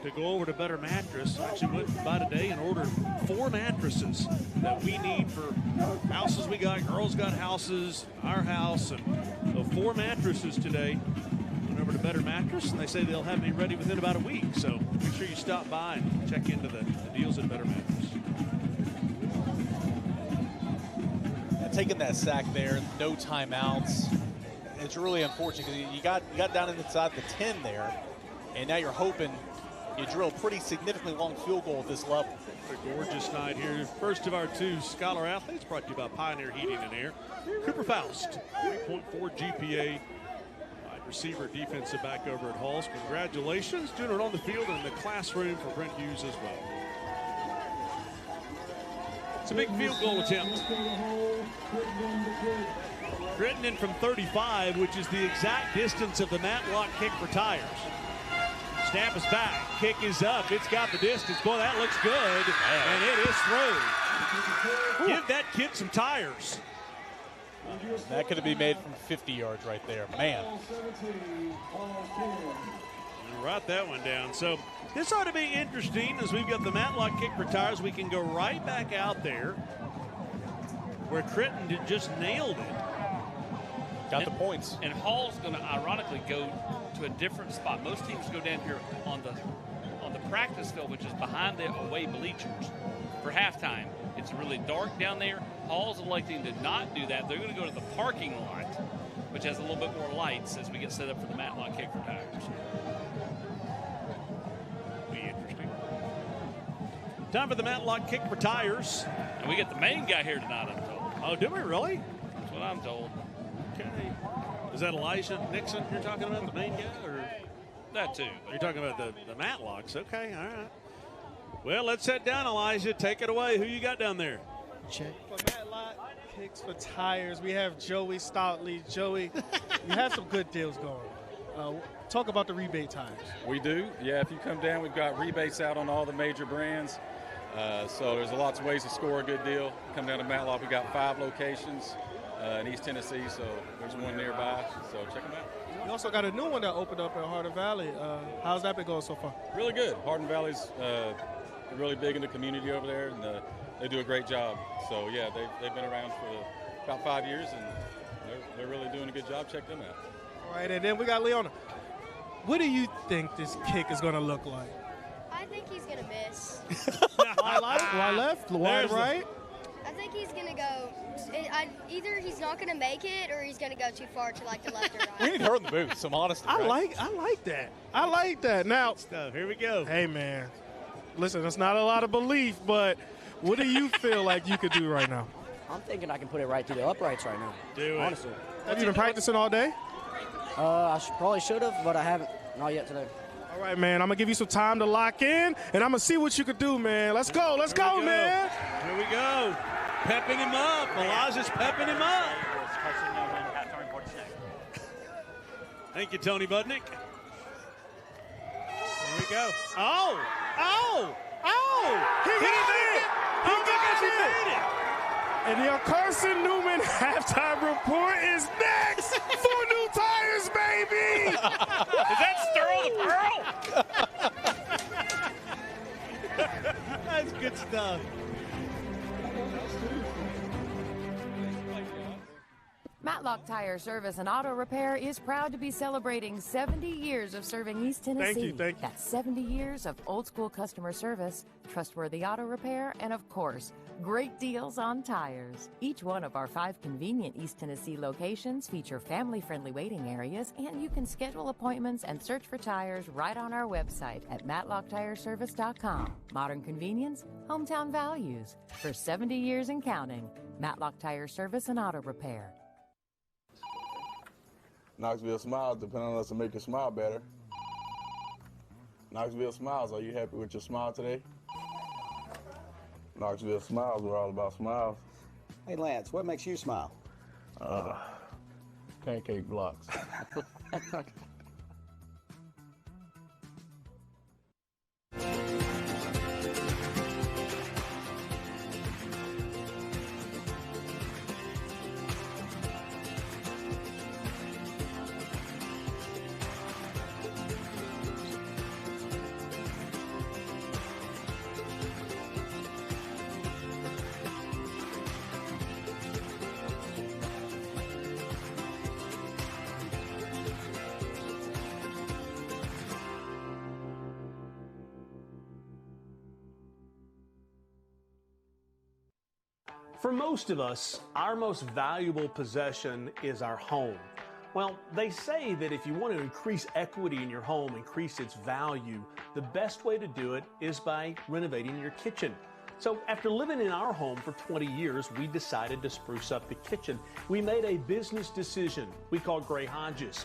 to go over to Better Mattress. I actually went by today and ordered 4 mattresses that we need for houses we got. Girls got houses, our house, and so 4 mattresses today. Went over to Better Mattress, and they say they'll have me ready within about a week. So make sure you stop by and check into the deals at Better Mattress. Taking that sack there, no timeouts. It's really unfortunate because you got down inside the 10 there, and now you're hoping you drill a pretty significantly long field goal at this level. A gorgeous night here. First of our 2 Scholar athletes, brought to you by Pioneer Heating and Air. Cooper Faust, 3.4 GPA, wide receiver, defensive back over at Halls. Congratulations, doing it on the field and in the classroom for Brent Hughes as well. It's a big field goal attempt. Crittenden from 35, which is the exact distance of the Matlock kick for Tires. Snap is back. Kick is up. It's got the distance. Boy, that looks good. And it is through. Give that kid some tires. That could have been made from 50 yards right there. Man. Write that one down. So this ought to be interesting as we've got the Matlock kick for Tires. We can go right back out there where Crittenden just nailed it. Got the points. And Hall's going to ironically go to a different spot. Most teams go down here on the practice field, which is behind the away bleachers for halftime. It's really dark down there. Hall's electing to not do that. They're going to go to the parking lot which has a little bit more lights as we get set up for the Matlock kick for tires. Be interesting. Time for the Matlock kick for tires. And we get the main guy here tonight, I'm told. Oh, do we really? That's what I'm told. Okay. Is that Elijah Nixon you're talking about, the main guy? Or that too. You're talking about the Matlocks. Okay, all right. Well, let's head down, Elijah. Take it away. Who you got down there? Check. For Matlock Kicks for Tires, we have Joey Stoutley. Joey, you have some good deals going. Talk about the rebate times. We do. Yeah, if you come down, we've got rebates out on all the major brands. So there's lots of ways to score a good deal. Come down to Matlock. We've got 5 locations in East Tennessee, so there's one nearby. So check them out. You also got a new one that opened up in Hardin Valley. How's that been going so far? Really good. Hardin Valley's really big in the community over there, and they do a great job. So, yeah, they've been around for about 5 years, and they're really doing a good job. Check them out. All right, and then we got Leona. What do you think this kick is going to look like? I think he's going to miss. Why left? Why right? I think he's going to go either he's not going to make it or he's going to go too far to like the left or right. We need her in the booth, some honesty. I like that. I like that. Now, stuff. Here we go. Hey, man. Listen, that's not a lot of belief, but what do you feel like you could do right now? I'm thinking I can put it right through the uprights right now. Do it. Honestly. Have you been practicing all day? I probably should have, but I haven't. Not yet today. All right, man. I'm going to give you some time to lock in, and I'm going to see what you could do, man. Let's go. Let's go, man. Here we go. Pepping him up. Elijah's pepping him up. Thank you, Tony Budnick. Here we go. Oh! He made it! And your Carson Newman halftime report is next for New Tires, baby! Is that Sterl the Pearl? That's good stuff. Matlock Tire Service and Auto Repair is proud to be celebrating 70 years of serving East Tennessee. Thank you. That's 70 years of old-school customer service, trustworthy auto repair, and, of course, great deals on tires. Each one of our 5 convenient East Tennessee locations feature family-friendly waiting areas, and you can schedule appointments and search for tires right on our website at matlocktireservice.com. Modern convenience, hometown values. For 70 years and counting, Matlock Tire Service and Auto Repair. Knoxville Smiles depend on us to make you smile better. Knoxville Smiles, are you happy with your smile today? Knoxville Smiles, we're all about smiles. Hey, Lance, what makes you smile? Pancake blocks. For most of us, our most valuable possession is our home. Well, they say that if you want to increase equity in your home, increase its value, the best way to do it is by renovating your kitchen. So after living in our home for 20 years, we decided to spruce up the kitchen. We made a business decision we call Gray Hodges.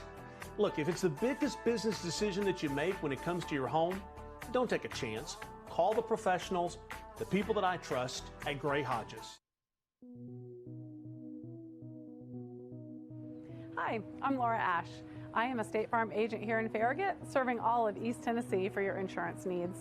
Look, if it's the biggest business decision that you make when it comes to your home, don't take a chance. Call the professionals, the people that I trust at Gray Hodges. Hi, I'm Laura Ash. I am a State Farm agent here in Farragut, serving all of East Tennessee for your insurance needs.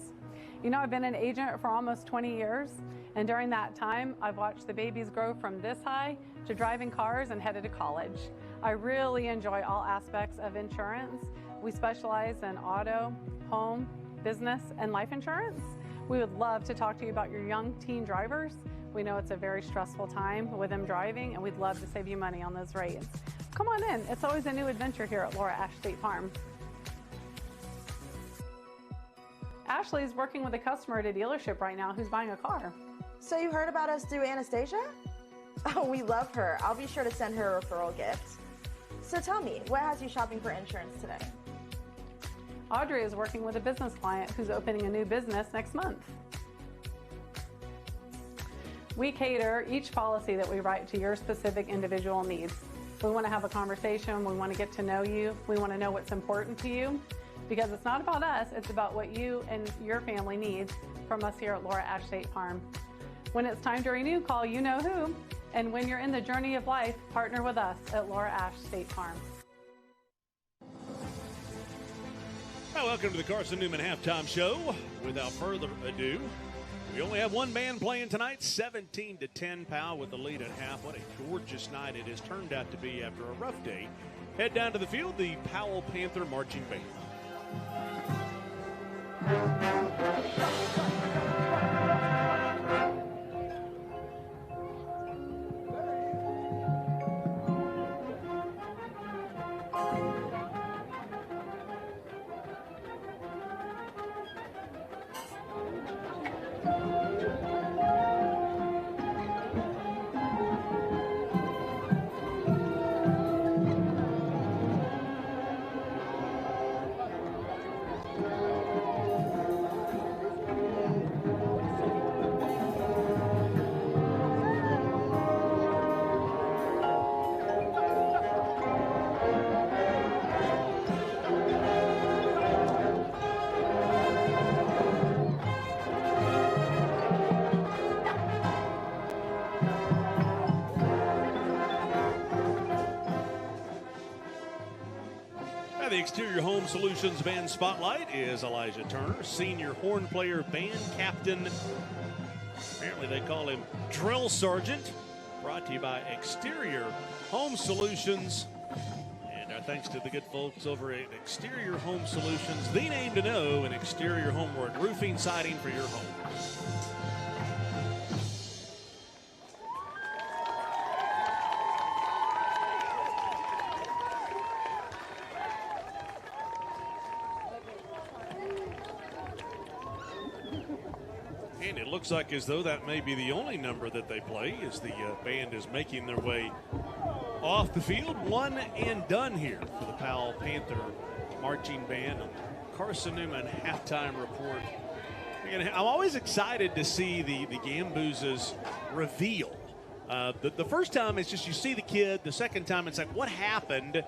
You know, I've been an agent for almost 20 years, and during that time, I've watched the babies grow from this high to driving cars and headed to college. I really enjoy all aspects of insurance. We specialize in auto, home, business, and life insurance. We would love to talk to you about your young teen drivers. We know it's a very stressful time with them driving, and we'd love to save you money on those rates. Come on in. It's always a new adventure here at Laura Ash State Farm. Ashley's working with a customer at a dealership right now who's buying a car. So you heard about us through Anastasia? Oh, we love her. I'll be sure to send her a referral gift. So tell me, what has you shopping for insurance today? Audrey is working with a business client who's opening a new business next month. We cater each policy that we write to your specific individual needs. We want to have a conversation. We want to get to know you. We want to know what's important to you, because it's not about us. It's about what you and your family needs from us here at Laura Ash State Farm. When it's time to renew, call you know who. And when you're in the journey of life, partner with us at Laura Ash State Farm. Well, welcome to the Carson Newman Halftime Show. Without further ado, we only have one band playing tonight, 17-10 Powell with the lead at half. What a gorgeous night it has turned out to be after a rough day. Head down to the field, the Powell Panther Marching Band. The Exterior Home Solutions Band Spotlight is Elijah Turner, senior horn player, band captain. Apparently they call him Drill Sergeant. Brought to you by Exterior Home Solutions. And our thanks to the good folks over at Exterior Home Solutions, the name to know in exterior homework, roofing, siding for your home. And it looks like as though that may be the only number that they play as the band is making their way off the field. One and done here for the Powell Panther Marching Band. Carson Newman halftime report. I'm always excited to see the Gamboozas reveal. The first time it's just you see the kid. The second time it's like, what happened?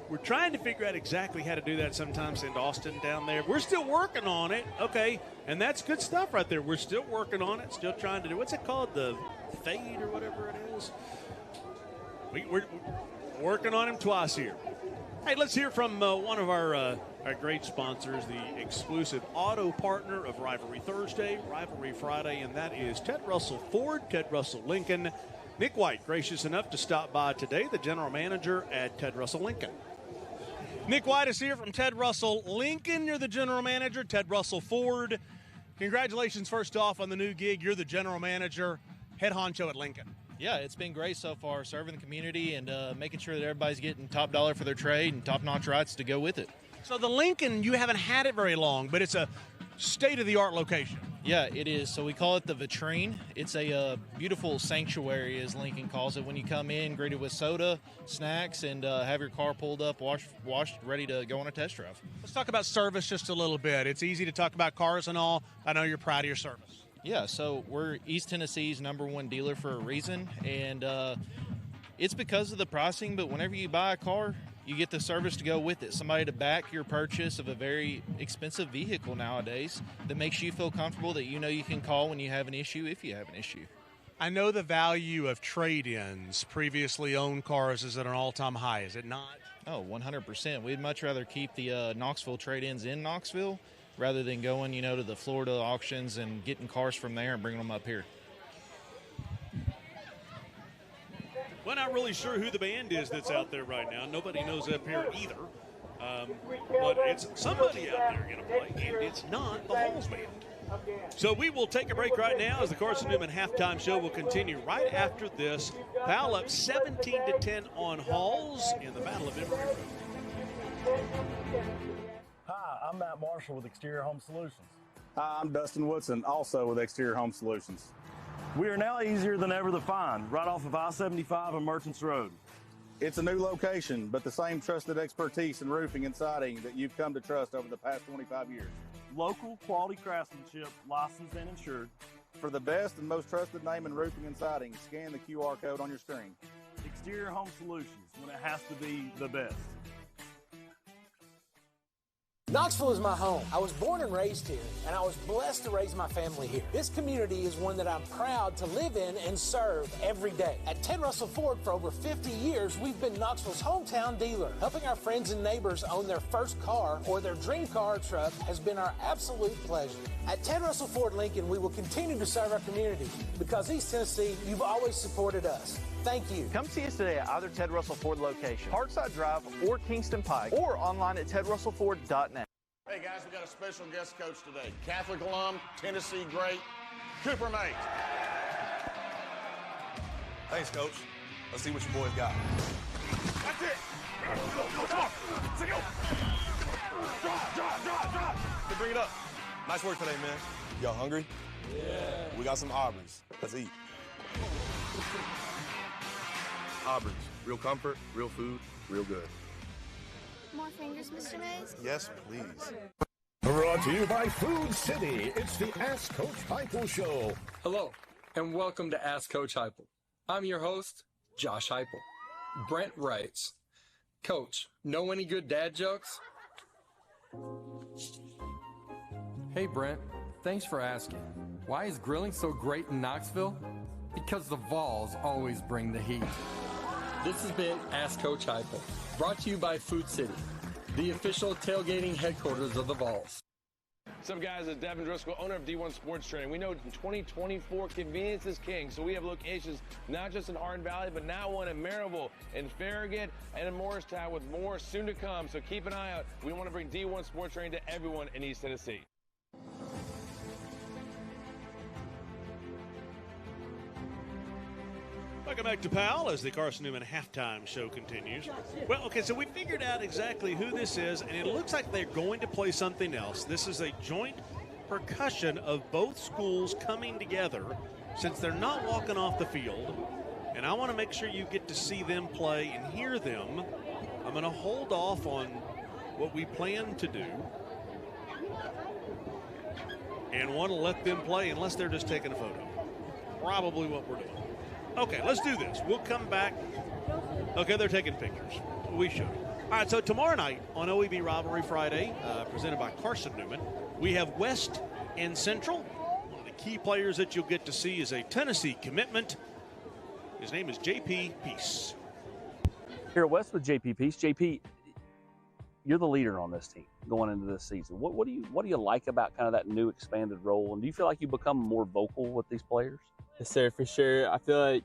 We're trying to figure out exactly how to do that sometimes in Austin down there. We're still working on it. Okay, and that's good stuff right there. We're still working on it, still trying to do, what's it called, the fade or whatever it is? We're working on him twice here. Hey, let's hear from one of our great sponsors, the exclusive auto partner of Rivalry Thursday, Rivalry Friday, and that is Ted Russell Ford, Ted Russell Lincoln. Nick White, gracious enough to stop by today, the general manager at Ted Russell Lincoln. Nick White is here from Ted Russell Lincoln. You're the general manager, Ted Russell Ford. Congratulations, first off, on the new gig. You're the general manager, head honcho at Lincoln. Yeah, it's been great so far, serving the community and making sure that everybody's getting top dollar for their trade and top-notch rights to go with it. So the Lincoln, you haven't had it very long, but it's a state-of-the-art location. Yeah, it is. So we call it the Vitrine. It's a beautiful sanctuary, as Lincoln calls it. When you come in, greeted with soda, snacks, and have your car pulled up, washed, ready to go on a test drive. Let's talk about service just a little bit. It's easy to talk about cars and all. I know you're proud of your service. Yeah, so we're East Tennessee's #1 dealer for a reason, and it's because of the pricing, but whenever you buy a car, you get the service to go with it. Somebody to back your purchase of a very expensive vehicle nowadays that makes you feel comfortable that you know you can call when you have an issue, if you have an issue. I know the value of trade-ins. Previously owned cars is at an all-time high, is it not? Oh, 100%. We'd much rather keep the Knoxville trade-ins in Knoxville rather than going, to the Florida auctions and getting cars from there and bringing them up here. We're not really sure who the band is that's out there right now. Nobody knows up here either. But it's somebody out there going to play, and it's not the Halls Band. So we will take a break right now as the Carson Newman halftime show will continue right after this. Powell up 17-10 on Halls in the Battle of Emory Road. Hi, I'm Matt Marshall with Exterior Home Solutions. Hi, I'm Dustin Woodson, also with Exterior Home Solutions. We are now easier than ever to find, right off of I-75 and Merchants Road. It's a new location, but the same trusted expertise in roofing and siding that you've come to trust over the past 25 years. Local quality craftsmanship, licensed and insured. For the best and most trusted name in roofing and siding, scan the QR code on your screen. Exterior Home Solutions, when it has to be the best. Knoxville is my home. I was born and raised here, and I was blessed to raise my family here. This community is one that I'm proud to live in and serve every day. At Ted Russell Ford for over 50 years, we've been Knoxville's hometown dealer. Helping our friends and neighbors own their first car or their dream car or truck has been our absolute pleasure. At Ted Russell Ford Lincoln, we will continue to serve our community because East Tennessee, you've always supported us. Thank you. Come see us today at either Ted Russell Ford location, Parkside Drive or Kingston Pike, or online at tedrussellford.net. Hey guys, we got a special guest coach today. Catholic alum, Tennessee great, Cooper Mate. Thanks, Coach. Let's see what your boys got. That's it. Come on. Let's go. Drop. Hey, bring it up. Nice work today, man. Y'all hungry? Yeah. We got some Auburn's. Let's eat. Auburn's. Real comfort, real food, real good. More fingers, Mr. Mays? Yes, please. Brought to you by Food City. It's the Ask Coach Heupel Show. Hello, and welcome to Ask Coach Heupel. I'm your host, Josh Heupel. Brent writes, Coach, know any good dad jokes? Hey, Brent, thanks for asking. Why is grilling so great in Knoxville? Because the Vols always bring the heat. This has been Ask Coach Heupel, brought to you by Food City, the official tailgating headquarters of the Vols. What's up, guys? It's Devin Driscoll, owner of D1 Sports Training. We know in 2024, convenience is king, so we have locations not just in Hardin Valley, but now one in Maryville, in Farragut, and in Morristown, with more soon to come. So keep an eye out. We want to bring D1 Sports Training to everyone in East Tennessee. Welcome back to Powell as the Carson Newman halftime show continues. Well, okay, so we figured out exactly who this is, and it looks like they're going to play something else. This is a joint percussion of both schools coming together since they're not walking off the field. And I want to make sure you get to see them play and hear them. I'm going to hold off on what we plan to do and want to let them play unless they're just taking a photo. Probably what we're doing. Okay, let's do this. We'll come back. Okay, they're taking pictures. We should. All right, so tomorrow night on OEB Rivalry Friday, presented by Carson Newman, we have West and Central. One of the key players that you'll get to see is a Tennessee commitment. His name is J.P. Peace. Here at West with J.P. Peace. J.P., you're the leader on this team going into this season. What do you like about kind of that new expanded role? And do you feel like you become more vocal with these players? Yes, sir, for sure. I feel like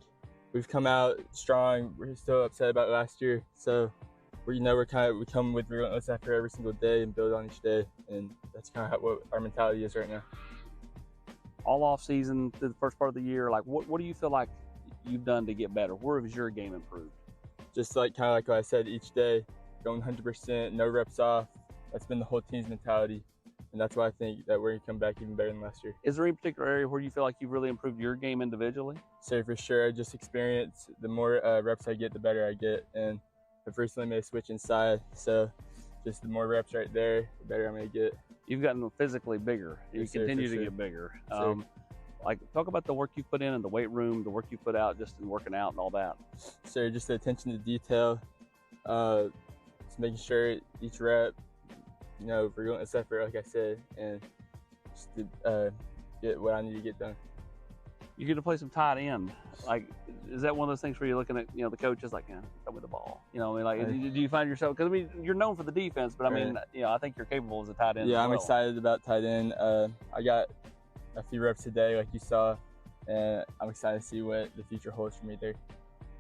we've come out strong. We're still upset about last year, so we come with relentless effort every single day and build on each day, and that's kind of what our mentality is right now. All off season, through the first part of the year, like what do you feel like you've done to get better? Where has your game improved? Just like kind of like what I said, each day, going 100%, no reps off. That's been the whole team's mentality. And that's why I think that we're going to come back even better than last year. Is there any particular area where you feel like you've really improved your game individually? So for sure, I just experience, the more reps I get, the better I get. And I've recently made a switch inside. So just the more reps right there, the better I'm going to get. You've gotten physically bigger. You continue to get bigger. Talk about the work you've put in the weight room, the work you put out just in working out and all that. So just the attention to detail, just making sure each rep, relentless effort, like I said, and just to get what I need to get done. You get to play some tight end. Like, is that one of those things where you're looking at, the coach is like, throw me the ball. Do you find yourself, because you're known for the defense, but I think you're capable as a tight end. Yeah, as well. I'm excited about tight end. I got a few reps today, like you saw, and I'm excited to see what the future holds for me there.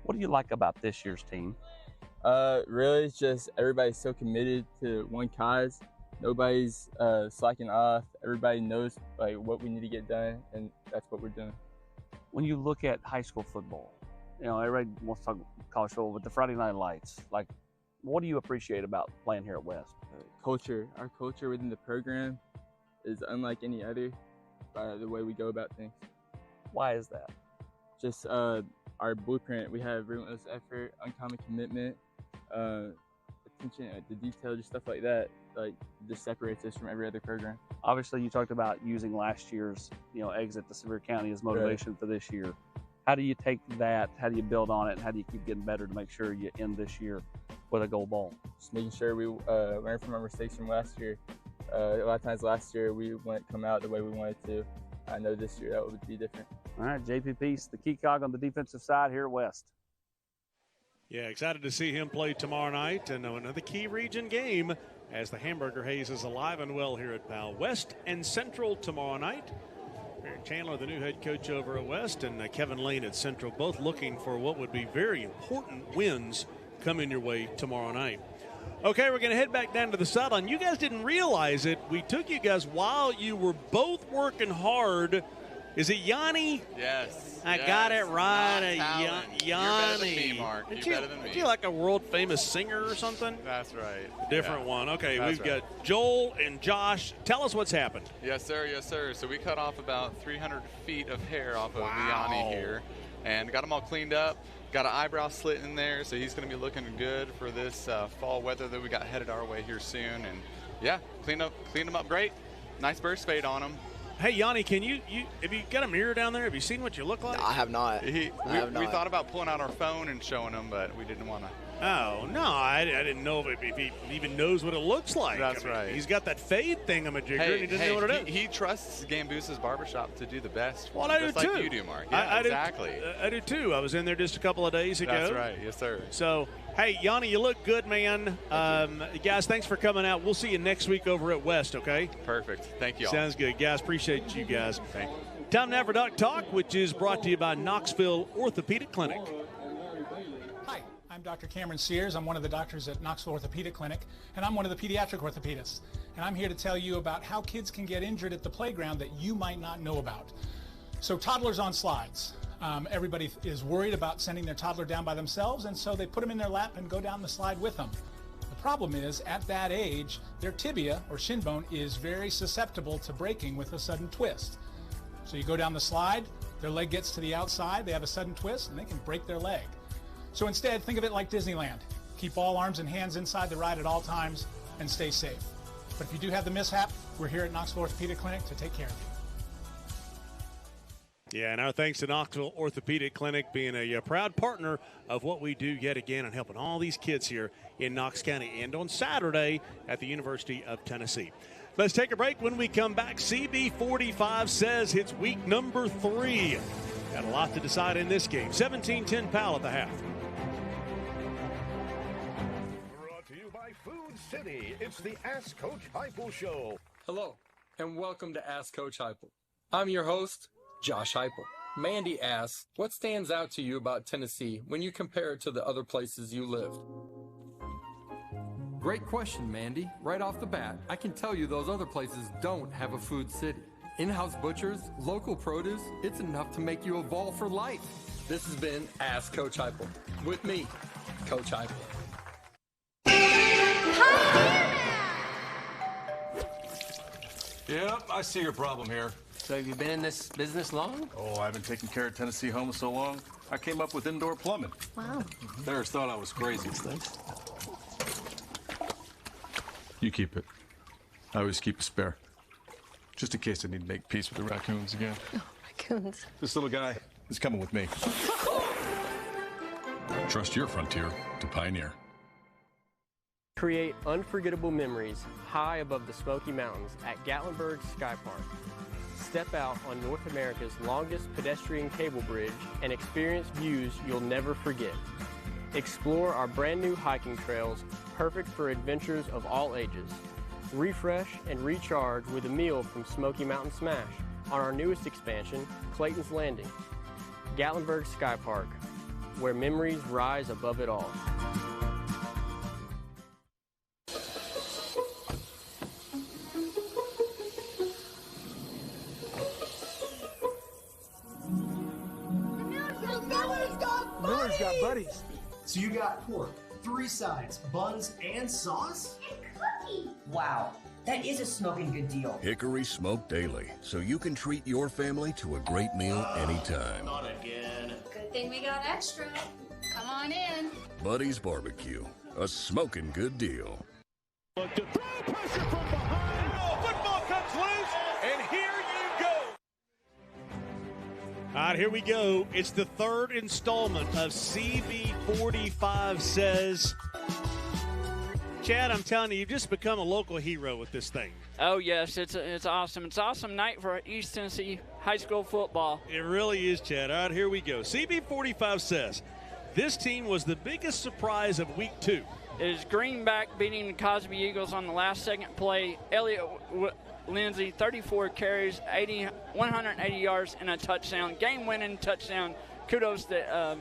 What do you like about this year's team? Really, it's just everybody's so committed to one cause. Nobody's slacking off. Everybody knows what we need to get done, and that's what we're doing. When you look at high school football, everybody wants to talk college football, but the Friday night lights, what do you appreciate about playing here at West? Culture. Our culture within the program is unlike any other by the way we go about things. Why is that? Just our our blueprint. We have relentless effort, uncommon commitment, attention to detail, just stuff like that. Like, just separates us from every other program. Obviously, you talked about using last year's, exit to Sevier County as motivation for this year. How do you take that? How do you build on it? And how do you keep getting better to make sure you end this year with a gold ball? Just making sure we learn from our mistakes from last year. A lot of times last year we wouldn't come out the way we wanted to. I know this year that would be different. All right, JP Peace, the key cog on the defensive side here at West. Yeah, excited to see him play tomorrow night and another key region game as the Hamburger Haze is alive and well here at Powell. West and Central tomorrow night. Aaron Chandler, the new head coach over at West, and Kevin Lane at Central, both looking for what would be very important wins coming your way tomorrow night. Okay, we're going to head back down to the sideline. You guys didn't realize it. We took you guys while you were both working hard. Is it Yanni? Yes. I got it right. Yanni. You're better than me, Mark. You're better than me. Are you like a world famous singer or something? That's right. Different one. Okay, That's we've got Joel and Josh. Tell us what's happened. Yes, sir. Yes, sir. So we cut off about 300 feet of hair off of Yanni here and got them all cleaned up. Got an eyebrow slit in there, so he's going to be looking good for this fall weather that we got headed our way here soon. And yeah, cleaned him up great. Nice burst fade on him. Hey, Yanni, have you got a mirror down there? Have you seen what you look like? No, I have not. We thought about pulling out our phone and showing him, but we didn't want to. Oh, no, I didn't know if he even knows what it looks like. That's right. He's got that fade thingamajigger, and he doesn't know what it is. He trusts Gambusa's Barbershop to do the best. Well, I do just too. Like you do, Mark. Yeah, exactly. I do too. I was in there just a couple of days ago. That's right. Yes, sir. So, hey, Yanni, you look good, man. Guys, thanks for coming out. We'll see you next week over at West, okay? Perfect. Thank you all. Sounds good. Guys, appreciate you guys. Thank you. Time now for Doc Talk, which is brought to you by Knoxville Orthopedic Clinic. Hi, I'm Dr. Cameron Sears. I'm one of the doctors at Knoxville Orthopedic Clinic, and I'm one of the pediatric orthopedists. And I'm here to tell you about how kids can get injured at the playground that you might not know about. So toddlers on slides. Everybody is worried about sending their toddler down by themselves, and so they put them in their lap and go down the slide with them. The problem is, at that age, their tibia or shin bone is very susceptible to breaking with a sudden twist. So you go down the slide, their leg gets to the outside, they have a sudden twist, and they can break their leg. So instead, think of it like Disneyland. Keep all arms and hands inside the ride at all times and stay safe. But if you do have the mishap, we're here at Knoxville Orthopedic Clinic to take care of you. Yeah, and our thanks to Knoxville Orthopedic Clinic being a proud partner of what we do yet again and helping all these kids here in Knox County and on Saturday at the University of Tennessee. Let's take a break. When we come back, CB45 says it's week number 3. Got a lot to decide in this game. 17-10 Powell at the half. Brought to you by Food City. It's the Ask Coach Heupel Show. Hello, and welcome to Ask Coach Heupel. I'm your host, Josh Heupel. Mandy asks, what stands out to you about Tennessee when you compare it to the other places you lived? Great question, Mandy. Right off the bat, I can tell you those other places don't have a food city. In-house butchers, local produce, it's enough to make you evolve for life. This has been Ask Coach Heupel. With me, Coach Heupel. Yep, I see your problem here. So have you been in this business long? Oh, I've been taking care of Tennessee homes so long, I came up with indoor plumbing. Wow. Bears thought I was crazy. You keep it. I always keep a spare. Just in case I need to make peace with the raccoons again. Oh, raccoons. This little guy is coming with me. Trust your frontier to Pioneer. Create unforgettable memories high above the Smoky Mountains at Gatlinburg Sky Park. Step out on North America's longest pedestrian cable bridge and experience views you'll never forget. Explore our brand new hiking trails, perfect for adventures of all ages. Refresh and recharge with a meal from Smoky Mountain Smash on our newest expansion, Clayton's Landing. Gatlinburg Sky Park, where memories rise above it all. Miller's got buddies. So you got pork, 3 sides, buns, and sauce? And cookies! Wow, that is a smoking good deal. Hickory Smoked Daily, so you can treat your family to a great meal anytime. Not again. Good Good thing we got extra. Come on in. Buddy's Barbecue, a smoking good deal. Look to throw, pressure from behind. Oh, football comes loose, and here you go. All right, here we go. It's the third installment of CB45 Says. Chad, I'm telling you, you've just become a local hero with this thing. Oh, yes, it's awesome. It's an awesome night for East Tennessee high school football. It really is, Chad. All right, here we go. CB45 Says, this team was the biggest surprise of Week 2. It is Greenback beating the Cosby Eagles on the last second play. Elliott Lindsey, 34 carries, 180 yards, and a touchdown. Game-winning touchdown. Kudos to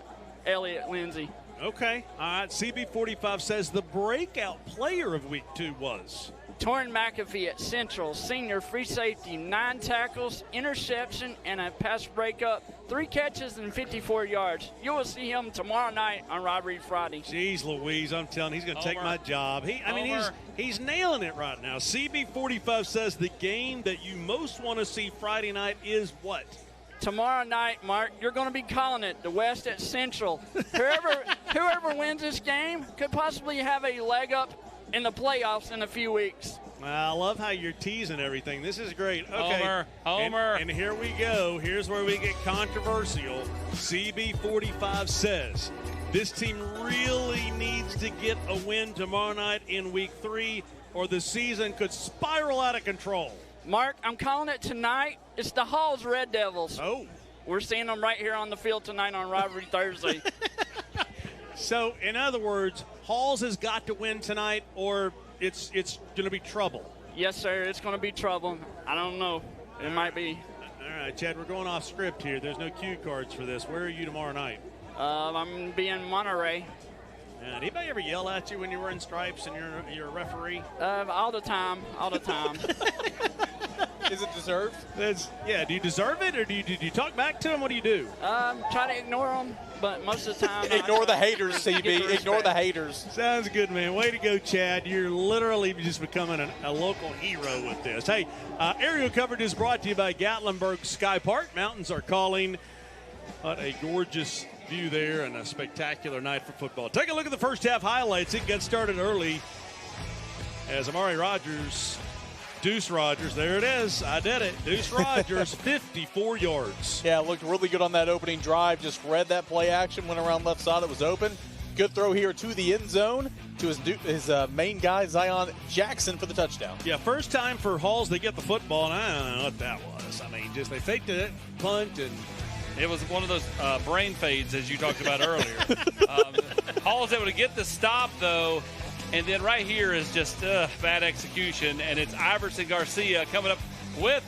Elliott Lindsey. Okay. All right. CB45 says the breakout player of Week 2 was Torrin McAfee at Central, senior, free safety, 9 tackles, interception, and a pass breakup, 3 catches and 54 yards. You will see him tomorrow night on Rivalry Friday. Jeez Louise, I'm telling you, he's going to take my job. He's nailing it right now. CB45 says the game that you most want to see Friday night is what? Tomorrow night, Mark, you're going to be calling it the West at Central. Whoever wins this game could possibly have a leg up in the playoffs in a few weeks. I love how you're teasing everything. This is great. Okay. Homer. And here we go. Here's where we get controversial. CB45 says this team really needs to get a win tomorrow night in Week 3, or the season could spiral out of control. Mark, I'm calling it tonight. It's the Halls Red Devils. Oh. We're seeing them right here on the field tonight on Rivalry Thursday. So, in other words, Halls has got to win tonight, or it's going to be trouble. Yes, sir. It's going to be trouble. I don't know. It might be. All right, Chad, we're going off script here. There's no cue cards for this. Where are you tomorrow night? I'm going to be in Monterey. Anybody ever yell at you when you're wearing stripes and you're a referee? All the time. Is it deserved? Do you deserve it, or do you talk back to them? What do you do? Try to ignore them, but most of the time. Ignore the haters, CB. Ignore the haters. Sounds good, man. Way to go, Chad. You're literally just becoming a local hero with this. Hey, aerial coverage is brought to you by Gatlinburg Sky Park. Mountains are calling. What a gorgeous view there and a spectacular night for football. Take a look at the first half highlights. It gets started early as Amari Rogers, Deuce Rogers, there it is. I did it. Deuce Rogers, 54 yards. Yeah, looked really good on that opening drive. Just read that play action, went around left side. It was open. Good throw here to the end zone to his main guy, Zion Jackson, for the touchdown. Yeah, first time for Halls they get the football, and I don't know what that was. I mean, just they faked it, punt, and it was one of those brain fades, as you talked about earlier. Hall's able to get the stop, though, and then right here is just bad execution, and it's Iverson Garcia coming up with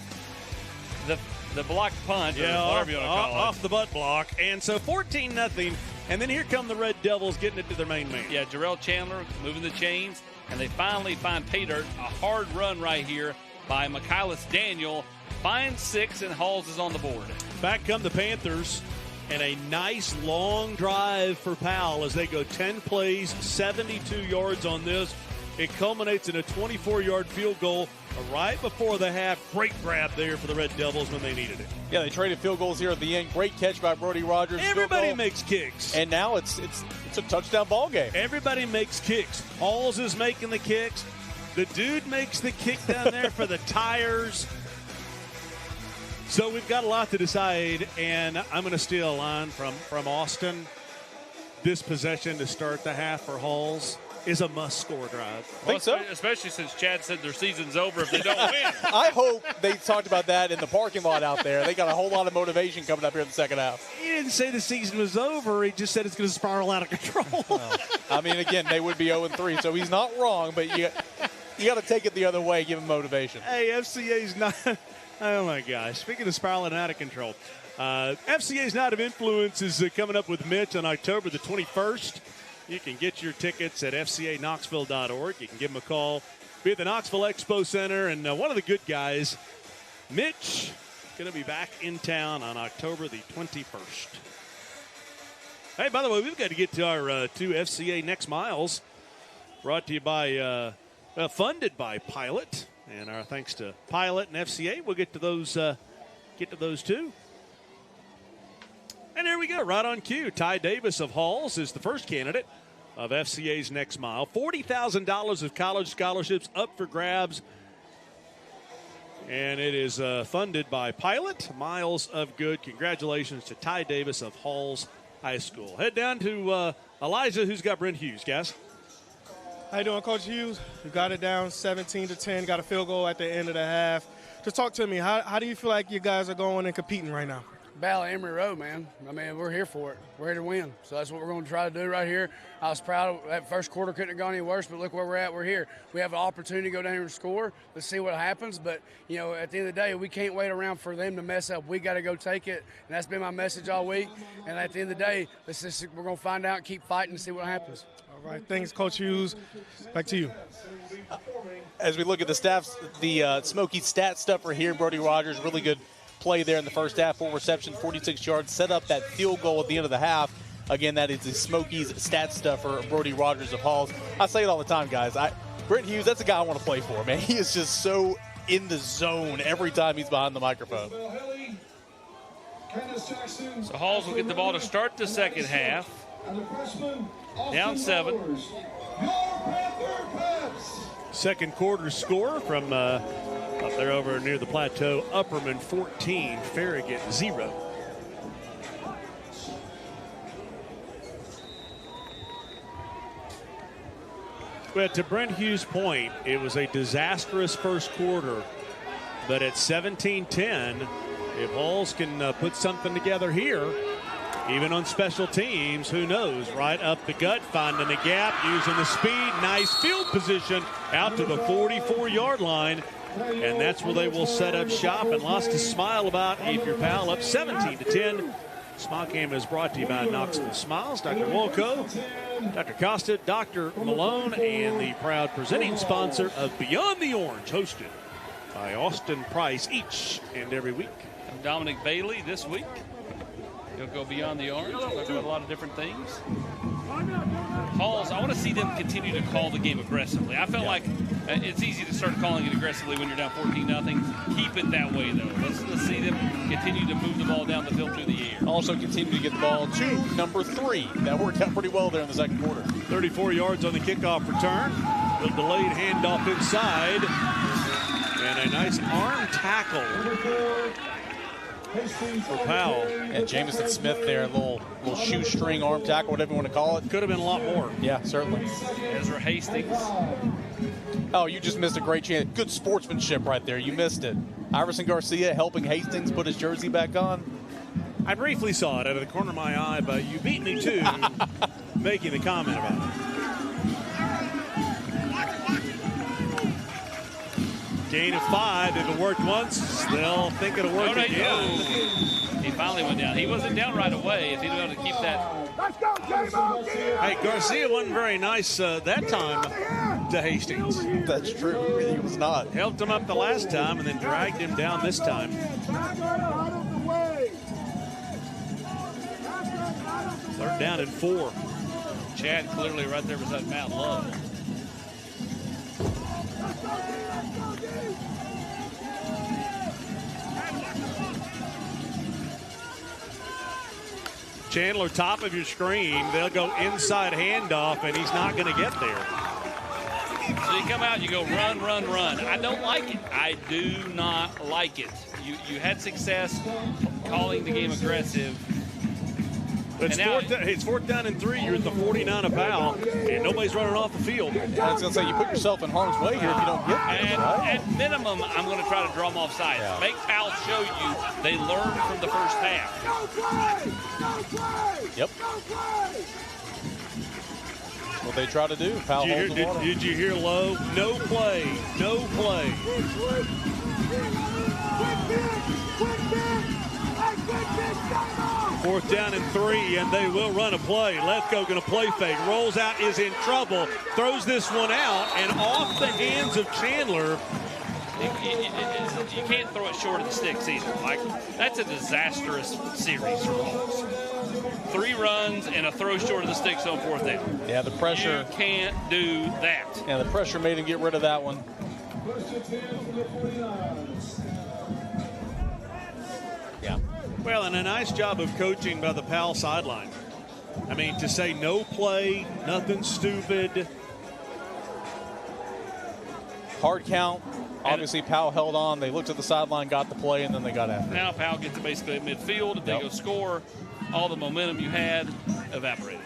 the blocked punt, or whatever you want to call it. Off the butt block, and so 14-0, and then here come the Red Devils getting it to their main man. Yeah, Jarrell Chandler moving the chains, and they finally find pay dirt. A hard run right here by Michaelis Daniel. Finds 6, and Halls is on the board. Back come the Panthers, and a nice long drive for Powell as they go 10 plays, 72 yards on this. It culminates in a 24-yard field goal right before the half. Great grab there for the Red Devils when they needed it. Yeah, they traded field goals here at the end. Great catch by Brody Rogers. Everybody makes kicks. And now it's a touchdown ball game. Everybody makes kicks. Halls is making the kicks. The dude makes the kick down there for the tires. So we've got a lot to decide, and I'm going to steal a line from Austin. This possession to start the half for Halls is a must-score drive. Well, so. Especially since Chad said their season's over if they don't win. I hope they talked about that in the parking lot out there. They got a whole lot of motivation coming up here in the second half. He didn't say the season was over. He just said it's going to spiral out of control. Well, I mean, again, they would be 0-3, so he's not wrong, but you got to take it the other way, give him motivation. Hey, FCA's not – oh, my gosh. Speaking of spiraling out of control, FCA's Night of Influence is coming up with Mitch on October the 21st. You can get your tickets at fcaknoxville.org. You can give him a call. Be at the Knoxville Expo Center. And one of the good guys, Mitch, going to be back in town on October the 21st. Hey, by the way, we've got to get to our 2 FCA Next Miles, brought to you by, funded by Pilot. And our thanks to Pilot and FCA. We'll get to those too. And there we go, right on cue. Ty Davis of Halls is the first candidate of FCA's Next Mile. $40,000 of college scholarships up for grabs. And it is funded by Pilot. Miles of Good. Congratulations to Ty Davis of Halls High School. Head down to Elijah, who's got Brent Hughes. Guys. How you doing, Coach Hughes? You got it down 17-10, got a field goal at the end of the half. Just talk to me. How do you feel like you guys are going and competing right now? Battle of Emory Road, man. I mean, we're here for it. We're here to win. So that's what we're going to try to do right here. I was proud of that first quarter. Couldn't have gone any worse, but look where we're at. We're here. We have an opportunity to go down here and score. Let's see what happens. But, you know, at the end of the day, we can't wait around for them to mess up. We got to go take it, and that's been my message all week. And at the end of the day, we're going to find out, keep fighting, and see what happens. All right. Thanks, Coach Hughes. Back to you. As we look at the stats, the Smoky stat stuffer here, Brody Rogers, really good play there in the first half. 4 receptions, 46 yards, set up that field goal at the end of the half. Again, that is the Smokies stat stuffer, Brody Rogers of Halls. I say it all the time, guys. Brent Hughes, that's a guy I want to play for, man. He is just so in the zone every time he's behind the microphone. So Halls will get the ball to start the second half. Down 7. Second quarter score from up there over near the plateau. Upperman 14, Farragut 0. But to Brent Hughes' point, it was a disastrous first quarter. But at 17-10, if Halls can put something together here, even on special teams, who knows? Right up the gut, finding the gap, using the speed. Nice field position out to the 44-yard line. And that's where they will set up shop. And lots to smile about if you're Powell up 17-10. Smile Game is brought to you by Knoxville Smiles, Dr. Wolko, Dr. Costa, Dr. Malone, and the proud presenting sponsor of Beyond the Orange, hosted by Austin Price each and every week. And Dominic Bailey this week. He'll go Beyond the Orange. Talk about a lot of different things. Halls, I want to see them continue to call the game aggressively. I felt like it's easy to start calling it aggressively when you're down 14-0. Keep it that way, though. Let's see them continue to move the ball down the field through the air. Also continue to get the ball to number 3. That worked out pretty well there in the second quarter. 34 yards on the kickoff return. The delayed handoff inside. And a nice arm tackle for Powell. And Jamison Smith there, a little shoestring arm tackle, whatever you want to call it. Could have been a lot more. Yeah, certainly. Ezra Hastings. Oh, you just missed a great chance. Good sportsmanship right there. You missed it. Iverson Garcia helping Hastings put his jersey back on. I briefly saw it out of the corner of my eye, but you beat me to making the comment about it. Gain of 5. If it worked once, they'll think it'll work again. He finally went down. He wasn't down right away. If he'd been able to keep that. Hey, Garcia wasn't very nice that time to Hastings. That's true. He was not. Helped him up the last time and then dragged him down this time. Third down and 4. Chad clearly right there beside Matt Love. Chandler, top of your screen. They'll go inside handoff, and he's not going to get there. So you come out, you go run, run, run. I don't like it. I do not like it. You had success calling the game aggressive. It's fourth down and 3. You're at the 49 of Powell, and nobody's running off the field. I was going to say, you put yourself in harm's way here if you don't get it. Right? At minimum, I'm going to try to draw them off sides. Yeah. Make Powell show you they learned from the first half. Yep. What they try to do. Powell holds the water. Did you hear Lowe? No play. No play. Fourth down and 3, and they will run a play. Lethko going to play fake. Rolls out, is in trouble. Throws this one out, and off the hands of Chandler. You can't throw it short of the sticks either. Like, that's a disastrous series for Hawks. 3 runs and a throw short of the sticks on fourth down. Yeah, the pressure. You can't do that. Yeah, the pressure made him get rid of that one. Yeah. Well, and a nice job of coaching by the Powell sideline. I mean, to say no play, nothing stupid. Hard count. Obviously, Powell held on. They looked at the sideline, got the play, and then they got after. Now Powell gets to basically at midfield. If they go score, all the momentum you had evaporated.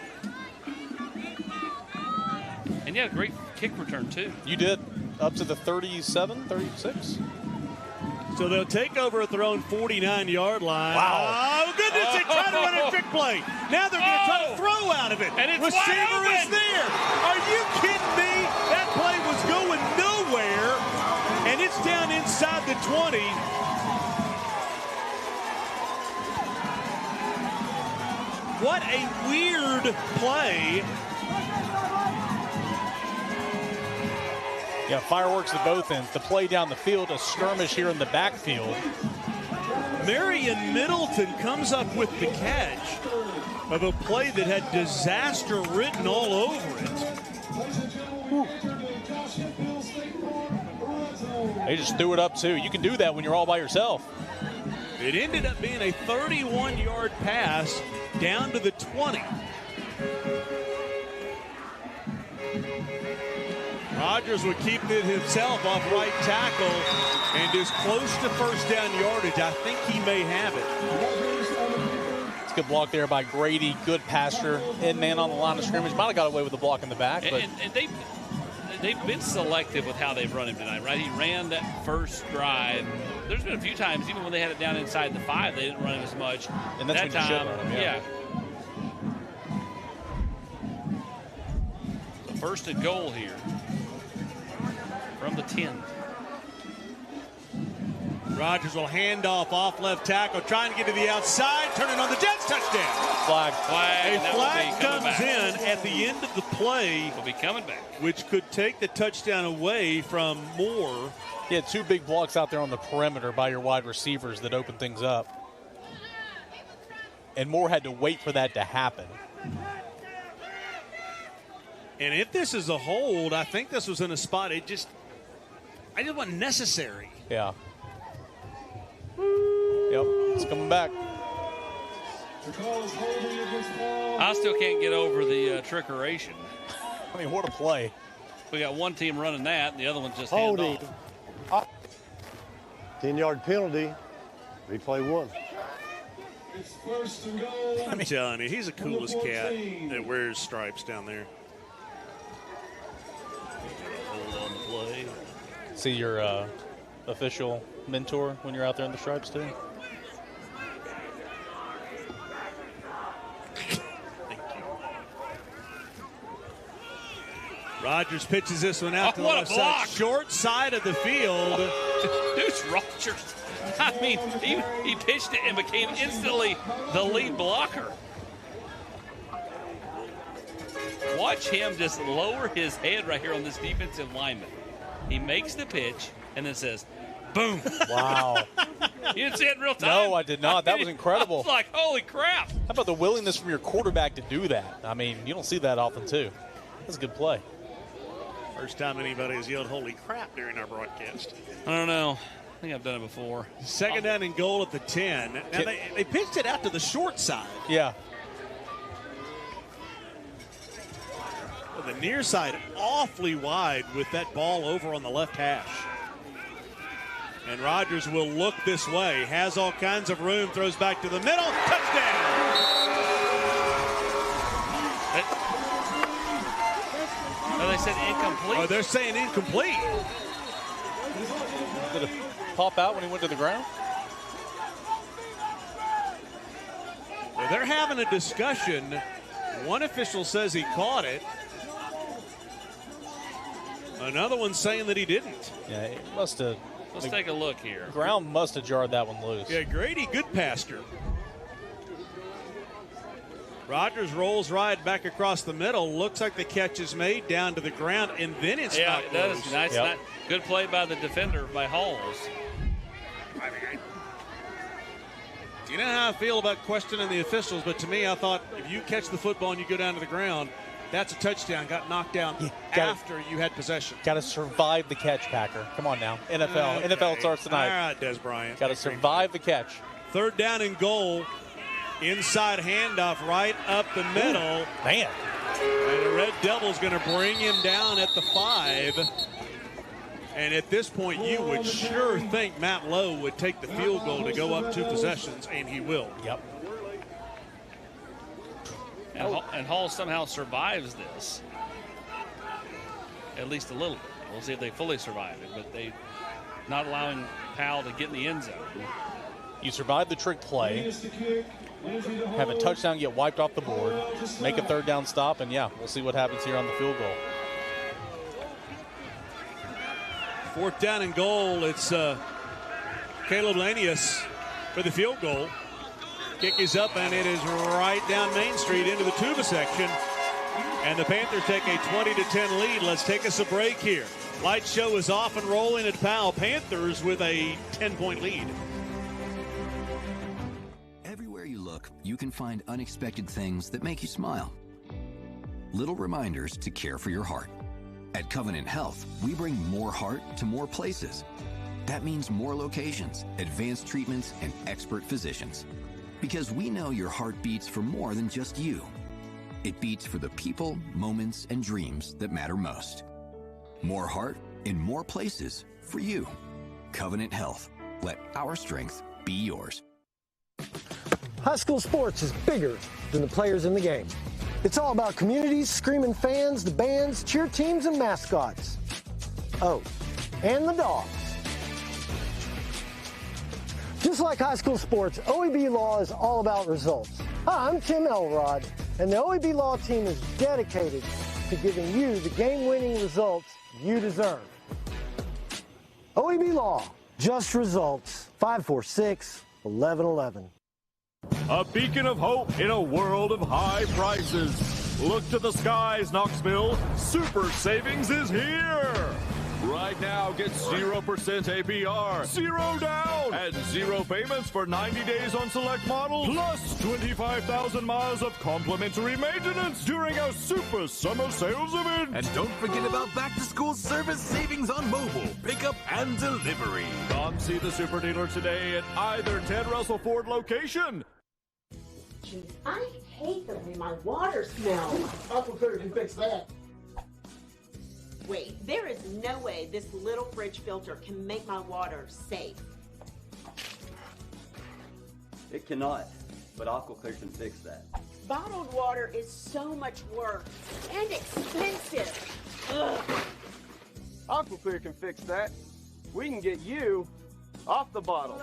And you had a great kick return, too. You did. Up to the 37, 36. So they'll take over at their own 49-yard line. Wow. Oh, goodness, they try to run a trick play. Now they're going to try to throw out of it. And it's Receiver wide is open. there. Are you kidding me? That play was going nowhere, and it's down inside the 20. What a weird play. Yeah, fireworks at both ends. The play down the field, a skirmish here in the backfield. Marion Middleton comes up with the catch of a play that had disaster written all over it. They just threw it up, too. You can do that when you're all by yourself. It ended up being a 31-yard pass down to the 20. Rodgers would keep it himself off right tackle and is close to first down yardage. I think he may have it. It's a good block there by Grady. Good passer. Head man on the line of scrimmage. Might have got away with the block in the back. But And they've been selective with how they've run him tonight, right? He ran that first drive. There's been a few times, even when they had it down inside the 5, they didn't run him as much. And that's that when you should time, run him, yeah. So first and goal here from the 10. Rodgers will hand off left tackle, trying to get to the outside, turning on the Jets, touchdown. Flag. A That flag will be coming comes back. in at the end of the play. Will be coming back. Which could take the touchdown away from Moore. He had 2 big blocks out there on the perimeter by your wide receivers that opened things up. And Moore had to wait for that to happen. And if this is a hold, I think this was in a spot I just wasn't necessary. Yeah. Yep, it's coming back. I still can't get over the trickeration. I mean, what a play. We got one team running that, and the other one's just hand Holding. off. 10-yard penalty. Replay 1. I'm telling you, he's the coolest cat that wears stripes down there. Hold on the play. See your official mentor when you're out there in the stripes, too? Rodgers pitches this one out to the what a left block. side. Short side of the field. Deuce Rodgers. I mean, he pitched it and became instantly the lead blocker. Watch him just lower his head right here on this defensive lineman. He makes the pitch and then says, boom. Wow. You didn't see it in real time? No, I did not. That was incredible. I was like, holy crap. How about the willingness from your quarterback to do that? I mean, you don't see that often, too. That's a good play. First time anybody has yelled holy crap during our broadcast. I don't know. I think I've done it before. Second down and goal at the 10. Now they pitched it out to the short side. Yeah. The near side awfully wide with that ball over on the left hash. And Rodgers will look this way. Has all kinds of room. Throws back to the middle. Touchdown! Oh, they said incomplete. Oh, they're saying incomplete. Did it pop out when he went to the ground? Well, they're having a discussion. One official says he caught it. Another one saying that he didn't. Yeah, it must have. Let's take a look here. Ground must have jarred that one loose. Yeah, Grady, good passer. Rodgers rolls right back across the middle. Looks like the catch is made down to the ground, and then it's Yeah, not it does. loose. Nice. Yep. Good play by the defender, by Halls. You know how I feel about questioning the officials, but to me, I thought if you catch the football and you go down to the ground, that's a touchdown. Got knocked down after you had possession. Got to survive the catch, Packer. Come on now. NFL. Okay. NFL starts tonight. All right, Des Bryant. Got to survive the catch. 3rd down and goal. Inside handoff right up the middle. Man. And the Red Devil's going to bring him down at the 5. And at this point, you would sure think Matt Lowe would take the field goal to go up 2 possessions, and he will. Yep. And Hall somehow survives this. At least a little bit. We'll see if they fully survive it, but they not allowing Powell to get in the end zone. You survive the trick play, have a touchdown get wiped off the board, make a 3rd down stop, and yeah, we'll see what happens here on the field goal. 4th down and goal. It's Caleb Lanius for the field goal. Kick is up, and it is right down Main Street into the Tuba section. And the Panthers take a 20-10 lead. Let's take us a break here. Light show is off and rolling at Powell. Panthers with a 10-point lead. Everywhere you look, you can find unexpected things that make you smile. Little reminders to care for your heart. At Covenant Health, we bring more heart to more places. That means more locations, advanced treatments, and expert physicians. Because we know your heart beats for more than just you. It beats for the people, moments, and dreams that matter most. More heart in more places for you. Covenant Health. Let our strength be yours. High school sports is bigger than the players in the game. It's all about communities, screaming fans, the bands, cheer teams, and mascots. Oh, and the dogs. Just like high school sports, OEB Law is all about results. Hi, I'm Tim Elrod, and the OEB Law team is dedicated to giving you the game-winning results you deserve. OEB Law, just results. 546-1111. A beacon of hope in a world of high prices. Look to the skies, Knoxville. Super savings is here. Right now, get 0% APR, 0 down, and 0 payments for 90 days on select models, plus 25,000 miles of complimentary maintenance during our Super Summer Sales event. And don't forget about back-to-school service savings on mobile, pickup, and delivery. Come see the Super Dealer today at either Ted Russell Ford location. Jeez, I hate the way my water smells. Uncle Clear can fix that. Wait, there is no way this little fridge filter can make my water safe. It cannot, but AquaClear can fix that. Bottled water is so much work and expensive. Ugh. AquaClear can fix that. We can get you off the bottle.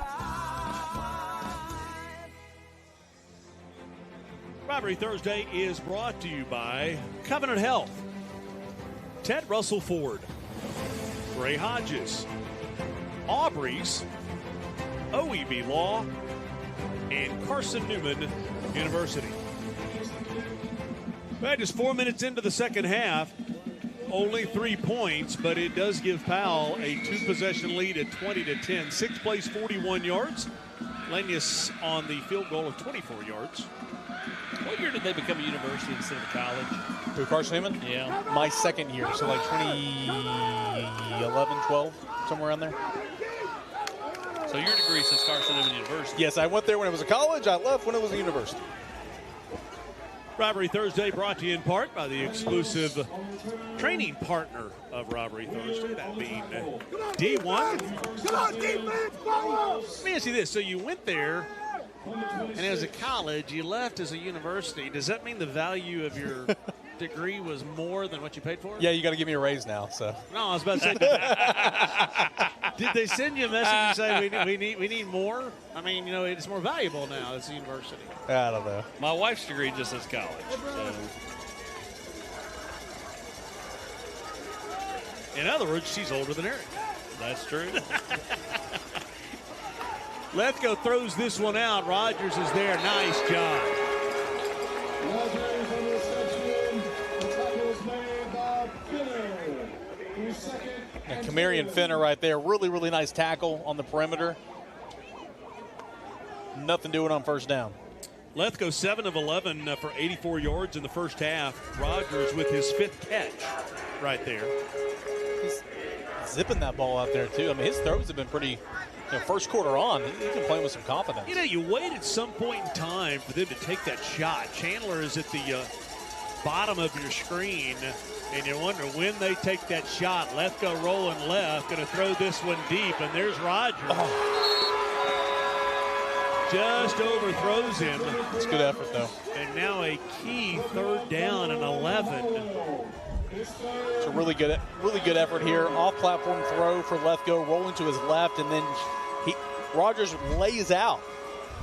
Rivalry Thursday is brought to you by Covenant Health, Ted Russell Ford, Ray Hodges, Aubrey's, OEB Law, and Carson Newman University. Right, just 4 minutes into the second half. Only 3 points, but it does give Powell a 2-possession lead at 20-10. 6 plays, 41 yards. Lanius on the field goal of 24 yards. What year did they become a university instead of a college? Who, Carson Newman? Yeah. My second year, so like 2011, 12, somewhere around there. So your degree says Carson Newman University. Yes, I went there when it was a college. I left when it was a university. Rivalry Thursday brought to you in part by the exclusive training partner of Rivalry Thursday, that being D1. Come on, defense, follow! Let me ask you this. So you went there, and as a college, you left as a university. Does that mean the value of your degree was more than what you paid for it? Yeah, you got to give me a raise now. So no, I was about to say, did they send you a message and say we need more? I mean, you know, it's more valuable now as a university. I don't know. My wife's degree just says college. So. In other words, she's older than Eric. That's true. Lethco throws this one out. Rogers is there. Nice job. And Camarion Finner right there. Really, really nice tackle on the perimeter. Nothing doing on first down. Lethco 7 of 11 for 84 yards in the first half. Rogers with his 5th catch right there. He's zipping that ball out there, too. I mean, his throws have been pretty first quarter on, he can play with some confidence. You know, you wait at some point in time for them to take that shot. Chandler is at the bottom of your screen, and you wonder when they take that shot. Left go rolling left, going to throw this one deep, and there's Rogers. Just overthrows him. It's good effort, though. And now a key 3rd down and 11. It's a really good effort here. Off-platform throw for Lefko, rolling to his left, and then Rogers lays out.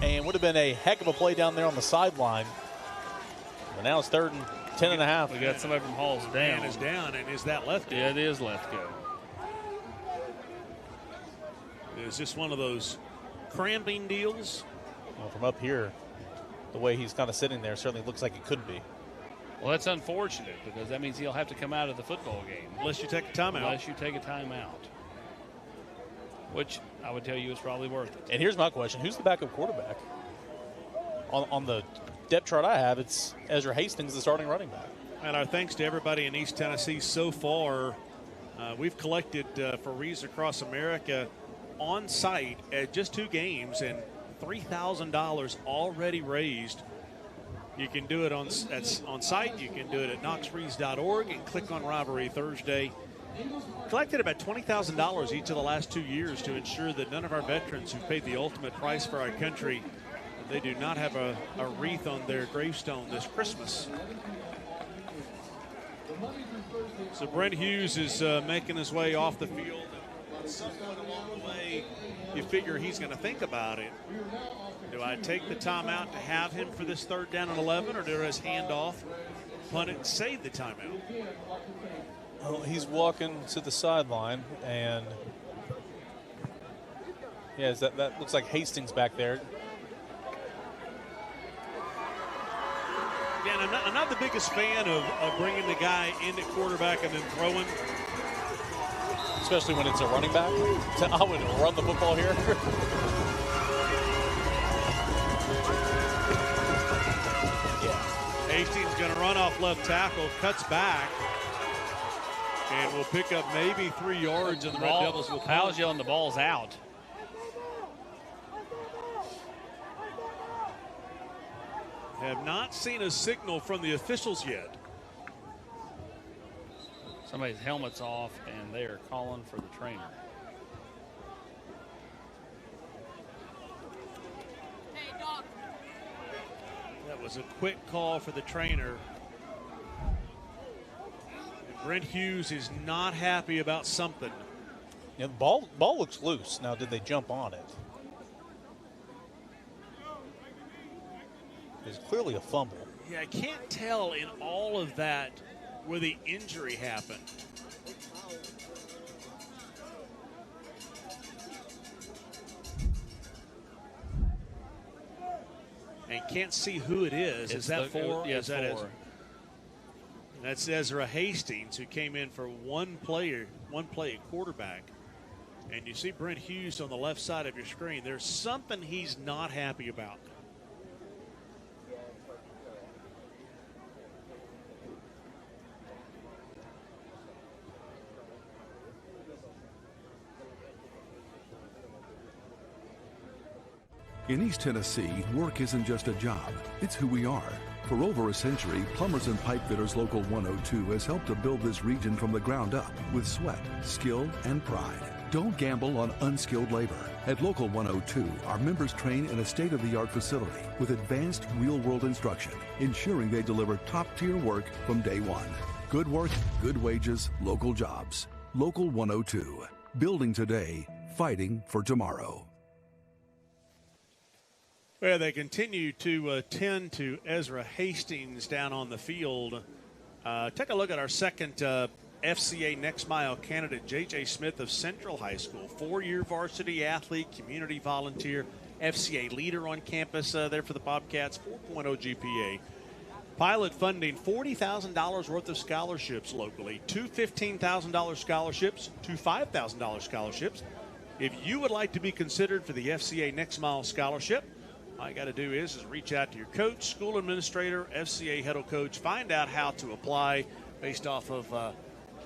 And would have been a heck of a play down there on the sideline. But now it's 3rd and 10 and a half. We got somebody from Hall's down. Man is down, and is that Lefko? Yeah, it is Lefko. Is this one of those cramping deals? Well, from up here, the way he's kind of sitting there certainly looks like it could be. Well, that's unfortunate because that means he'll have to come out of the football game. Unless you take a timeout. Unless you take a timeout. Which I would tell you is probably worth it. And here's my question. Who's the backup quarterback? On the depth chart I have, it's Ezra Hastings, the starting running back. And our thanks to everybody in East Tennessee so far. We've collected for Rees Across America on site at just 2 games and $3,000 already raised. You can do it on site. You can do it at knoxrees.org and click on Rivalry Thursday. Collected about $20,000 each of the last 2 years to ensure that none of our veterans who paid the ultimate price for our country, they do not have a wreath on their gravestone this Christmas. So Brent Hughes is making his way off the field. Somewhat along the way, you figure he's going to think about it. Do I take the timeout to have him for this 3rd down and 11, or do I just hand off, punt it, and save the timeout? Well, he's walking to the sideline, and yeah, that looks like Hastings back there. Again, I'm not the biggest fan of bringing the guy in at quarterback and then throwing. Especially when it's a running back. I would run the football here. Hastings going to run off left tackle, cuts back, and will pick up maybe 3 yards, and the Red Devils will Powell's yelling the ball's out. Have not seen a signal from the officials yet. Somebody's helmet's off, and they are calling for the trainer. That was a quick call for the trainer. And Brent Hughes is not happy about something. Yeah, the ball looks loose. Now, did they jump on it? It's clearly a fumble. Yeah, I can't tell in all of that where the injury happened. And can't see who it is. Is that 4? Yes, that 4. That's Ezra Hastings, who came in for one play at quarterback. And you see Brent Hughes on the left side of your screen. There's something he's not happy about. In East Tennessee, work isn't just a job, it's who we are. For over a century, Plumbers and Pipe Fitters Local 102 has helped to build this region from the ground up with sweat, skill, and pride. Don't gamble on unskilled labor. At Local 102, our members train in a state-of-the-art facility with advanced real-world instruction, ensuring they deliver top-tier work from day one. Good work, good wages, local jobs. Local 102. Building today, fighting for tomorrow. Well, they continue to tend to Ezra Hastings down on the field. Take a look at our second FCA Next Mile candidate, J.J. Smith of Central High School. 4-year varsity athlete, community volunteer, FCA leader on campus there for the Bobcats, 4.0 GPA. Pilot funding, $40,000 worth of scholarships locally, 2 $15,000 scholarships, 2 $5,000 scholarships. If you would like to be considered for the FCA Next Mile Scholarship, all you got to do is reach out to your coach, school administrator, FCA head coach, find out how to apply based off of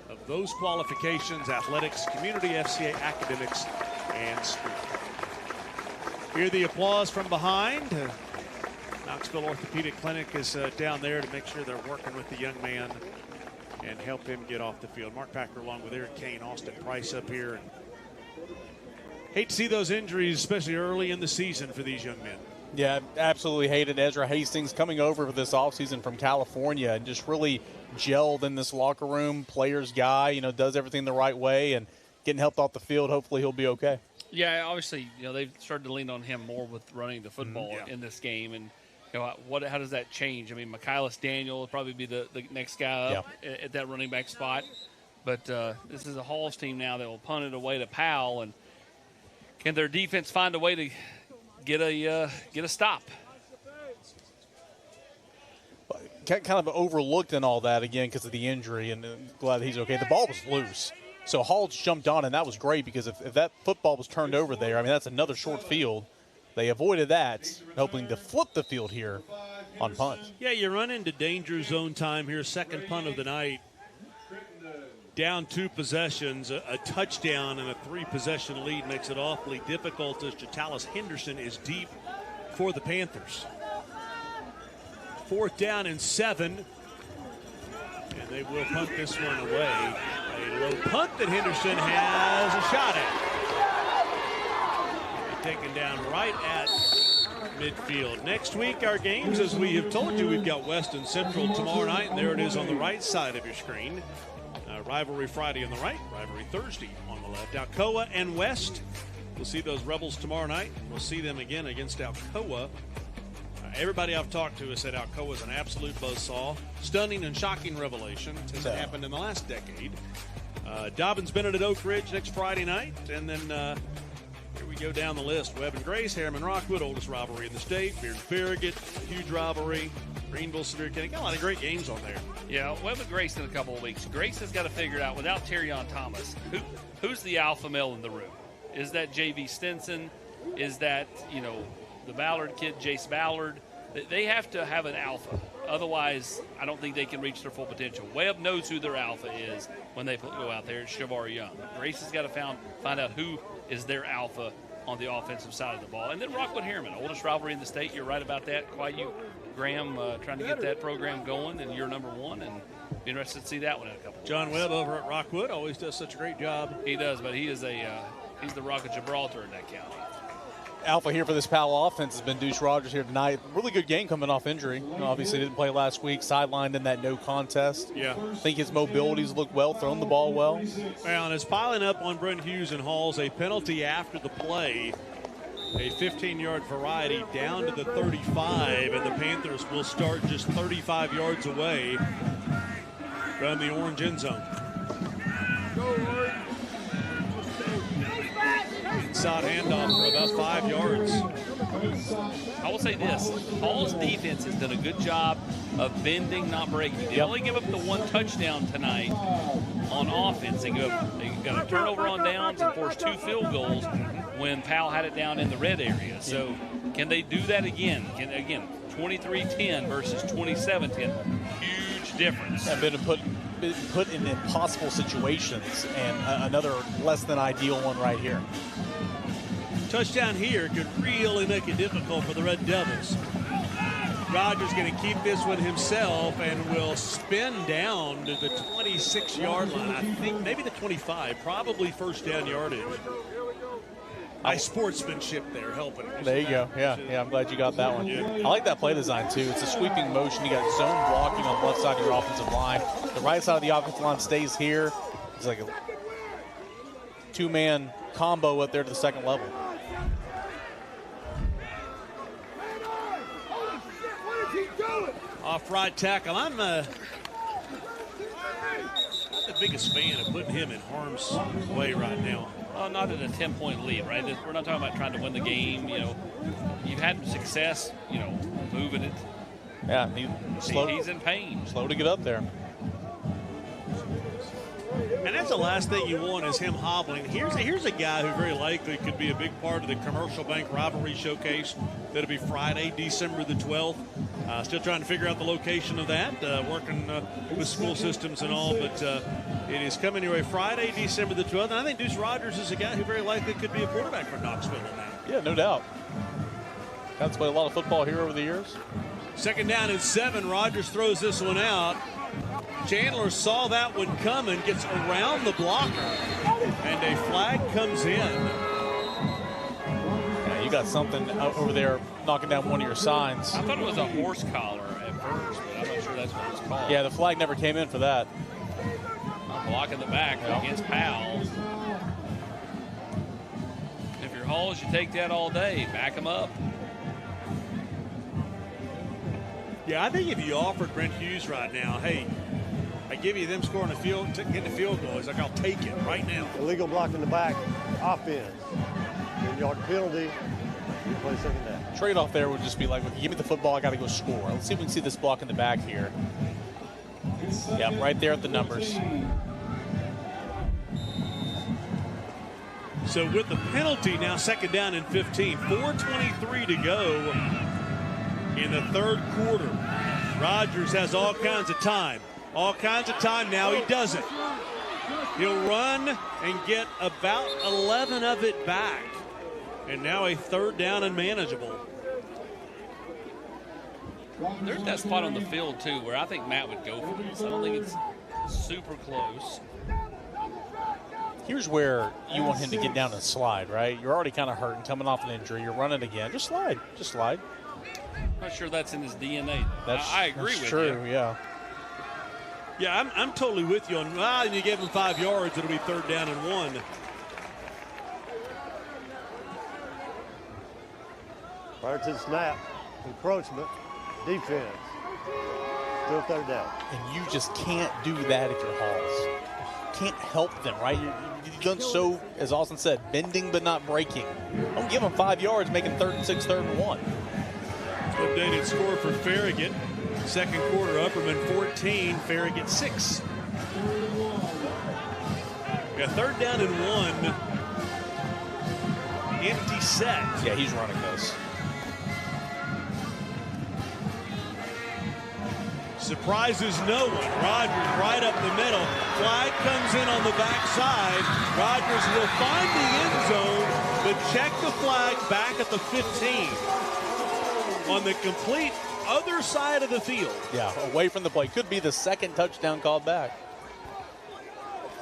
of those qualifications: athletics, community, FCA, academics, and street. Hear the applause from behind. Knoxville Orthopedic Clinic is down there to make sure they're working with the young man and help him get off the field. Mark Packer along with Eric Kane, Austin Price up here. And hate to see those injuries, especially early in the season for these young men. Yeah, absolutely hate it. Ezra Hastings coming over for this offseason from California and just really gelled in this locker room, player's guy, you know, does everything the right way and getting helped off the field. Hopefully he'll be okay. Yeah, obviously, you know, they've started to lean on him more with running the football in this game. And, you know, how does that change? I mean, Michaelis Daniel will probably be the next guy up at that running back spot. But this is a Halls team now that will punt it away to Powell. And can their defense find a way to get a stop? Kind of overlooked in all that again because of the injury, and glad that he's okay. The ball was loose, so Hall jumped on, and that was great because if that football was turned over there, I mean, that's another short field. They avoided that, hoping to flip the field here on punt. Yeah, you run into danger zone time here, second punt of the night. Down 2 possessions, a touchdown and a 3-possession lead makes it awfully difficult as Jatalis Henderson is deep for the Panthers. 4th down and 7, and they will punt this one away. A low punt that Henderson has a shot at. Taken down right at midfield. Next week, our games, as we have told you, we've got West and Central tomorrow night, and there it is on the right side of your screen. Rivalry Friday on the right, Rivalry Thursday on the left. Alcoa and West. We'll see those Rebels tomorrow night. We'll see them again against Alcoa. Everybody I've talked to has said Alcoa is an absolute buzzsaw. Stunning and shocking revelation. It hasn't happened in the last decade. Dobbins Bennett at Oak Ridge next Friday night. And then here we go down the list. Webb and Grace, Harriman Rockwood, oldest rivalry in the state. Beard and Farragut, huge rivalry. Greenville, Severe County. Got a lot of great games on there. Yeah, Webb and Grace in a couple of weeks. Grace has got to figure it out without Terrion Thomas. Who's the alpha male in the room? Is that J.V. Stinson? Is that, you know, the Ballard kid, Jace Ballard? They have to have an alpha. Otherwise, I don't think they can reach their full potential. Webb knows who their alpha is when they go out there. It's Shavar Young. Grace has got to find out who is their alpha on the offensive side of the ball. And then Rockwood Harriman, oldest rivalry in the state. You're right about that. Quite you, Graham, trying to get that program going, and you're number 1. And be interested to see that one in a couple of John Webb over at Rockwood always does such a great job. He does, but he is he's the Rock of Gibraltar in that county. Alpha here for this Powell offense has been Deuce Rogers here tonight. Really good game coming off injury. Obviously didn't play last week, sidelined in that no contest. Yeah. I think his mobility's looked well, thrown the ball well. Well, and it's piling up on Brent Hughes and Halls. A penalty after the play. A 15-yard variety down to the 35, and the Panthers will start just 35 yards away from the orange end zone. Inside handoff for about 5 yards. I will say this. Hall's defense has done a good job of bending, not breaking. They only give up the 1 touchdown tonight on offense. They got a turnover on downs and forced 2 field goals when Powell had it down in the red area. So can they do that again? Again, 23-10 versus 27-10. Huge difference. And been put in impossible situations, and another less than ideal one right here. Touchdown here could really make it difficult for the Red Devils. Rogers going to keep this one himself and will spin down to the 26-yard line. I think maybe the 25, probably first down yardage. Nice sportsmanship there helping. There you go. Yeah, I'm glad you got that one. Yeah. I like that play design, too. It's a sweeping motion. You got zone blocking on the left side of your offensive line. The right side of the offensive line stays here. It's like a 2-man combo up there to the second level. Off right tackle. I'm not the biggest fan of putting him in harm's way right now. Well, not in a 10-point lead, right? We're not talking about trying to win the game. You know, you've had success, you know, moving it. Yeah, he's in pain. Slow to get up there. And that's the last thing you want is him hobbling. Here's a guy who very likely could be a big part of the Commercial Bank Rivalry Showcase. That'll be Friday, December the 12th. Still trying to figure out the location of that, working with school systems and all, but it is coming your way Friday, December the 12th. And I think Deuce Rogers is a guy who very likely could be a quarterback for Knoxville in that. Yeah, no doubt. Got to play a lot of football here over the years. 2nd down and 7. Rogers throws this one out. Chandler saw that one coming, gets around the blocker, and a flag comes in. Yeah, you got something over there knocking down one of your signs. I thought it was a horse collar at first, but I'm not sure that's what it's called. Yeah, the flag never came in for that. Blocking the back against Powell. If you're Halls, you take that all day. Back them up. Yeah, I think if you offered Brent Hughes right now, hey, I give you them scoring a field, getting a field goal, he's like, I'll take it right now. Illegal block in the back, offense. 10-yard penalty, replay 2nd down. Trade-off there would just be like, give me the football, I got to go score. Let's see if we can see this block in the back here. Yeah, right there at the numbers. So with the penalty, now 2nd down and 15. 4:23 to go in the 3rd quarter. Rogers has all kinds of time. All kinds of time now. He doesn't. He'll run and get about 11 of it back. And now a 3rd down and manageable. There's that spot on the field, too, where I think Matt would go for this. I don't think it's super close. Here's where you want him to get down and slide, right? You're already kind of hurt and coming off an injury. You're running again. Just slide. Just slide. Not sure that's in his DNA. I agree with you. True, yeah. Yeah, I'm totally with you on, you gave him 5 yards, it'll be 3rd down and 1. Prior to the snap, encroachment, defense, still 3rd down. And you just can't do that if you're Halls. Can't help them, right? You've done so, as Austin said, bending but not breaking. Don't give them 5 yards, making 3rd and 6, 3rd and 1. Updated score for Farragut. 2nd quarter, Upperman 14, Farragut 6. Yeah, 3rd down and 1. Empty set. Yeah, he's running those. Surprises no one. Rogers right up the middle. Flag comes in on the backside. Rogers will find the end zone, but check the flag back at the 15. On the complete other side of the field. Yeah, away from the play. Could be the 2nd touchdown called back.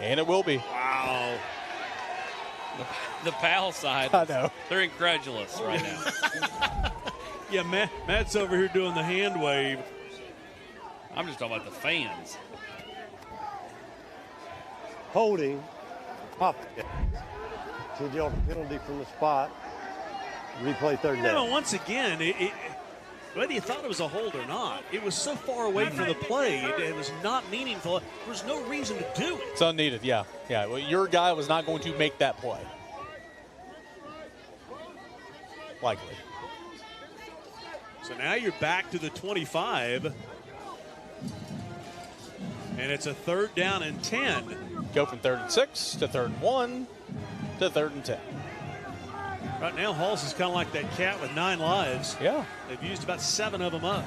And it will be. Wow. The Powell side. I know. They're incredulous right now. Yeah, Matt's over here doing the hand wave. I'm just talking about the fans. Holding, off. 10-yard penalty from the spot. Replay 3rd down. No, once again, whether you thought it was a hold or not, it was so far away from the play, it was not meaningful. There was no reason to do it. It's unneeded, yeah. Yeah, well, your guy was not going to make that play. Likely. So now you're back to the 25. And it's a 3rd down and 10. Go from 3rd and 6 to 3rd and 1 to 3rd and 10. Right now, Halls is kind of like that cat with 9 lives. Yeah. They've used about 7 of them up.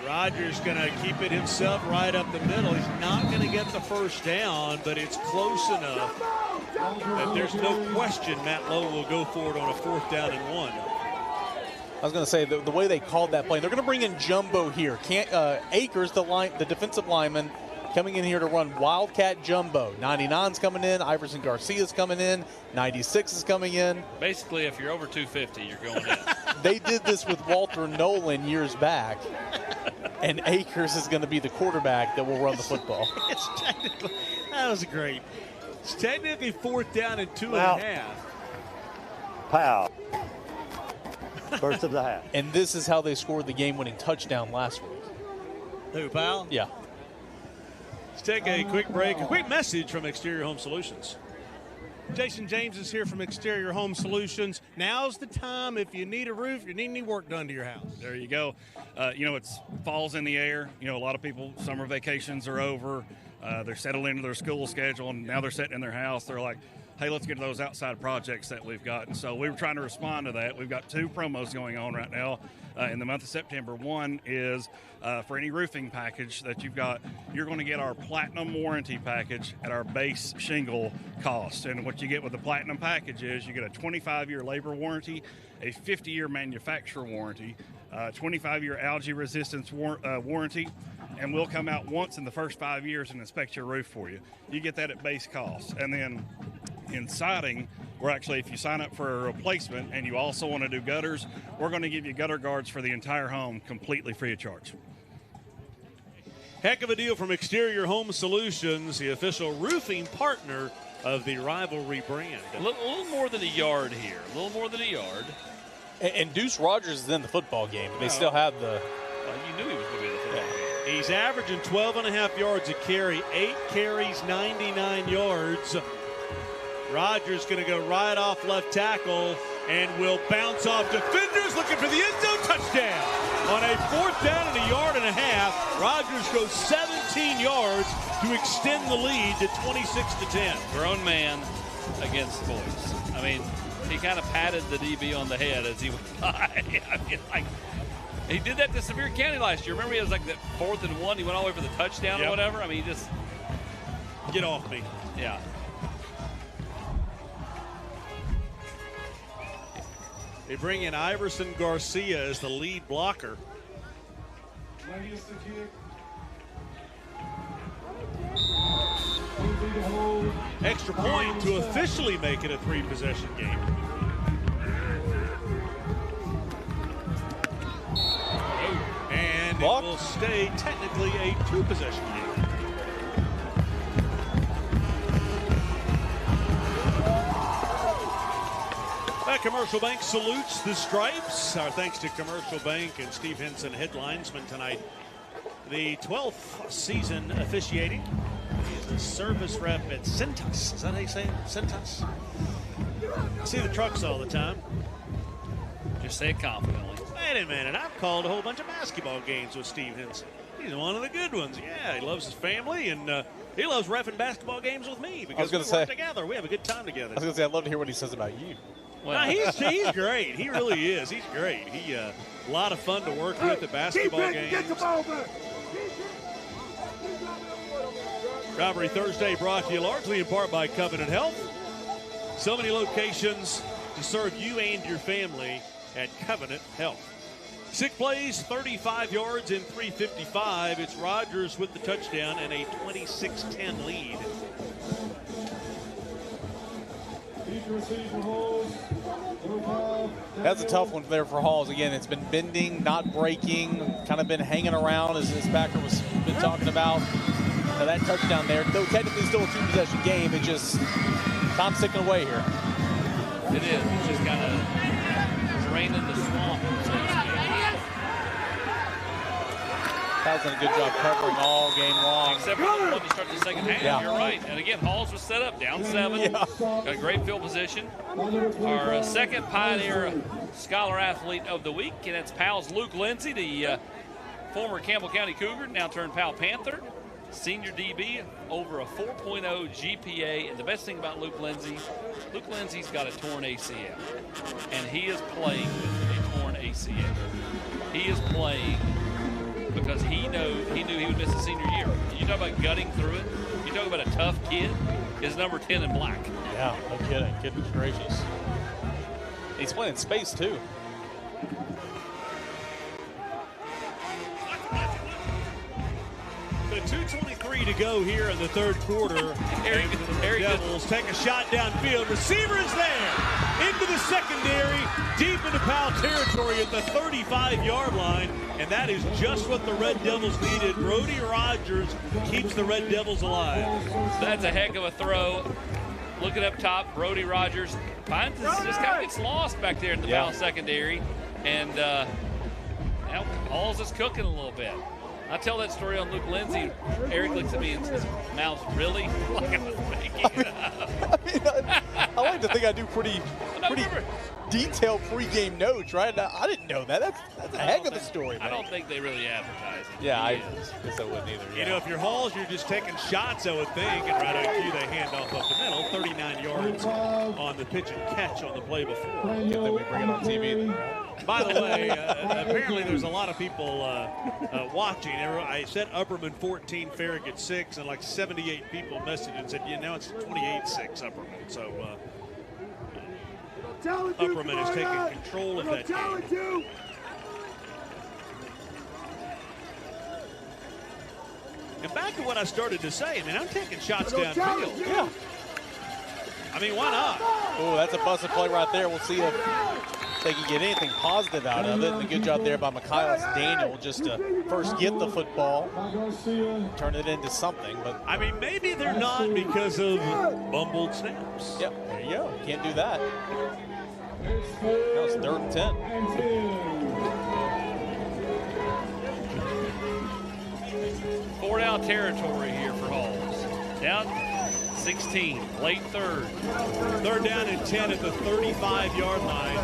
Rogers going to keep it himself right up the middle. He's not going to get the 1st down, but it's close enough that there's no question Matt Lowe will go for it on a 4th down and 1. I was going to say, the way they called that play, they're going to bring in Jumbo here. Akers, the defensive lineman, coming in here to run Wildcat Jumbo. 99's coming in. Iverson Garcia's coming in. 96 is coming in. Basically, if you're over 250, you're going in. They did this with Walter Nolan years back. And Akers is going to be the quarterback that will run the football. It's technically, that was great. It's technically 4th down and 2.5. Powell. First of the half. And this is how they scored the game-winning touchdown last week. Who, Powell? Yeah. Let's take a quick break. A quick message from Exterior Home Solutions. Jason James is here from Exterior Home Solutions. Now's the time if you need a roof, you need any work done to your house. There you go. It's fall's in the air. A lot of people, summer vacations are over. They're settled into their school schedule, and now they're sitting in their house. They're like, hey, let's get to those outside projects that we've got. And so we were trying to respond to that. We've got 2 promos going on right now in the month of September. One is for any roofing package that you've got, you're going to get our Platinum warranty package at our base shingle cost. And what you get with the Platinum package is you get a 25-year labor warranty, a 50-year manufacturer warranty, 25-year algae resistance warranty, and we'll come out once in the first 5 years and inspect your roof for you. You get that at base cost. And then in siding, we're actually, if you sign up for a replacement and you also want to do gutters, we're going to give you gutter guards for the entire home completely free of charge. Heck of a deal from Exterior Home Solutions, the official roofing partner of the Rivalry brand. A little more than a yard here. A little more than a yard. And Deuce Rogers is in the football game. They still have the... you knew he was going to be in the football game. He's averaging 12.5 yards a carry, 8 carries, 99 yards. Rogers going to go right off left tackle and will bounce off defenders looking for the end zone touchdown. On a 4th down and a yard and a half, Rogers goes 17 yards to extend the lead to 26-10. Grown man against boys. I mean, he kind of patted the DB on the head as he went by. I mean, like, he did that to Sevier County last year. Remember, he was like that 4th and 1. He went all the way for the touchdown or whatever. I mean, he just... Get off me. Yeah. They bring in Iverson Garcia as the lead blocker. Extra point to officially make it a 3-possession game. And it will stay technically a 2-possession game. Commercial Bank salutes the Stripes. Our thanks to Commercial Bank and Steve Henson, headlinesman tonight. The 12th season officiating. He's a service rep at Cintas. Is that how you say it? Cintas? I see the trucks all the time. Just say it confidently. Wait a minute. I've called a whole bunch of basketball games with Steve Henson. He's one of the good ones. Yeah, he loves his family, and he loves reffing basketball games with me because we work together. We have a good time together. I was going to say, I'd love to hear what he says about you. Well, no, he's great. He really is. He's great. He a lot of fun to work with at basketball games. Get the ball back. Rivalry Thursday brought to you largely in part by Covenant Health. So many locations to serve you and your family at Covenant Health. 6 plays, 35 yards in 3:55. It's Rogers with the touchdown and a 26-10 lead. That's a tough one there for Halls. Again, it's been bending, not breaking, kind of been hanging around as Packer was been talking about. Now that touchdown there, though technically still a 2-possession game, it just, time's ticking away here. It is. It's just kind of draining the swamp, so to speak. Powell's done a good job covering all game long. Except for when you start the second half, Yeah. You're right. And again, Halls was set up down 7. Got a great field position. Our second Pioneer Scholar Athlete of the Week, and that's Powell's Luke Lindsay, the former Campbell County Cougar, now turned Powell Panther. Senior DB, over a 4.0 GPA. And the best thing about Luke Lindsay's got a torn ACL. And he is playing with a torn ACL. He is playing because he knew he would miss the senior year. You talk about gutting through it. You talk about a tough kid. Is number 10 in black. Yeah, no kidding. Goodness gracious. He's playing space, too. The 2:23 to go here in the third quarter. The Devils take a shot downfield. Receiver is there. Into the secondary, deep into Powell territory at the 35-yard line. And that is just what the Red Devils needed. Brody Rogers keeps the Red Devils alive. That's a heck of a throw. Looking up top, Brody Rogers finds this, just kind of gets lost back there in the Powell secondary. And now Halls is cooking a little bit. I tell that story on Luke Lindsay. Eric looks at me and says, "Mouth, really?" Like I was making it up. I like to think I do pretty detailed pregame notes, right? I didn't know that. That's a heck of a story, man. I don't think they really advertise it. Yeah, I guess I wouldn't either. You know, if you're Halls, you're just taking shots, I would think, and right on cue, they hand off up the middle. 39 yards on the pitch and catch on the play before. And then we bring it on TV. By the way, apparently there's a lot of people watching. I said Upperman 14, Farragut 6, and like 78 people messaged and said, now it's 28-6 Upperman. So Upperman is taking control of that game. And back to what I started to say, I mean, I'm taking shots downfield. Yeah. I mean, why not? Oh, that's a busted play right there. We'll see if they can get anything positive out of it. And a good job there by Michaelis Daniel just to first get the football, turn it into something. But I mean, maybe they're not because of bumbled snaps. Yep, there you go. Can't do that. That was 3rd and 10. 4 down territory here for Halls. Down 16, late 3rd. 3rd down and 10 at the 35-yard line.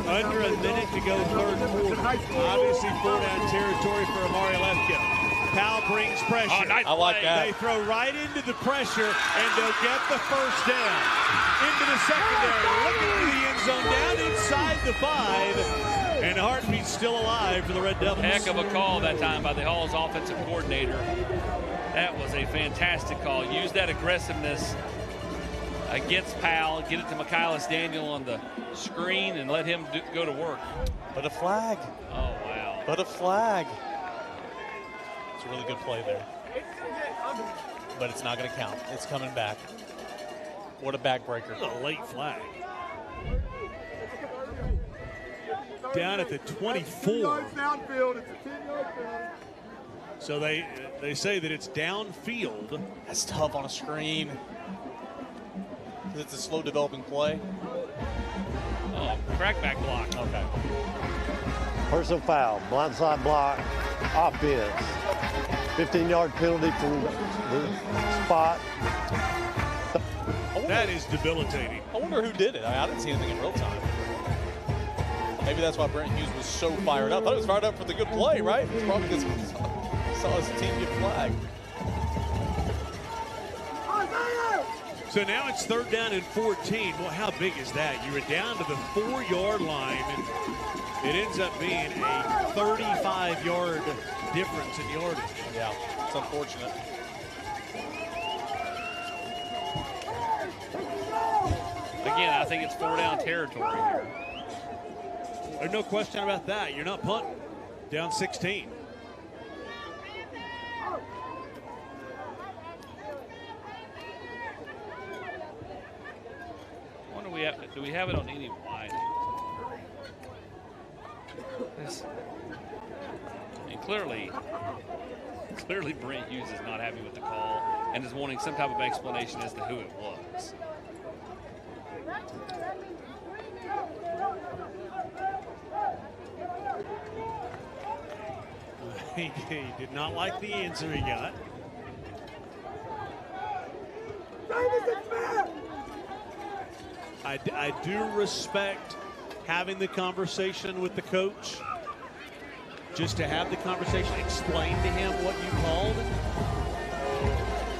Under a minute to go, 3rd quarter. Obviously 4 down territory for Amari Lefko. Powell brings pressure. Oh, nice I like that. They throw right into the pressure, and they'll get the 1st down. Into the secondary, looking for the end zone, down inside the 5. And Heartbeat's still alive for the Red Devils. Heck of a call that time by the Halls offensive coordinator. That was a fantastic call. Use that aggressiveness against Powell, get it to Michaelis Daniel on the screen, and let him go to work. But a flag. Oh, wow. But a flag. It's a really good play there. But it's not going to count. It's coming back. What a backbreaker. This is a late flag. Down at the 24. So they say that it's downfield. That's tough on a screen. It's a slow developing play. Oh, crackback block. Okay. Personal foul, blindside block, offense. 15-yard penalty from the spot. That is debilitating. I wonder who did it. I didn't see anything in real time. Maybe that's why Brent Hughes was so fired up. I thought he was fired up for the good play, right? It's probably because he saw his team get flagged. So now it's 3rd down and 14. Well, how big is that? You were down to the 4-yard line, and it ends up being a 35-yard difference in yardage. Yeah, it's unfortunate. Again, I think it's 4 down territory here. There's no question about that. You're not punting. Down 16. I wonder do we have it on any wide? And clearly Brent Hughes is not happy with the call and is wanting some type of explanation as to who it was. He did not like the answer he got. I do respect having the conversation with the coach. Just to have the conversation, explain to him what you called.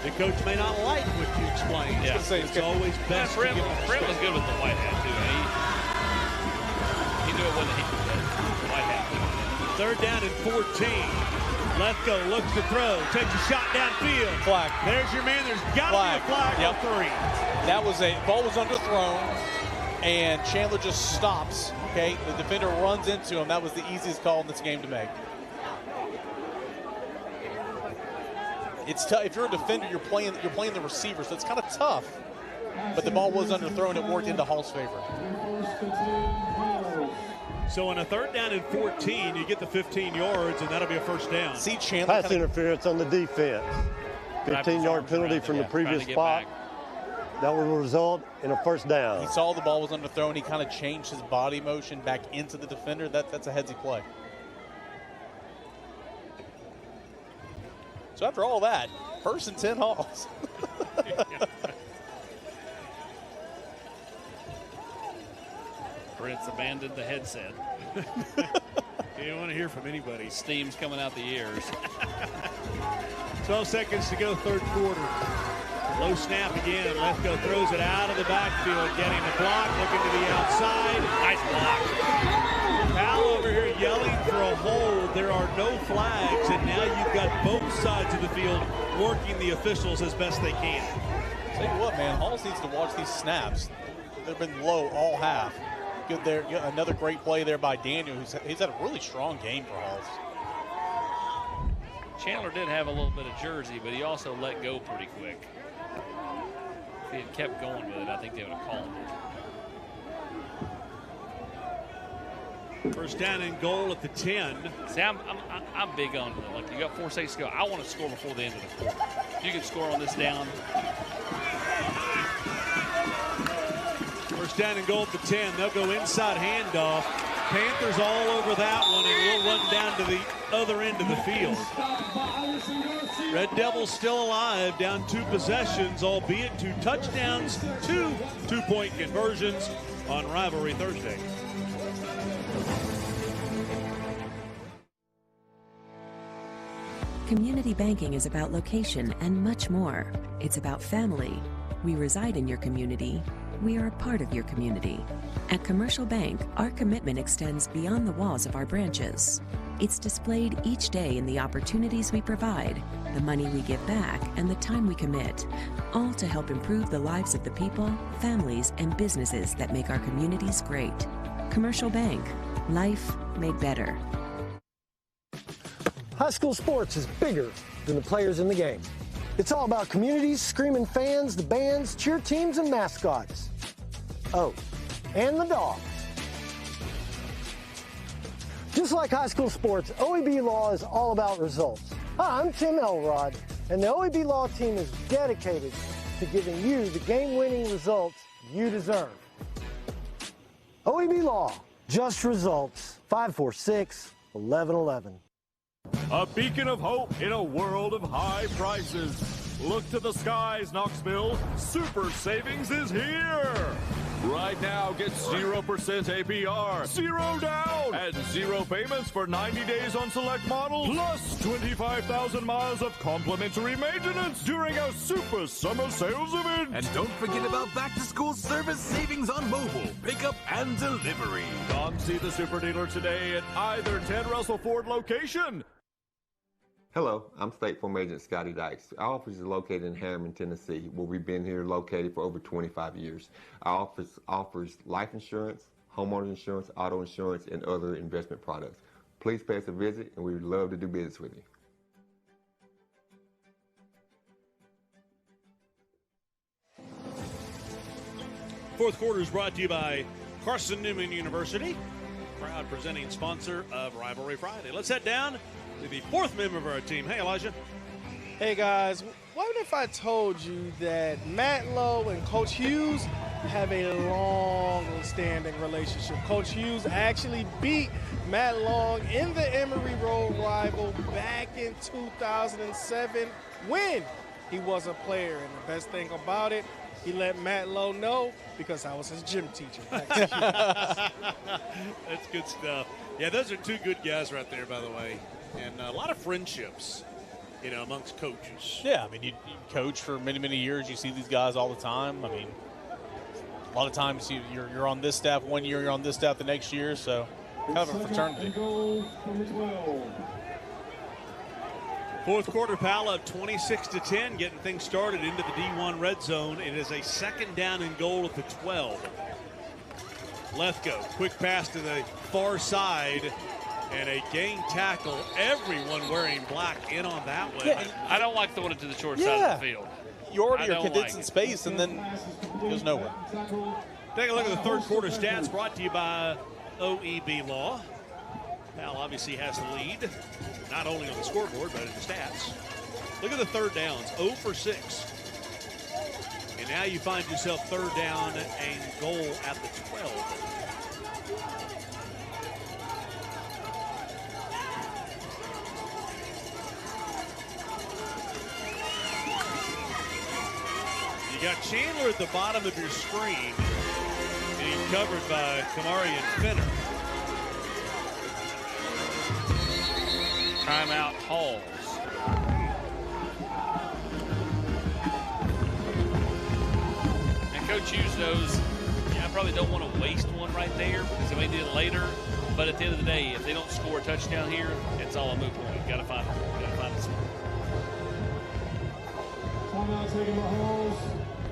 The coach may not like what you explained. Yeah. It's always best to Brent give was good with the white hat, too. He knew it wasn't the white hat. 3rd down and 14. Lefko looks to throw, takes a shot downfield. Flag. There's your man. There's got to be a flag on 3. That was ball was underthrown, and Chandler just stops. Okay, the defender runs into him. That was the easiest call in this game to make. It's tough if you're a defender. You're playing the receiver, so it's kind of tough. But the ball was underthrown. It worked into Hall's favor. So on a 3rd down and 14, you get the 15 yards, and that'll be a 1st down. See Chandler. Pass interference on the defense. 15-yard penalty from the previous spot. That will result in a 1st down. He saw the ball was underthrown. He kind of changed his body motion back into the defender. That's a headsy play. So after all that, 1st and 10 Halls. Brent's abandoned the headset. You don't want to hear from anybody. Steam's coming out the ears. 12 seconds to go, third quarter. Low snap again. Lefko throws it out of the backfield, getting the block, looking to the outside. Nice block. Powell over here yelling for a hold. There are no flags, and now you've got both sides of the field working the officials as best they can. Tell you what, man, Halls needs to watch these snaps. They've been low all half. Good there. Another great play there by Daniel. He's had a really strong game for Halls. Chandler did have a little bit of jersey, but he also let go pretty quick. If he had kept going with it, I think they would have called it. First down and goal at the 10. See, I'm big on it. Like, you got 4 seconds to go. I want to score before the end of the quarter. If you can score on this down. First down and goal at the 10. They'll go inside handoff. Panthers all over that one, and we'll run down to the other end of the field. Red Devils still alive, down 2 possessions, albeit 2 touchdowns, 2 two-point conversions on Rivalry Thursday. Community banking is about location and much more. It's about family. We reside in your community. We are a part of your community. At Commercial Bank, our commitment extends beyond the walls of our branches. It's displayed each day in the opportunities we provide, the money we give back, and the time we commit, all to help improve the lives of the people, families, and businesses that make our communities great. Commercial Bank, life made better. High school sports is bigger than the players in the game. It's all about communities, screaming fans, the bands, cheer teams, and mascots. Oh, and the dogs. Just like high school sports, OEB Law is all about results. Hi, I'm Tim Elrod, and the OEB Law team is dedicated to giving you the game-winning results you deserve. OEB Law, just results. 546-1111. A beacon of hope in a world of high prices. Look to the skies, Knoxville. Super savings is here. Right now, get 0% APR, 0 down, and 0 payments for 90 days on select models, plus 25,000 miles of complimentary maintenance during our Super Summer Sales event. And don't forget about back-to-school service savings on mobile, pickup, and delivery. Come see the Super Dealer today at either Ted Russell Ford location. Hello, I'm State Farm Agent Scotty Dykes. Our office is located in Harriman, Tennessee, where we've been here located for over 25 years. Our office offers life insurance, homeowners insurance, auto insurance, and other investment products. Please pay us a visit, and we would love to do business with you. Fourth quarter is brought to you by Carson-Newman University, proud presenting sponsor of Rivalry Friday. Let's head down to the 4th member of our team. Hey, Elijah. Hey, guys. What if I told you that Matt Lowe and Coach Hughes have a long-standing relationship? Coach Hughes actually beat Matt Long in the Emory Road Rival back in 2007 when he was a player. And the best thing about it, he let Matt Lowe know because I was his gym teacher. That's good stuff. Yeah, those are 2 good guys right there, by the way. And a lot of friendships, you know, amongst coaches. Yeah, I mean, you coach for many, many years. You see these guys all the time. I mean, a lot of times you're on this staff one year, you're on this staff the next year, so kind of a fraternity. Fourth quarter, Powell up 26-10, getting things started into the D1 red zone. It is a 2nd down and goal at the 12. Lefko, quick pass to the far side. And a gang tackle. Everyone wearing black in on that one. Yeah, I don't like throwing it to the short side of the field. You already are condensing space, and then it goes nowhere. Take a look at the third quarter stats brought to you by OEB Law. Powell obviously has the lead, not only on the scoreboard, but in the stats. Look at the third downs, 0 for 6. And now you find yourself 3rd down and goal at the 12. You got Chandler at the bottom of your screen. And he recovered by Kamarian Finner. Timeout Halls. And Coach Hughes knows, I probably don't want to waste one right there because they may need it later. But at the end of the day, if they don't score a touchdown here, it's all a moot point. Got to find a score.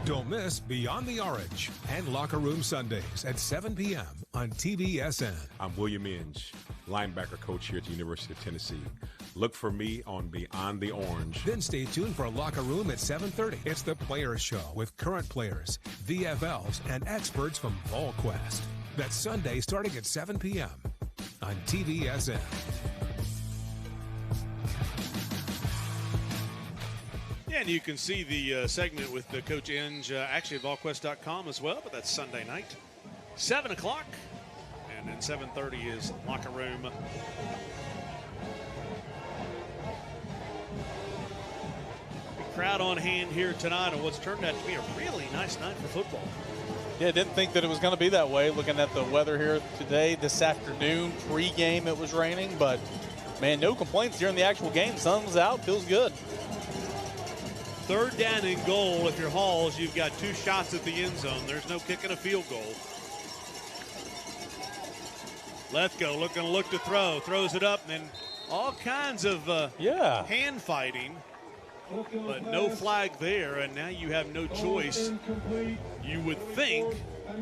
Don't miss Beyond the Orange and Locker Room Sundays at 7 p.m. on TVSN. I'm William Inge, linebacker coach here at the University of Tennessee. Look for me on Beyond the Orange. Then stay tuned for Locker Room at 7:30. It's the Players Show with current players, VFLs, and experts from VolQuest. That's Sunday starting at 7 p.m. on TVSN. Yeah, and you can see the segment with Coach Inge actually at VolQuest.com as well, but that's Sunday night, 7 o'clock. And then 7:30 is Locker Room. Crowd on hand here tonight on what's turned out to be a really nice night for football. Yeah, didn't think that it was going to be that way. Looking at the weather here today, this afternoon, pre-game it was raining, but man, no complaints during the actual game. Sun's out, feels good. 3rd down and goal. If you're Halls, you've got 2 shots at the end zone. There's no kicking a field goal. Lethgo looking to look to throw, throws it up, and then all kinds of hand fighting. But no flag there, and now you have no choice, you would think,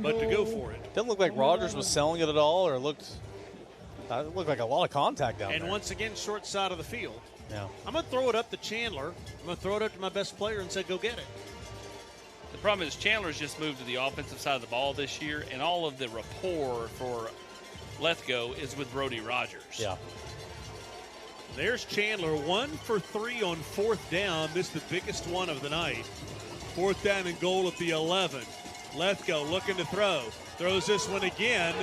but to go for it. Didn't look like Rogers was selling it at all, or it looked like a lot of contact down there. And once again, short side of the field. Yeah. I'm going to throw it up to Chandler. I'm going to throw it up to my best player and say, go get it. The problem is Chandler's just moved to the offensive side of the ball this year, and all of the rapport for Lethgo is with Brody Rogers. Yeah. There's Chandler, 1 for 3 on 4th down. This is the biggest one of the night. 4th down and goal at the 11. Lethgo looking to throw. Throws this one again.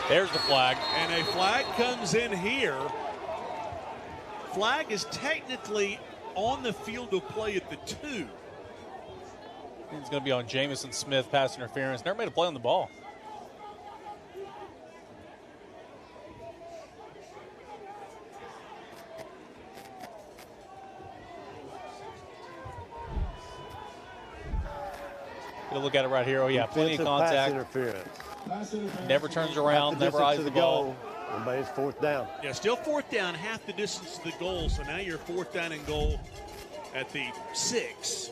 There's the flag. And a flag comes in here. Flag is technically on the field of play at the 2. It's going to be on Jamison Smith, pass interference. Never made a play on the ball. Look at it right here. Oh, yeah, plenty of contact. Pass interference. Never turns around, never eyes the ball. But it's 4th down. Yeah, still 4th down, half the distance to the goal. So now you're 4th down and goal at the 6.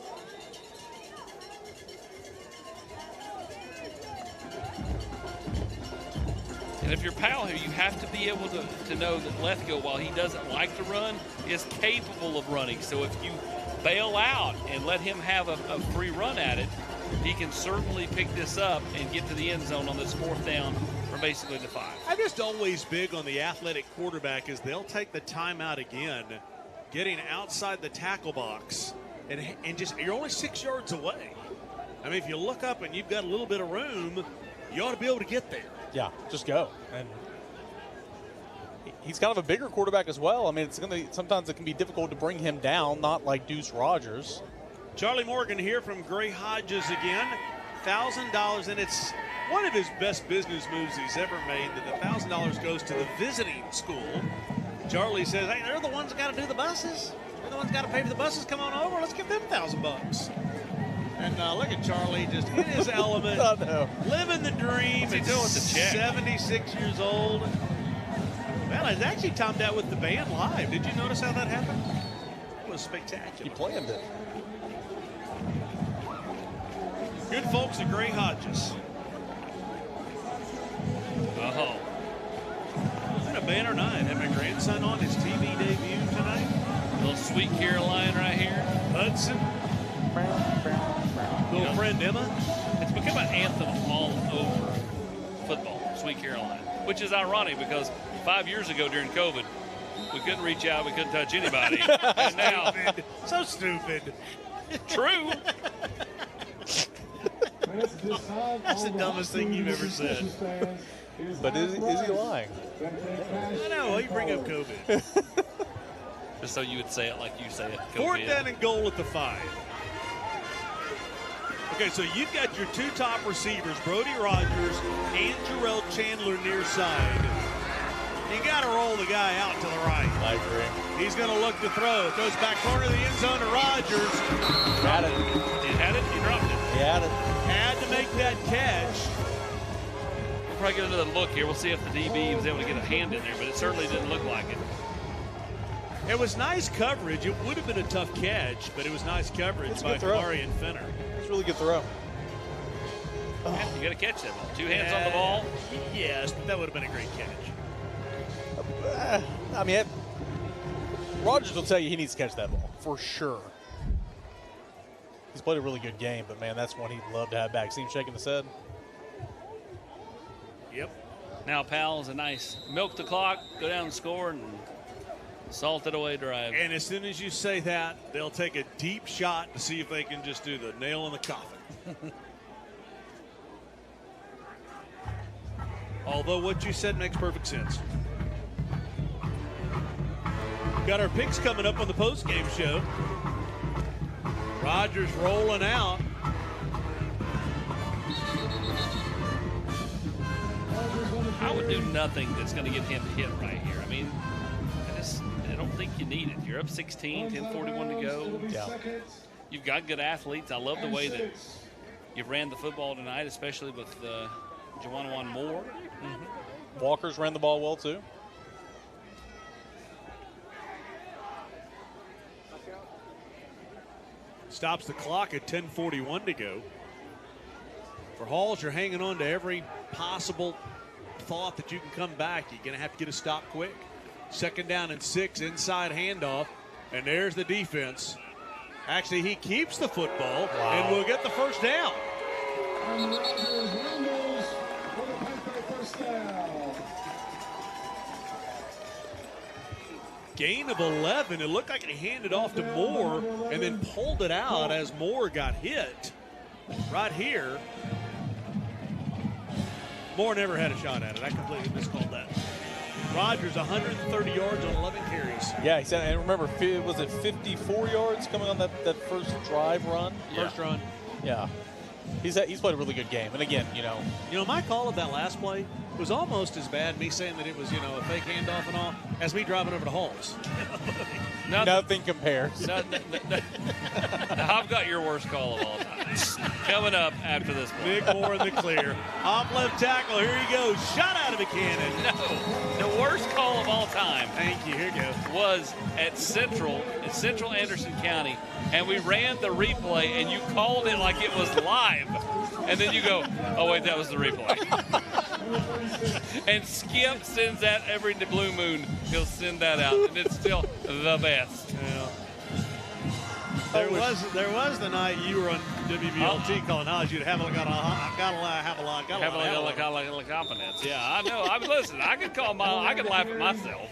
And if you're Powell here, you have to be able to know that Lethgo, while he doesn't like to run, is capable of running. So if you bail out and let him have a free run at it, he can certainly pick this up and get to the end zone on this 4th down from basically the 5. I'm just always big on the athletic quarterback is they'll take the timeout again, getting outside the tackle box, and just you're only 6 yards away. I mean, if you look up and you've got a little bit of room, you ought to be able to get there. Yeah, just go. And he's kind of a bigger quarterback as well. I mean, sometimes it can be difficult to bring him down, not like Deuce Rogers. Charlie Morgan here from Gray Hodges again. $1,000, and it's one of his best business moves he's ever made, that the $1,000 goes to the visiting school. Charlie says, hey, they're the ones that got to do the buses. They're the ones that got to pay for the buses. Come on over. Let's give them $1,000. And look at Charlie just in his element, living the dream. What's he doing with the check? 76 years old. Well, it's actually timed out with the band live. Did you notice how that happened? It was spectacular. He planned it. Good folks at Gray Hodges. Oh. It's been a banner night. Had my grandson on his TV debut tonight. Little Sweet Caroline right here. Hudson. Little friend Emma. It's become an anthem all over football, Sweet Caroline, which is ironic because 5 years ago during COVID, we couldn't reach out, we couldn't touch anybody. And now, so stupid. True. That's the dumbest thing you've ever said. But is he lying? I know. Why you bring up COVID? Just so you would say it like you say it. 4th down and goal at the 5. Okay, so you've got your two top receivers, Brody Rogers and Jarrell Chandler near side. You got to roll the guy out to the right. I agree. He's going to look to throw. Throws back corner of the end zone to Rogers. Had it. He had it. He dropped it. He had it. Had to make that catch. We'll probably get another look here. We'll see if the DB was able to get a hand in there, but it certainly didn't look like it. It was nice coverage. It would have been a tough catch, but it was nice coverage by Kamari and Fenner. It's a really good throw. Yeah, you got to catch that ball. Two hands on the ball. Yes, but that would have been a great catch. I mean, Rogers will tell you he needs to catch that ball for sure. He's played a really good game, but man, that's one he'd love to have back. See him shaking his head? Yep. Now Powell's a nice milk the clock, go down and score, and salted away drive. And as soon as you say that, they'll take a deep shot to see if they can just do the nail in the coffin. Although what you said makes perfect sense. Got our picks coming up on the postgame show. Rogers rolling out. I would do nothing that's going to get him hit right here. I mean, I don't think you need it. You're up 16, 10:41 to go. Yeah. You've got good athletes. I love the way that you've ran the football tonight, especially with Juwan Moore. Mm-hmm. Walker's ran the ball well, too. Stops the clock at 10:41 to go. For Halls, you're hanging on to every possible thought that you can come back. You're going to have to get a stop quick. 2nd down and 6, inside handoff. And there's the defense. Actually, he keeps the football and will get the first down. Gain of 11. It looked like he handed off to Moore and then pulled it out as Moore got hit right here. Moore never had a shot at it. I completely miscalled that. Rogers, 130 yards on 11 carries. Yeah, he said, and remember, was it 54 yards coming on that first drive run? Yeah. First run. Yeah. He's played a really good game. And again, You know, my call of that last play was almost as bad, me saying that it was, a fake handoff and all, as me driving over to Halls. Nothing compares. I've got your worst call of all time. Coming up after this play. Nick Moore in the clear. Off left tackle. Here he goes. Shot out of a cannon. No. The worst call of all time. Thank you. Here you go. Was at Central Anderson County, and we ran the replay, and you called it like it was live. And then you go, oh, wait, that was the replay. And Skip sends that every blue moon. He'll send that out, and it's still the best. Yeah. There was the night you were on WBLT calling Hodge. You'd have a lot of confidence. Yeah, I know. Listen, I can laugh at myself.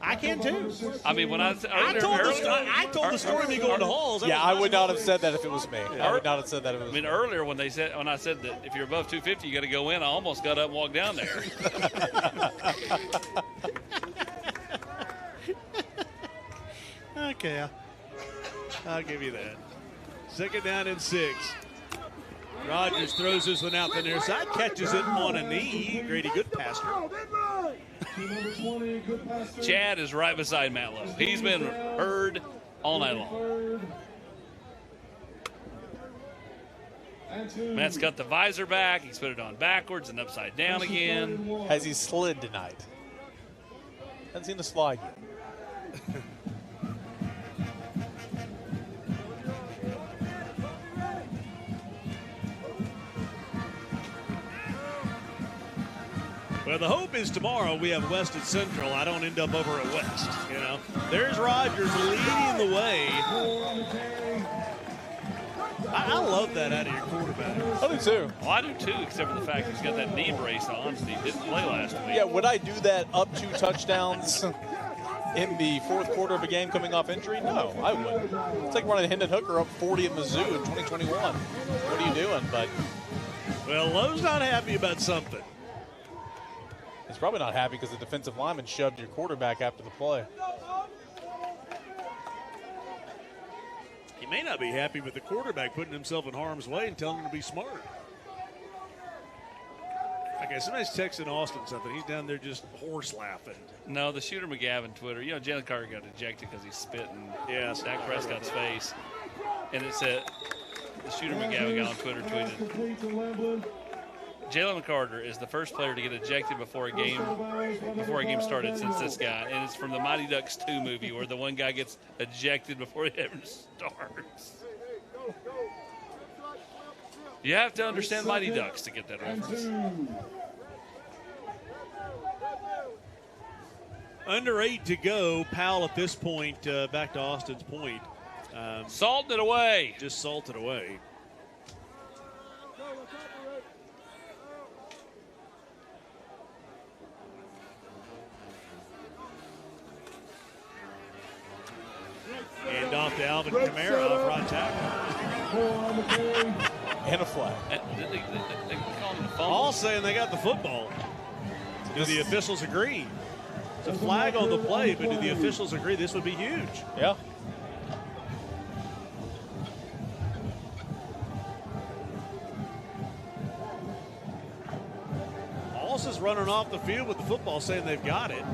I can too. I mean, when I told the story of me going to Halls. Yeah, I would not have said that if it was me. I would not have said that if it was me. I mean, earlier when I said that if you're above 250, you got to go in, I almost got up and walked down there. Okay, I'll give you that. 2nd down and 6. Rogers throws this one out the near side, catches it on a knee. Grady Goodpaster. Chad is right beside Matt Lowe. He's been heard all night long. Matt's got the visor back. He's put it on backwards and upside down again. Has he slid tonight? Hasn't seen the slide yet. Well, the hope is tomorrow we have West at Central. I don't end up over at West, There's Rogers leading the way. I love that out of your quarterback. I do too. Well, I do too, except for the fact he's got that knee brace on, so he didn't play last week. Yeah, would I do that up 2 touchdowns in the 4th quarter of a game coming off injury? No, I wouldn't. It's like running Hendon Hooker up 40 at Mizzou in 2021. What are you doing? But well, Lowe's not happy about something. He's probably not happy because the defensive lineman shoved your quarterback after the play. He may not be happy with the quarterback putting himself in harm's way and telling him to be smart. Okay, somebody's texting Austin something. He's down there just horse laughing. No, the Shooter McGavin Twitter. You know, Jalen Carter got ejected because he spit in Dak Prescott's face. And it said, the Shooter McGavin guy on Twitter tweeted, Jalen Carter is the first player to get ejected before a game started since this guy. And it's from the Mighty Ducks 2 movie where the one guy gets ejected before it ever starts. You have to understand Mighty Ducks to get that reference. Under 8 to go. Powell at this point, back to Austin's point. Salted away. Just salted away. And off to Alvin Kamara off right tackle. And a flag. They call him a fumble. All saying they got the football. Do the officials agree? It's a flag on the play, but do the officials agree this would be huge? Yeah. Alls is running off the field with the football saying they've got it.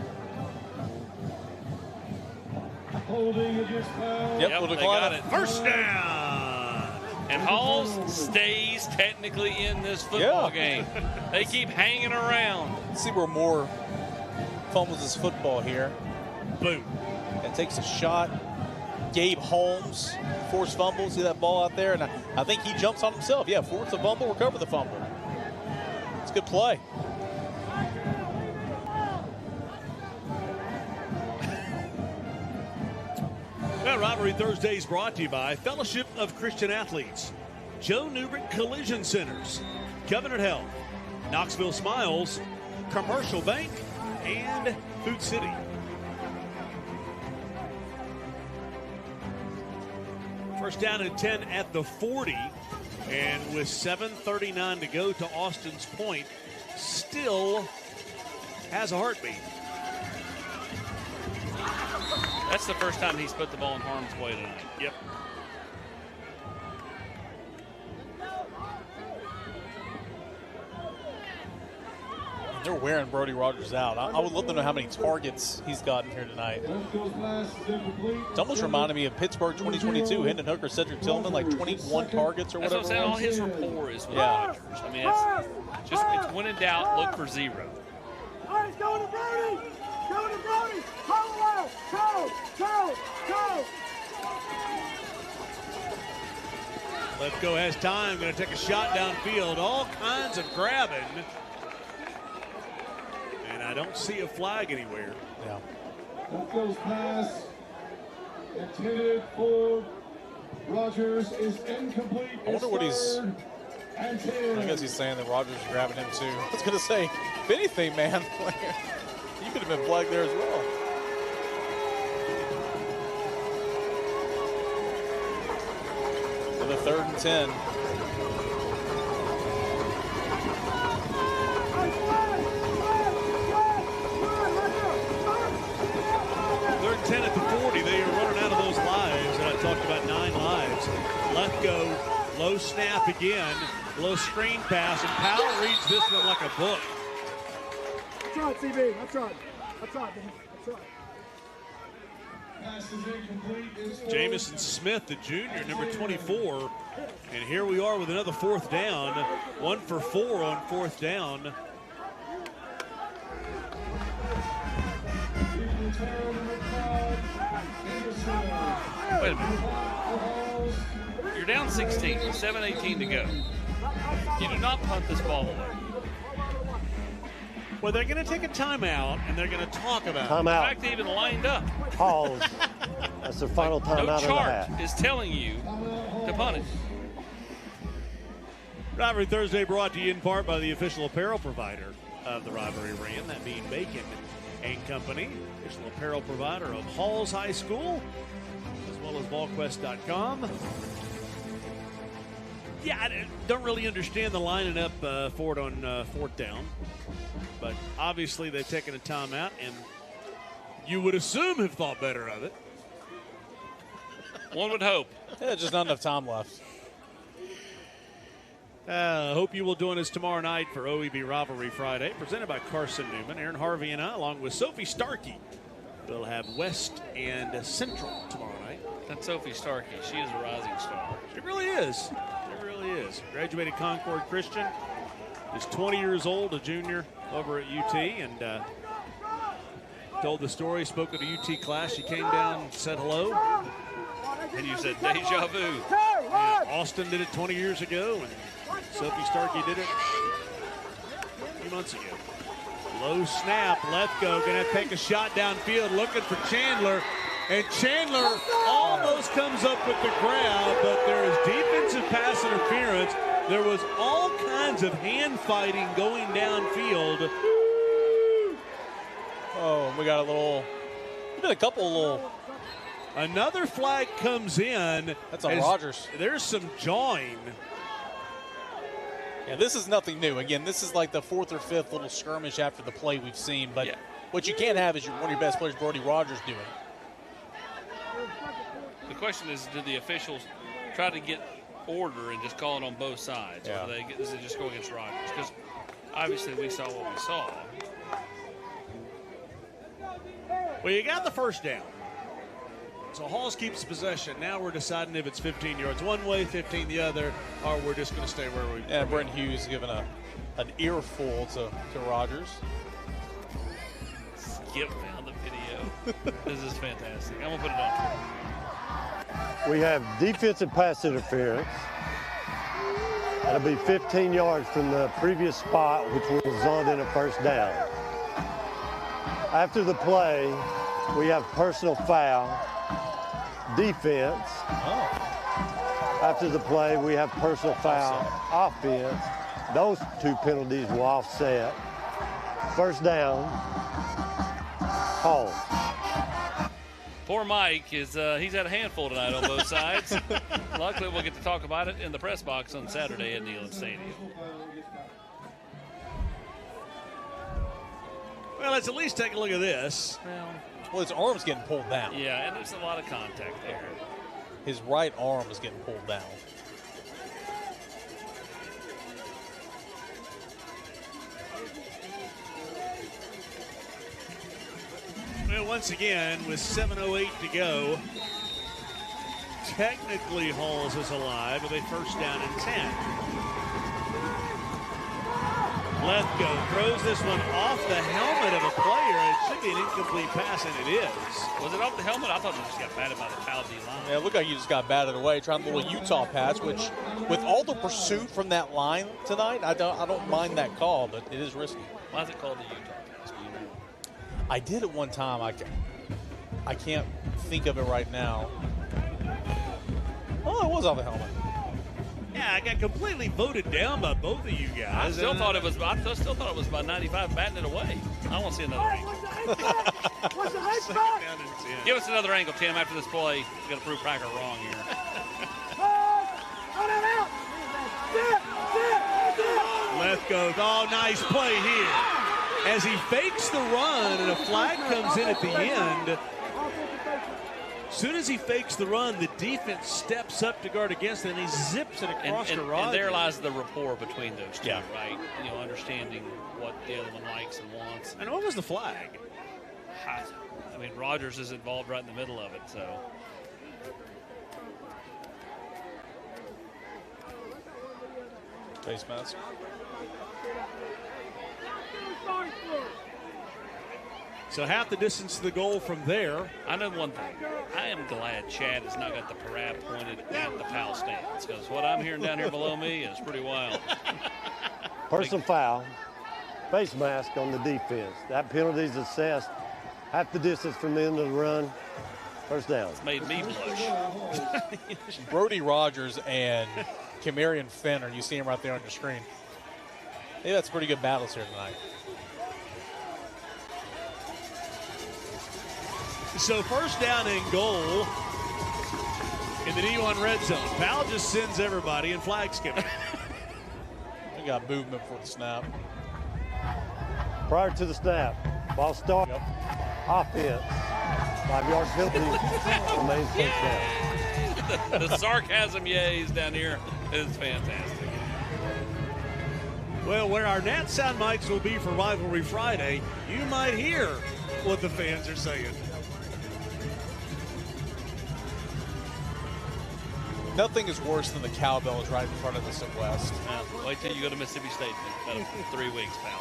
Holding against Powell. Yep, they got it. First down. And Halls stays technically in this football game. They keep hanging around. Let's see where Moore fumbles his football here. Boom. And takes a shot. Gabe Holmes, forced fumble. See that ball out there? And I think he jumps on himself. Yeah, force the fumble, recover the fumble. It's a good play. Well, Rivalry Thursday is brought to you by Fellowship of Christian Athletes, Joe Newbert Collision Centers, Covenant Health, Knoxville Smiles, Commercial Bank, and Food City. First down and 10 at the 40, and with 7:39 to go, to Austin's point, still has a heartbeat. That's the first time he's put the ball in harm's way tonight. Yep. They're wearing Brody Rogers out. I would love to know how many targets he's gotten here tonight. It's almost reminded me of Pittsburgh 2022. Hendon Hooker, Cedric Tillman, like 21 targets or whatever. That's what I'm saying. All his rapport is with Rogers. I mean, it's when in doubt, look for zero. All right, it's going to Brody. Going to Brody. Powell. Go. Lefko has time. Going to take a shot downfield. All kinds of grabbing. And I don't see a flag anywhere. Yeah. Lefko's pass intended for Rogers is incomplete. I wonder what he's. I guess he's saying that Rogers is grabbing him too. I was going to say, if anything, man, you could have been flagged there as well. For the 3rd and 10. Third and 10 at the 40. They are running out of those lives. And I talked about 9 lives. Lefko, low snap again. Low screen pass, and Powell reads this one like a book. I tried, CB. I tried, man. Pass is incomplete. Jamison Smith, the junior, number 24. And here we are with another 4th down. 1 for 4 on 4th down. Wait a minute. You're down 16, 7:18 to go. You do not punt this ball away. Well, they're going to take a timeout, and they're going to talk about it. Timeout. In fact, they even lined up. Pause. That's their final timeout No of the chart half. is telling you to punt it. Rivalry Thursday brought to you in part by the official apparel provider of the Rivalry Ran, that being Bacon and Company, official apparel provider of Halls High School, as well as VolQuest.com. Yeah, I don't really understand the lining up for it on 4th down. But obviously they've taken a timeout, and you would assume have thought better of it. One would hope. Yeah, just not enough time left. Hope you will join us tomorrow night for OEB Rivalry Friday, presented by Carson Newman. Aaron Harvey and I, along with Sophie Starkey, will have West and Central tomorrow night. That's Sophie Starkey. She is a rising star. She really is. She really is. Graduated Concord Christian. Is 20 years old, a junior over at UT, and told the story, spoke at a UT class. She came down and said hello. And you said deja vu. Yeah, Austin did it 20 years ago, and Sophie Starkey did it a few months ago. Low snap, Lethko gonna take a shot downfield, looking for Chandler, and Chandler almost comes up with the grab, but there is defensive pass interference. There was all kinds of hand fighting going downfield. Oh, we got a couple little. Another flag comes in. That's on Rogers. There's some jawing. Yeah, this is nothing new. Again, this is like the fourth or fifth little skirmish after the play we've seen. But what you can't have is one of your best players, Brody Rogers, doing it. The question is, did the officials try to get order and just call it on both sides? Yeah. Or does it just go against Rogers? Because obviously we saw what we saw. Well, you got the first down. So Halls keeps possession. Now we're deciding if it's 15 yards one way, 15 the other, or we're just going to stay where we are. Yeah, Brent Hughes giving an earful to Rogers. Skip found the video. This is fantastic. I'm going to put it on. We have defensive pass interference. That'll be 15 yards from the previous spot, which will result in a first down. After the play, we have personal foul, defense. After the play, we have personal foul, offense. Those two penalties will offset. First down, Hall. Poor Mike he's had a handful tonight on both sides. Luckily, we'll get to talk about it in the press box on Saturday at Neyland Stadium. Well, let's at least take a look at this. Well, his arm's getting pulled down. Yeah, and there's a lot of contact there. His right arm is getting pulled down. Well, once again, with 7:08 to go, technically Halls is alive with a first down and 10. Lethko throws this one off the helmet of a player. It should be an incomplete pass, and it is. Was it off the helmet? I thought it just got batted by the Powell D line. Yeah, it looked like he just got batted away, trying the little Utah pass, which, with all the pursuit from that line tonight, I don't mind that call, but it is risky. Why is it called the Utah pass? Do you know? I did at one time. I can't think of it right now. Oh, it was off the helmet. Yeah, I got completely voted down by both of you guys. I still thought it was by 95 batting it away. I want to see another angle. Give us another angle, Tim, after this play. We've got to prove Cracker wrong here. Lethko, oh, nice play here. As he fakes the run and a flag comes in at the end. As soon as he fakes the run, the defense steps up to guard against it, and he zips it across to Rogers. And there lies the rapport between those two, right? You know, understanding what the other one likes and wants. And what was the flag? I mean, Rogers is involved right in the middle of it, so. Face mask. So half the distance to the goal from there. I know one thing. I am glad Chad has not got the parade pointed at the Powell stands, because what I'm hearing down here below me is pretty wild. Personal foul, face mask on the defense. That penalty is assessed half the distance from the end of the run. First down. It's made me blush. Brody Rogers and Kamarian Fenner, you see him right there on your screen. Hey, that's pretty good battles here tonight. So first down and goal in the D1 red zone. Powell just sends everybody in flag skipping. We got movement for the snap. Prior to the snap, ball start, offense, 5-yard penalty, remains first down. the sarcasm yays down here is fantastic. Well, where our Nat Sound mics will be for Rivalry Friday, you might hear what the fans are saying. Nothing is worse than the cowbells right in front of us at West. Wait till you go to Mississippi State in about 3 weeks, pal.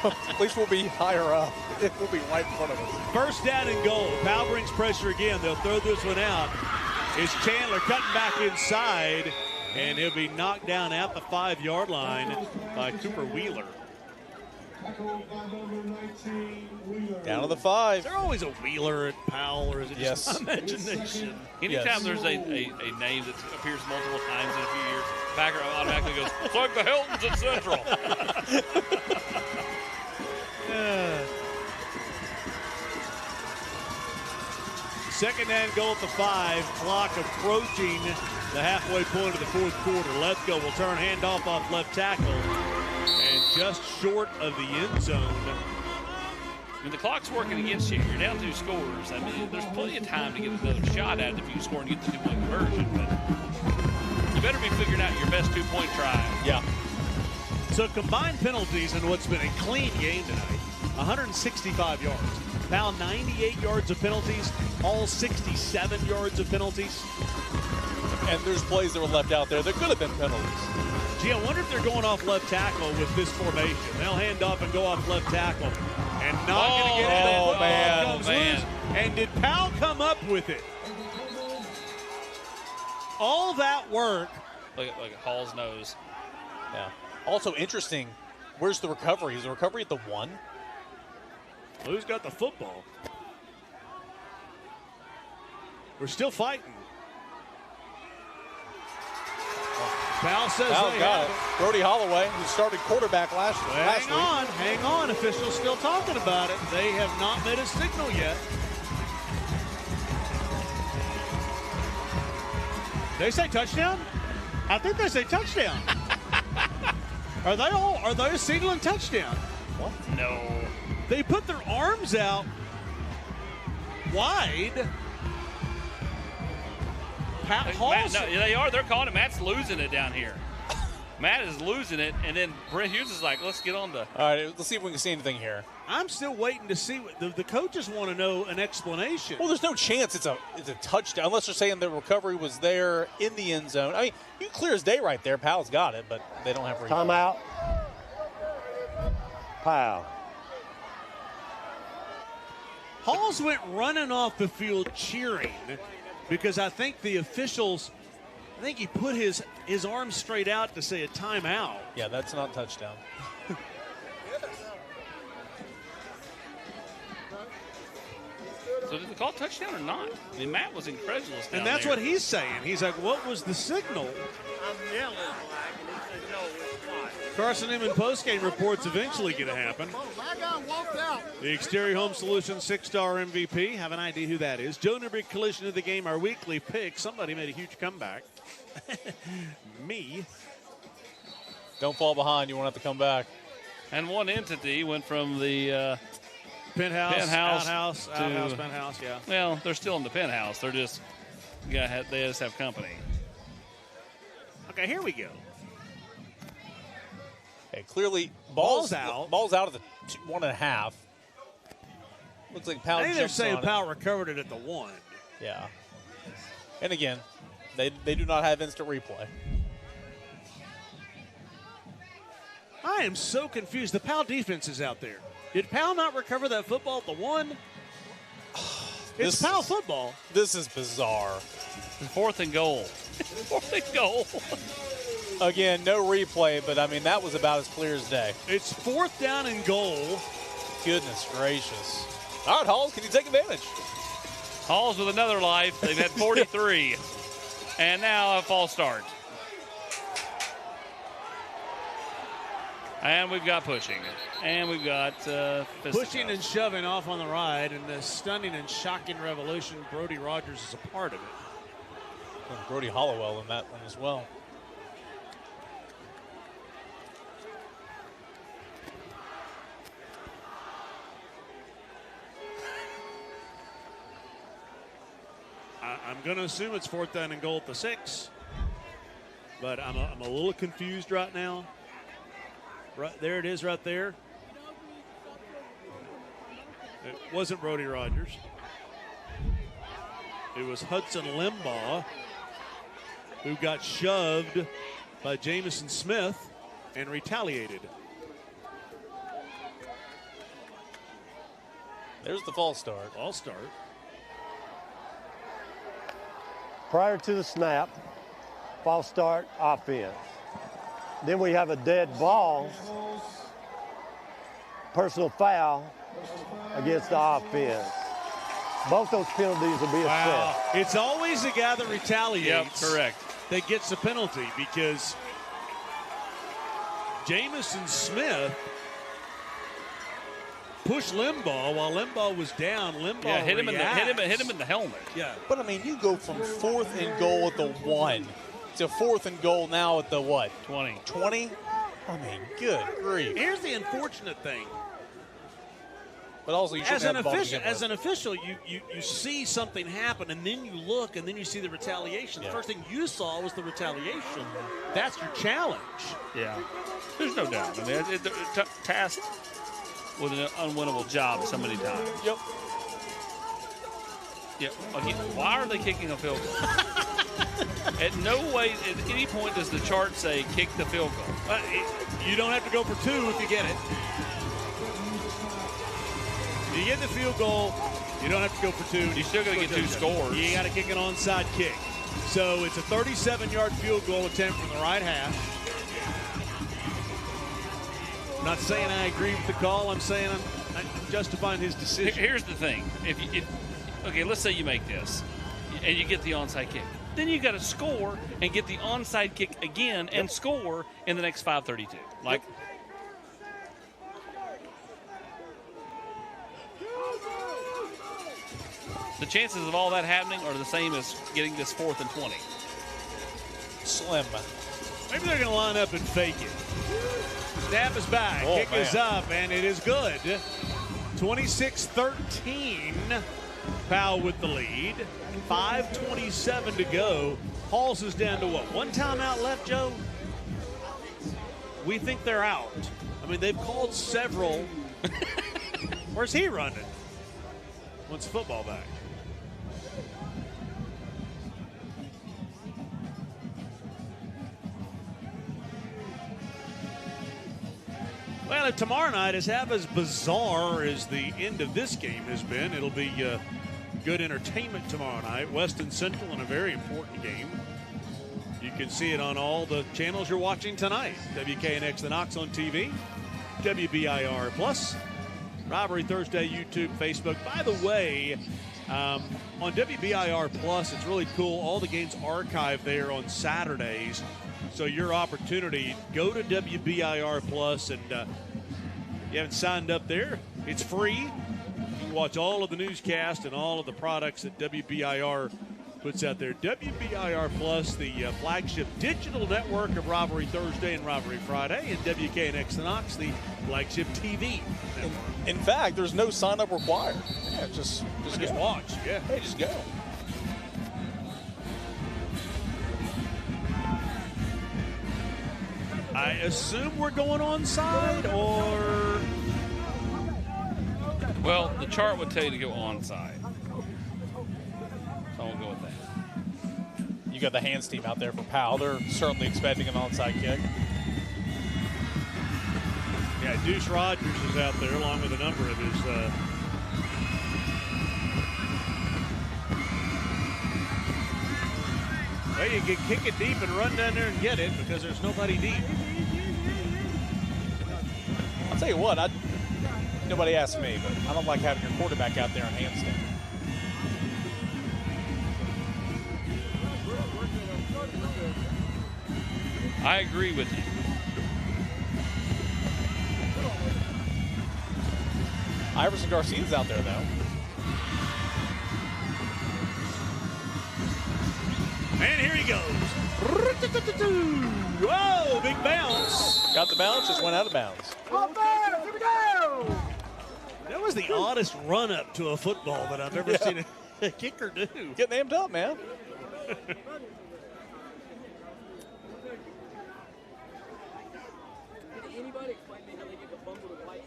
At least we'll be higher up. It will be right in front of us. First down and goal. Powell brings pressure again. They'll throw this one out. It's Chandler cutting back inside, and he'll be knocked down at the 5-yard line by Cooper Wheeler. Down to the 5. Is there always a Wheeler at Powell, or is it just imagination? Anytime there's a name that appears multiple times in a few years, Packer automatically goes, it's like the Hiltons at Central. Second and goal at the 5. Clock approaching the halfway point of the fourth quarter. Let's go. We'll turn handoff off left tackle. And just short of the end zone. When the clock's working against you, you're down 2 scores. I mean, there's plenty of time to get another shot at it if you score and get the 2-point conversion. But you better be figuring out your best 2-point try. Yeah. So combined penalties in what's been a clean game tonight. 165 yards. Powell 98 yards of penalties, all 67 yards of penalties. And there's plays that were left out there that could have been penalties. Gee, I wonder if they're going off left tackle with this formation. They'll hand off and go off left tackle. And not going to get it. Oh, man. Comes loose. And did Powell come up with it? All that work. Look at Hall's nose. Yeah. Also interesting, where's the recovery? Is the recovery at the 1? Who's got the football? We're still fighting. Powell says Powell got it. Brody Holloway, who started quarterback last week. Hang on. Officials still talking about it. They have not made a signal yet. They say touchdown? I think they say touchdown. Are they signaling touchdown? What? No. They put their arms out wide. Matt, no, they are. They're calling it. Matt's losing it down here. Matt is losing it, and then Brent Hughes is like, let's get on the. All right, let's see if we can see anything here. I'm still waiting to see what the coaches want to know an explanation. Well, there's no chance it's a touchdown unless they're saying the recovery was there in the end zone. I mean, you can clear as day right there. Powell's got it, but they don't have replay. Timeout. Powell. Halls went running off the field cheering because I think the officials, I think he put his arms straight out to say a timeout. Yeah, that's not touchdown. So did they call touchdown or not? I mean, Matt was incredulous down And that's there. what he's saying. He's like, what was the signal? I'm yelling like, and he said, no, it's not. Carson Newman postgame reports eventually going to happen. That guy walked out. The Exterior Home Solutions 6-star MVP. Have an idea who that is. Joe Newberg collision of the game, our weekly pick. Somebody made a huge comeback. Me. Don't fall behind. You won't have to come back. And one entity went from the penthouse, outhouse, penthouse, yeah. Well, they're still in the penthouse. They're just they just have company. Okay, here we go. Okay, clearly ball's out. Ball's out of the 1.5. Looks like Powell. I think they're jumps saying on Powell recovered it at the 1. Yeah. And again, they do not have instant replay. I am so confused. The Powell defense is out there. Did Powell not recover that football at the 1? It's Powell football. This is bizarre. 4th and goal. 4th and goal. Again, no replay, but I mean, that was about as clear as day. It's 4th down and goal. Goodness gracious. All right, Halls, can you take advantage? Halls with another life. They've had 43. And now a false start. And we've got pushing. And we've got pushing and shoving off on the ride, and the stunning and shocking revolution. Brody Rogers is a part of it. And Brody Hollowell in that one as well. I'm I'm going to assume it's 4th down and goal at the 6. But I'm a little confused right now. Right there it is right there. It wasn't Brody Rogers. It was Hudson Limbaugh who got shoved by Jamison Smith and retaliated. There's the false start. False start. Prior to the snap, false start, offense. Then we have a dead ball, personal foul against the offense. Both those penalties will be assessed. It's always the guy that retaliates. Yep, correct. That gets the penalty because Jamison Smith pushed Limbaugh while Limbaugh was down. Limbaugh hit him in the helmet. Yeah. But, I mean, you go from 4th and goal at the 1 to 4th and goal now at the what? 20. 20? I mean, good grief. Here's the unfortunate thing. But also, you as an official, you see something happen, and then you look, and then you see the retaliation. The first thing you saw was the retaliation. That's your challenge. Yeah. There's no doubt. I mean, tasked with an unwinnable job so many times. Yep. Yep. Again, why are they kicking a field goal? At no way, at any point does the chart say kick the field goal. You don't have to go for 2 if you get it. You get the field goal, you don't have to go for 2. You still got to get 2 scores. You got to kick an onside kick. So it's a 37-yard field goal attempt from the right half. I'm not saying I agree with the call. I'm saying I'm justifying his decision. Here's the thing. Okay, let's say you make this, and you get the onside kick. Then you got to score and get the onside kick again and score in the next 5:32. Like. The chances of all that happening are the same as getting this 4th and 20. Slim. Maybe they're going to line up and fake it. Snap is back. Kick is up, and it is good. 26-13. Powell with the lead. 5:27 to go. Halls is down to what? 1 timeout left, Joe? We think they're out. I mean, they've called several. Where's he running? Wants football back. Well, if tomorrow night is half as bizarre as the end of this game has been, it'll be good entertainment tomorrow night. Weston Central in a very important game. You can see it on all the channels you're watching tonight. WKNX The Knox on TV, WBIR Plus, Rivalry Thursday, YouTube, Facebook. By the way, on WBIR Plus, it's really cool. All the games archived there on Saturdays. So your opportunity, go to WBIR Plus, and you haven't signed up there, it's free. You can watch all of the newscasts and all of the products that WBIR puts out there. WBIR Plus, the flagship digital network of Rivalry Thursday and Rivalry Friday, and WKNX The Knox, the flagship TV network. In fact, there's no sign-up required. Yeah, just watch. Yeah, hey, just go. I assume we're going onside, or? Well, the chart would tell you to go onside. So I'll go with that. You got the hands team out there for Powell. They're certainly expecting an onside kick. Yeah, Deuce Rogers is out there along with a number of his well, you can kick it deep and run down there and get it because there's nobody deep. I'll tell you what, nobody asked me, but I don't like having your quarterback out there in handstand. I agree with you. Iverson Garcia's out there, though. And here he goes. Whoa, big bounce. Got the bounce, just went out of bounds. That was the oddest run-up to a football that I've ever seen. Kicker do? Get amped up, man. Anybody explain me how they get the bumble to white?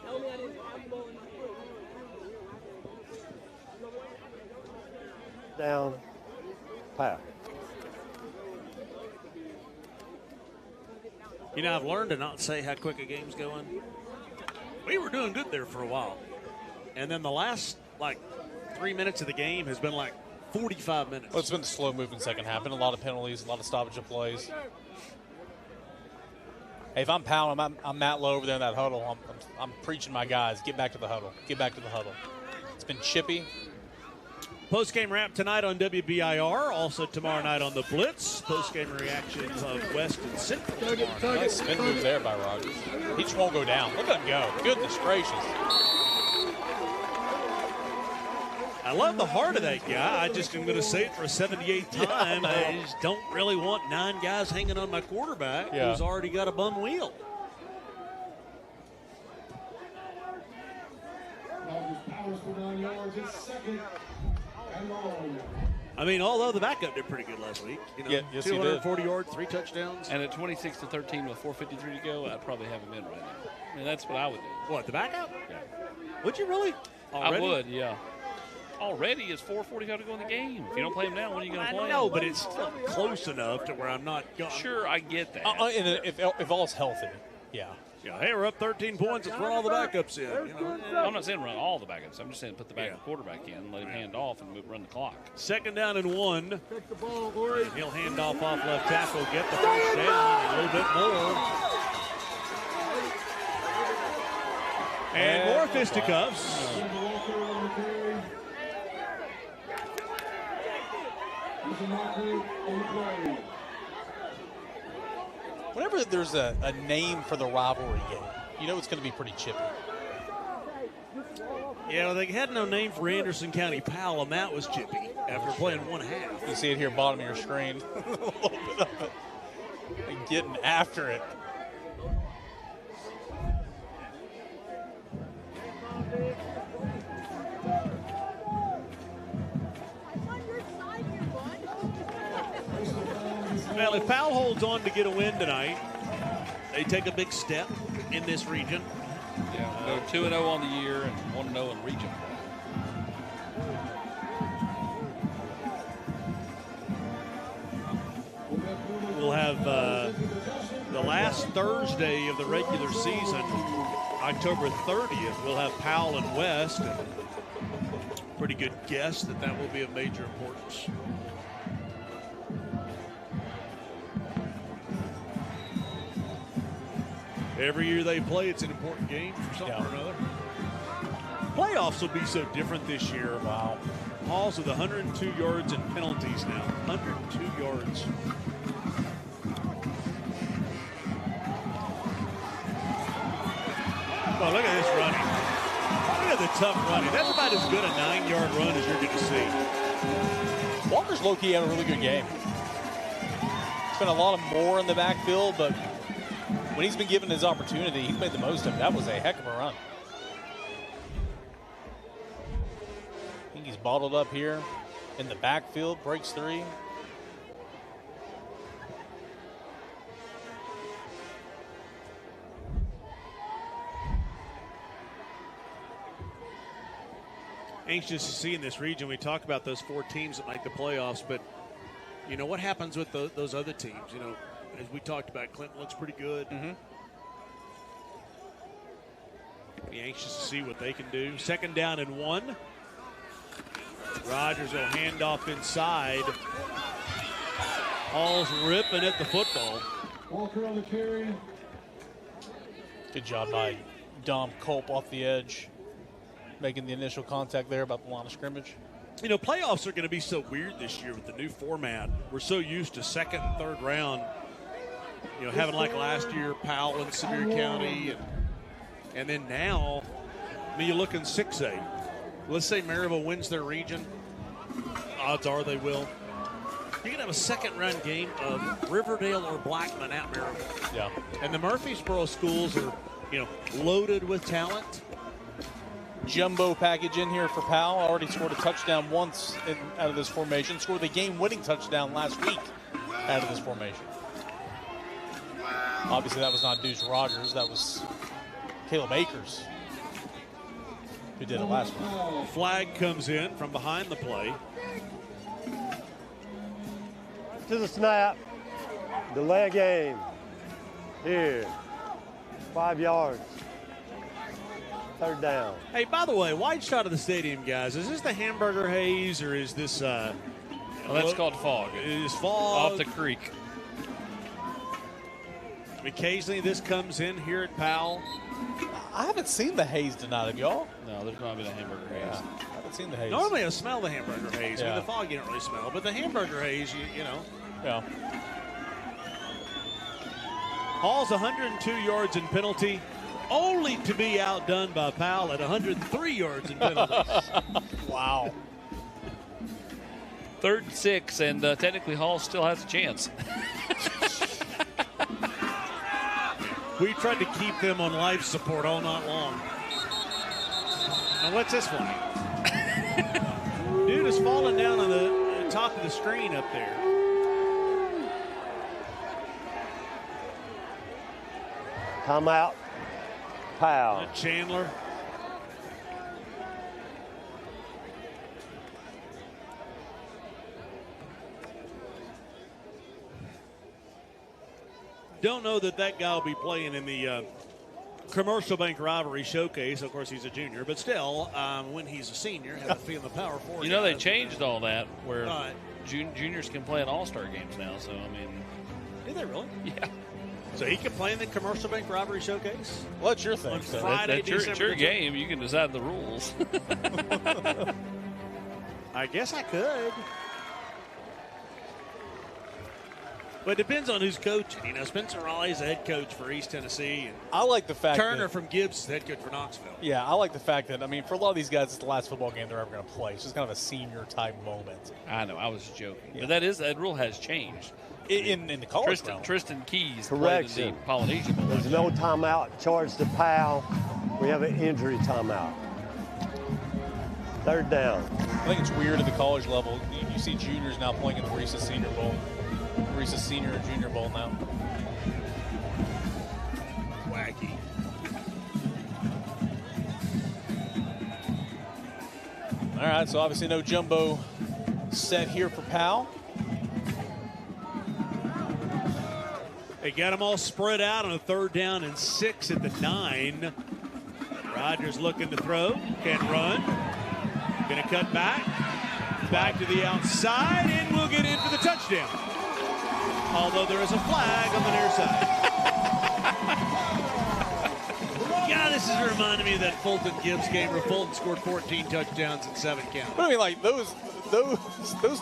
Tell me I didn't have the ball in my foot. Down. Powell. You know, I've learned to not say how quick a game's going. We were doing good there for a while. And then the last, 3 minutes of the game has been 45 minutes. Well, it's been a slow-moving second half. Been a lot of penalties, a lot of stoppage of plays. Hey, if I'm Powell, I'm Matt Lowe over there in that huddle. I'm preaching my guys. Get back to the huddle. Get back to the huddle. It's been chippy. Postgame wrap tonight on WBIR. Also tomorrow night on the Blitz. Postgame reactions of West and Central. Nice spin move there by Rogers. He just won't go down. Look at him go. Goodness gracious. I love the heart of that guy. I just am going to say it for a 78th time. Yeah, I just don't really want 9 guys hanging on my quarterback who's already got a bum wheel. I mean, although the backup did pretty good last week. You know, yes, he did. 240 yards, 3 touchdowns. And at 26-13 with 4:53 to go, I'd probably have him in right now. I mean, that's what I would do. What, the backup? Yeah. Would you really? Already? I would, yeah. Already it's 4:45 to go in the game. If you don't play him now, when are you going to play him? No, but it's still close enough to where I'm not going. Sure, I get that. And if all's healthy, yeah. Yeah, hey, we're up 13 points. Let's run all the backups in. You know? I'm not saying run all the backups. I'm just saying put the backup quarterback in, let him hand off, and run the clock. 2nd down and 1. Take the ball, Lori. He'll hand off left tackle, get the first down, a little bit more. And more fisticuffs. Whenever there's a name for the rivalry game, you know it's going to be pretty chippy. Yeah, well, they had no name for Anderson County Powell, and that was chippy after playing 1 half. You see it here, bottom of your screen. A little bit of it. And getting after it. Well, if Powell holds on to get a win tonight, they take a big step in this region. Yeah, go 2-0 on the year and 1-0 in region. We'll have the last Thursday of the regular season, October 30th. We'll have Powell and West. And pretty good guess that will be of major importance. Every year they play, it's an important game for something or another. Playoffs will be so different this year. Wow. Halls with 102 yards and penalties now. 102 yards. Oh, look at this running. Look at the tough running. That's about as good a 9-yard run as you're going to see. Walker's low-key had a really good game. Spent a lot of more in the backfield, but when he's been given his opportunity, he's made the most of it. That was a heck of a run. I think he's bottled up here in the backfield, breaks 3. Anxious to see in this region. We talk about those 4 teams that make the playoffs, but you know what happens with those other teams? You know, as we talked about, Clinton looks pretty good. Mm-hmm. Be anxious to see what they can do. 2nd down and 1. Rogers will hand off inside. Hall's ripping at the football. Walker on the carry. Good job by Dom Culp off the edge, making the initial contact there about the line of scrimmage. You know, playoffs are going to be so weird this year with the new format. We're so used to 2nd and 3rd round, you know, having like last year, Powell and Sevier County. And then now, I mean, you look in 6A. Let's say Maryville wins their region. Odds are they will. You're going to have a 2nd-round game of Riverdale or Blackman at Maryville. Yeah. And the Murfreesboro schools are, you know, loaded with talent. jumbo package in here for Powell. Already scored a touchdown once out of this formation. Scored the game-winning touchdown last week out of this formation. Obviously, that was not Deuce Rogers. That was Caleb Akers who did it last week. Flag comes in from behind the play. To the snap. Delay game. Here. 5 yards. 3rd down. Hey, by the way, wide shot of the stadium, guys. Is this the hamburger haze or is this? Well, that's called fog. It is fog. Off the creek. Occasionally this comes in here at Powell. I haven't seen the haze tonight, have y'all? No, there's not been a hamburger haze. Yeah, I haven't seen the haze. Normally I smell the hamburger haze. Yeah. I mean, the fog you don't really smell, but the hamburger haze, you know. Yeah. Hall's 102 yards in penalty, only to be outdone by Powell at 103 yards in penalties. Wow. 3rd and 6, and technically Hall still has a chance. We tried to keep them on life support all night long. And what's this one? Dude is falling down on the top of the screen up there. Timeout. Powell. Chandler. Don't know that guy will be playing in the Commercial Bank Rivalry Showcase. Of course, he's a junior, but still, when he's a senior, have a feel in the Power 4. You know, they changed all that where Right. juniors can play in all-star games now, so, I mean. Did they really? Yeah. So he can play in the Commercial Bank Rivalry Showcase? Well, that's your thing. On So. Friday, It's your December 10th? game. You can decide the rules. I guess I could. But it depends on who's coaching. You know, Spencer Raleigh's the head coach for East Tennessee. And I like the fact Turner from Gibbs is the head coach for Knoxville. Yeah, I like the fact that, I mean, for a lot of these guys, it's the last football game they're ever going to play. It's just kind of a senior-type moment. I know, I was joking. Yeah. But that rule has changed. In the college realm. Tristan Keys Correction. played in the Polynesian Bowl. There's no timeout charged to Powell. We have an injury timeout. 3rd down. I think it's weird at the college level. You see juniors now playing in the Reese's Senior Bowl. Reese's Senior and Junior Bowl now. Wacky. All right, so obviously no jumbo set here for Powell. They got them all spread out on a 3rd down and 6 at the 9. Rodgers looking to throw, can't run. Going to cut back to the outside, and we'll get in for the touchdown. Although there is a flag on the near side. God, this is reminding me of that Fulton Gibbs game where Fulton scored 14 touchdowns and 7 counts. But I mean, like, those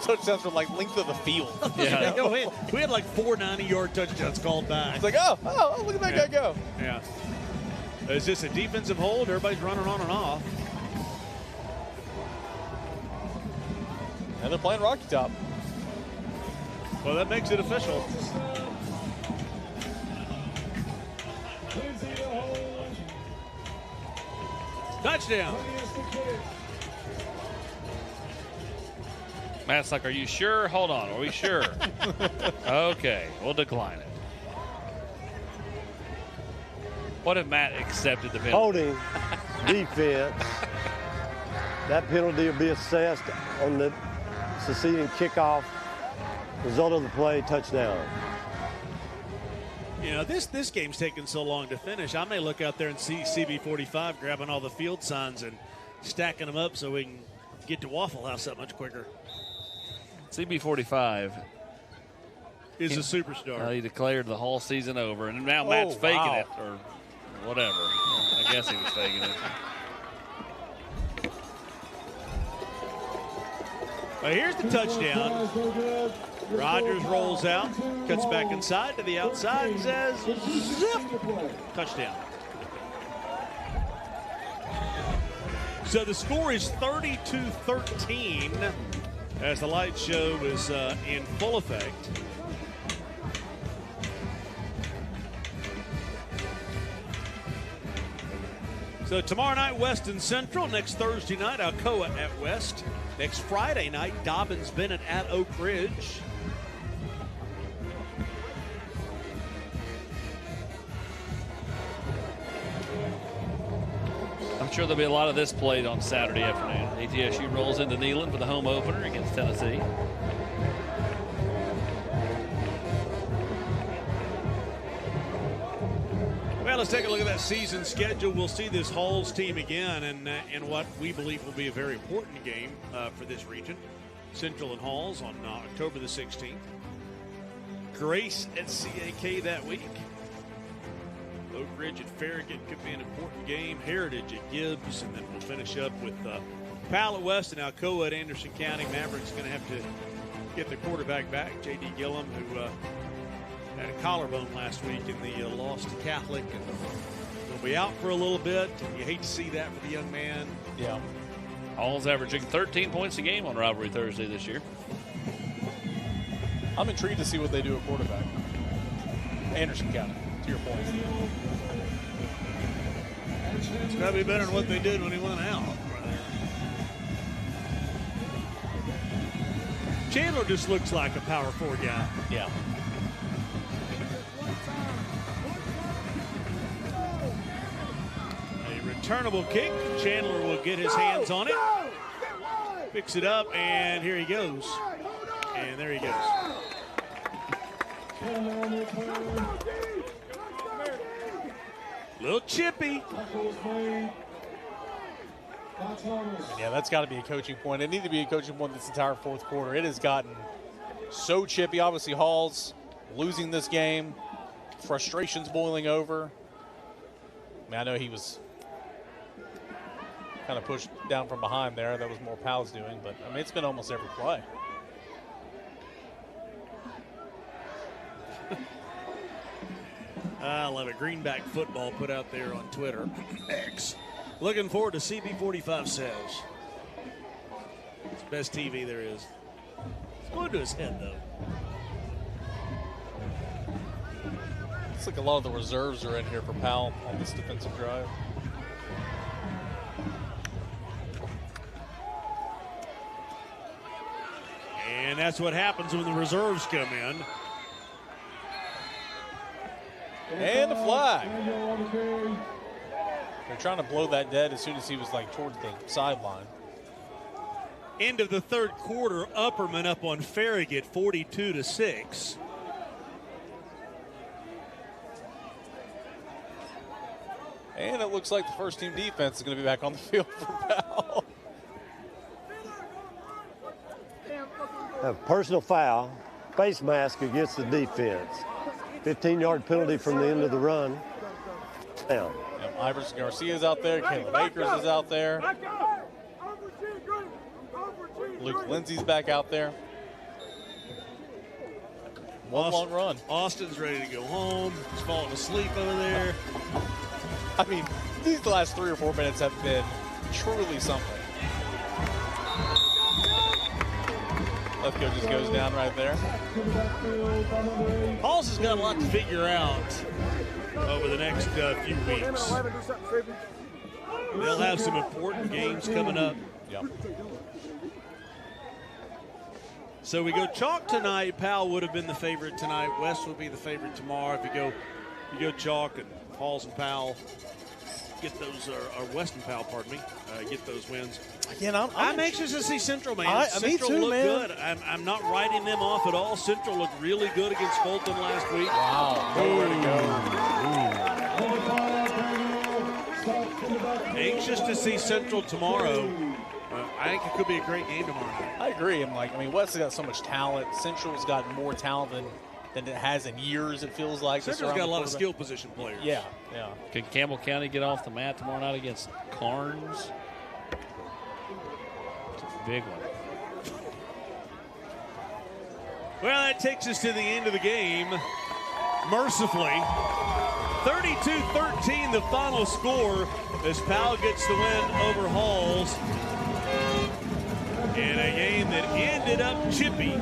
touchdowns were like length of the field. Yeah. You know, we had like 4 90-yard touchdowns called back. It's like, oh, look at that guy go. Yeah. Is this a defensive hold? Everybody's running on and off. And they're playing Rocky Top. Well, that makes it official. Touchdown. Matt's like, are you sure? Hold on. Are we sure? Okay, we'll decline it. What if Matt accepted the penalty? Holding defense. That penalty will be assessed on the succeeding kickoff. Result of the play, touchdown. You know, this game's taking so long to finish. I may look out there and see CB45 grabbing all the field signs and stacking them up so we can get to Waffle House that much quicker. CB45 is a superstar. He declared the whole season over, and now Matt's faking it or whatever. I guess he was faking it. Well, here's the touchdown. Rodgers rolls out, cuts back inside to the outside, and says, zip, touchdown. So the score is 32-13 as the light show is in full effect. So tomorrow night, West and Central. Next Thursday night, Alcoa at West. Next Friday night, Dobbins-Bennett at Oak Ridge. I'm sure there'll be a lot of this played on Saturday afternoon. ATSU rolls into Neyland for the home opener against Tennessee. Well, let's take a look at that season schedule. We'll see this Halls team again in what we believe will be a very important game for this region. Central and Halls on October the 16th. Grace at CAK that week. Oak Ridge at Farragut could be an important game. Heritage at Gibbs, and then we'll finish up with Powell at West and Alcoa at Anderson County. Mavericks going to have to get their quarterback back, J.D. Gillum, who had a collarbone last week in the loss to Catholic, and he'll be out for a little bit. You hate to see that for the young man. Yeah. Hall's averaging 13 points a game on Rivalry Thursday this year. I'm intrigued to see what they do at quarterback. Anderson County, to your point. It's got to be better than what they did when he went out. Chandler just looks like a power 4 guy. Yeah. A returnable kick. Chandler will get his hands on it. Picks it up, and here he goes. And there he goes. Little chippy. Yeah, that's got to be a coaching point. It needed to be a coaching point this entire fourth quarter. It has gotten so chippy. Obviously, Halls losing this game. Frustrations boiling over. I mean, I know he was kind of pushed down from behind there. That was more Powell's doing. But, I mean, it's been almost every play. I love it. Greenback football put out there on Twitter. X. Looking forward to CB45 sales. It's the best TV there is. It's going to his head, though. Looks like a lot of the reserves are in here for Powell on this defensive drive. And that's what happens when the reserves come in. And a flag. They're trying to blow that dead as soon as he was like towards the sideline. End of the third quarter, Upperman up on Farragut 42-6. And it looks like the first team defense is going to be back on the field for Powell. A personal foul, face mask against the defense. 15-yard penalty from the end of the run. Down. Yep, Iverson Garcia's out there. Caleb Akers is out there. Luke Lindsay's back out there. One long run. Austin's ready to go home. He's falling asleep over there. I mean, these last 3 or 4 minutes have been truly something. Left go just goes down right there. Halls has got a lot to figure out over the next few weeks. They'll have some important games coming up. Yep. So we go chalk tonight. Powell would have been the favorite tonight. West would be the favorite tomorrow. If you go chalk, and Halls and Powell get those, or West and Powell, pardon me, get those wins. Again, I'm anxious to see Central, man. Central me too, looked man. good. I'm not writing them off at all. Central looked really good against Fulton last week. Wow, nowhere to go. Anxious to see Central tomorrow. I think it could be a great game tomorrow night. I agree. West has got so much talent. Central's got more talent than it has in years, it feels like. Central's got a lot of skill position players. Yeah. Can Campbell County get off the mat tomorrow night against Carnes? It's a big one. Well, that takes us to the end of the game. Mercifully, 32-13 the final score as Powell gets the win over Halls in a game that ended up chippy.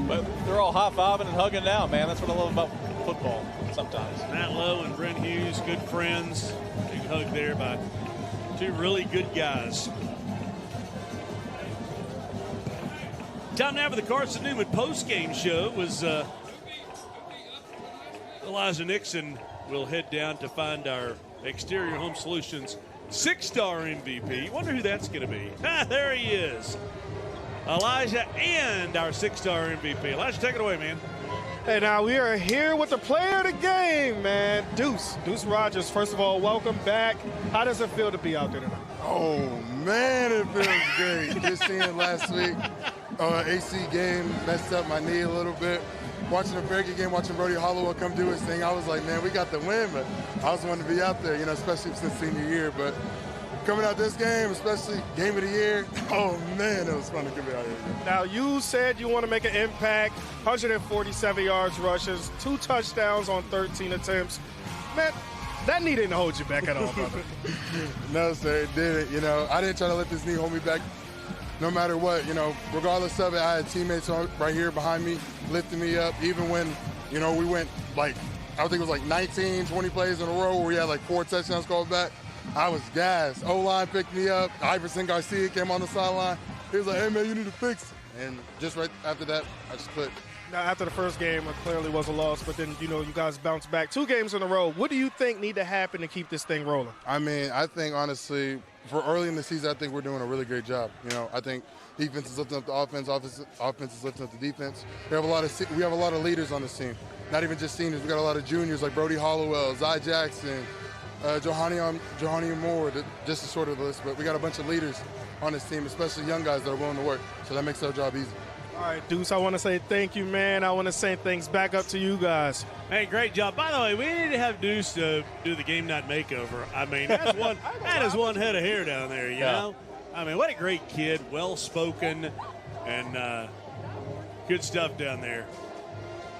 But they're all high-fiving and hugging now, man. That's what I love about football sometimes. Matt Lowe and Brent Hughes, good friends. Big hug there by Two really good guys. Time now for the Carson Newman postgame show. Was Elijah Nixon will head down to find our Exterior Home Solutions 6-star MVP. Wonder who that's going to be. There he is. Elijah and our 6-star MVP. Elijah, take it away, man. Hey, now we are here with the player of the game, man. Deuce Rogers. First of all, welcome back. How does it feel to be out there tonight? Oh, man, it feels great. Just seeing last week, AC game messed up my knee a little bit. Watching the Pregame game, watching Brody Hollowell come do his thing, I was like, man, we got the win, but I was wanting to be out there, especially since senior year. But coming out this game, especially game of the year, oh, man, it was fun to come out here. Now, you said you want to make an impact, 147 yards rushes, 2 touchdowns on 13 attempts. Man, that knee didn't hold you back at all, brother. No, sir, it didn't. I didn't try to let this knee hold me back no matter what. Regardless of it, I had teammates right here behind me lifting me up. Even when, we went I think it was 19, 20 plays in a row where we had 4 touchdowns called back. I was gassed. O-line picked me up. Iverson Garcia came on the sideline. He was like, hey, man, you need to fix it. And just right after that, I just clicked. Now, after the first game, it clearly was a loss, but then, you guys bounced back 2 games in a row. What do you think need to happen to keep this thing rolling? I mean, I think, honestly, for early in the season, I think we're doing a really great job. I think defense is lifting up the offense, offense is lifting up the defense. We have a lot of leaders on this team. Not even just seniors. We got a lot of juniors like Brody Hollowell, Zy Jackson, Johanny Moore, just to sort of the list. But we got a bunch of leaders on this team, especially young guys that are willing to work. So that makes our job easy. All right, Deuce, I want to say thank you, man. I want to say things back up to you guys. Hey, great job. By the way, we need to have Deuce do the game night makeover. I mean, that is one head of hair down there, you know? I mean, what a great kid, well-spoken, and good stuff down there.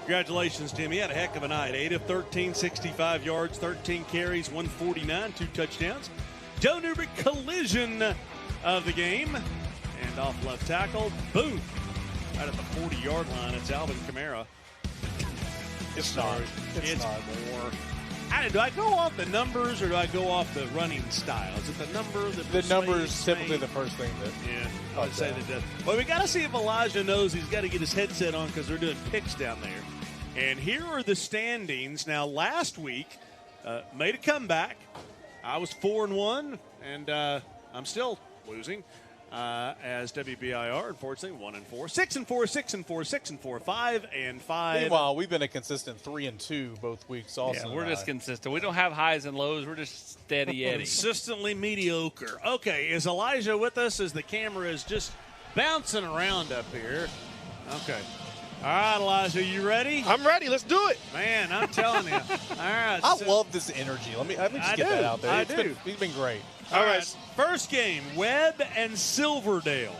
Congratulations, Tim. He had a heck of a night. 8 of 13, 65 yards, 13 carries, 149, 2 touchdowns. Joe Newberg collision of the game. And off left tackle, boom. Right at the 40-yard line, it's Alvin Kamara. It's not. It's more. Do I go off the numbers or do I go off the running style? Is it the number? The numbers typically the first thing that. Yeah, I would say that does. Well, we got to see if Elijah knows he's got to get his headset on because they're doing picks down there. And here are the standings. Now, last week, made a comeback. I was 4-1, and I'm still losing. As WBIR, unfortunately, 1-4, 6-4, 6-4, 6-4, 5-5. Meanwhile, we've been a consistent 3-2 both weeks. Also, yeah, we're just consistent. We don't have highs and lows. We're just steady Eddie. Consistently mediocre. Okay, is Elijah with us? As the camera is just bouncing around up here. Okay. All right, Elijah, you ready? I'm ready. Let's do it. Man, I'm telling you. All right. I love this energy. Let me just get that out there. He's been great. All right. First game, Webb and Silverdale.